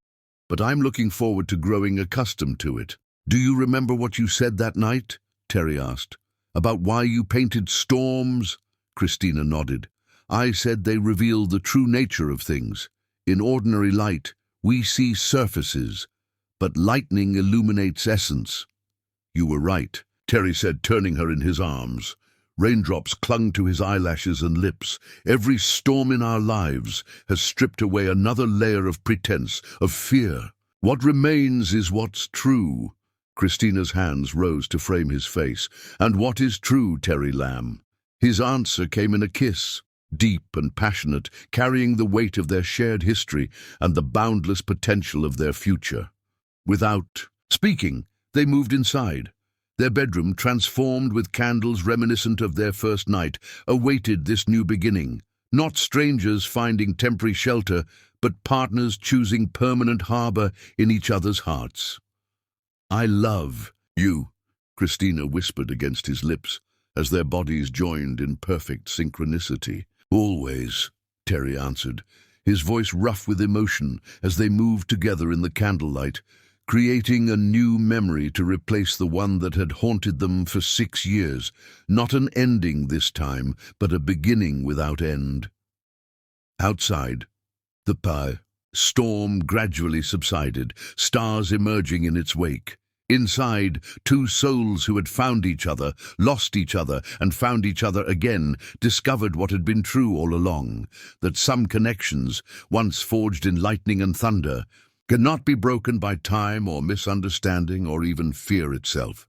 "But I'm looking forward to growing accustomed to it." "Do you remember what you said that night?" Terry asked. "About why you painted storms?" Christina nodded. "I said they reveal the true nature of things. In ordinary light, we see surfaces, but lightning illuminates essence." "You were right," Terry said, turning her in his arms. Raindrops clung to his eyelashes and lips. "Every storm in our lives has stripped away another layer of pretense, of fear. What remains is what's true." Christina's hands rose to frame his face. "And what is true, Terry Lamb?" His answer came in a kiss, deep and passionate, carrying the weight of their shared history and the boundless potential of their future. Without speaking, they moved inside. Their bedroom, transformed with candles reminiscent of their first night, awaited this new beginning. Not strangers finding temporary shelter, but partners choosing permanent harbor in each other's hearts. "I love you," Christina whispered against his lips, as their bodies joined in perfect synchronicity. "Always," Terry answered, his voice rough with emotion as they moved together in the candlelight, creating a new memory to replace the one that had haunted them for 6 years. Not an ending this time, but a beginning without end. Outside, the storm gradually subsided, stars emerging in its wake. Inside, two souls who had found each other, lost each other, and found each other again, discovered what had been true all along, that some connections, once forged in lightning and thunder, cannot be broken by time or misunderstanding or even fear itself.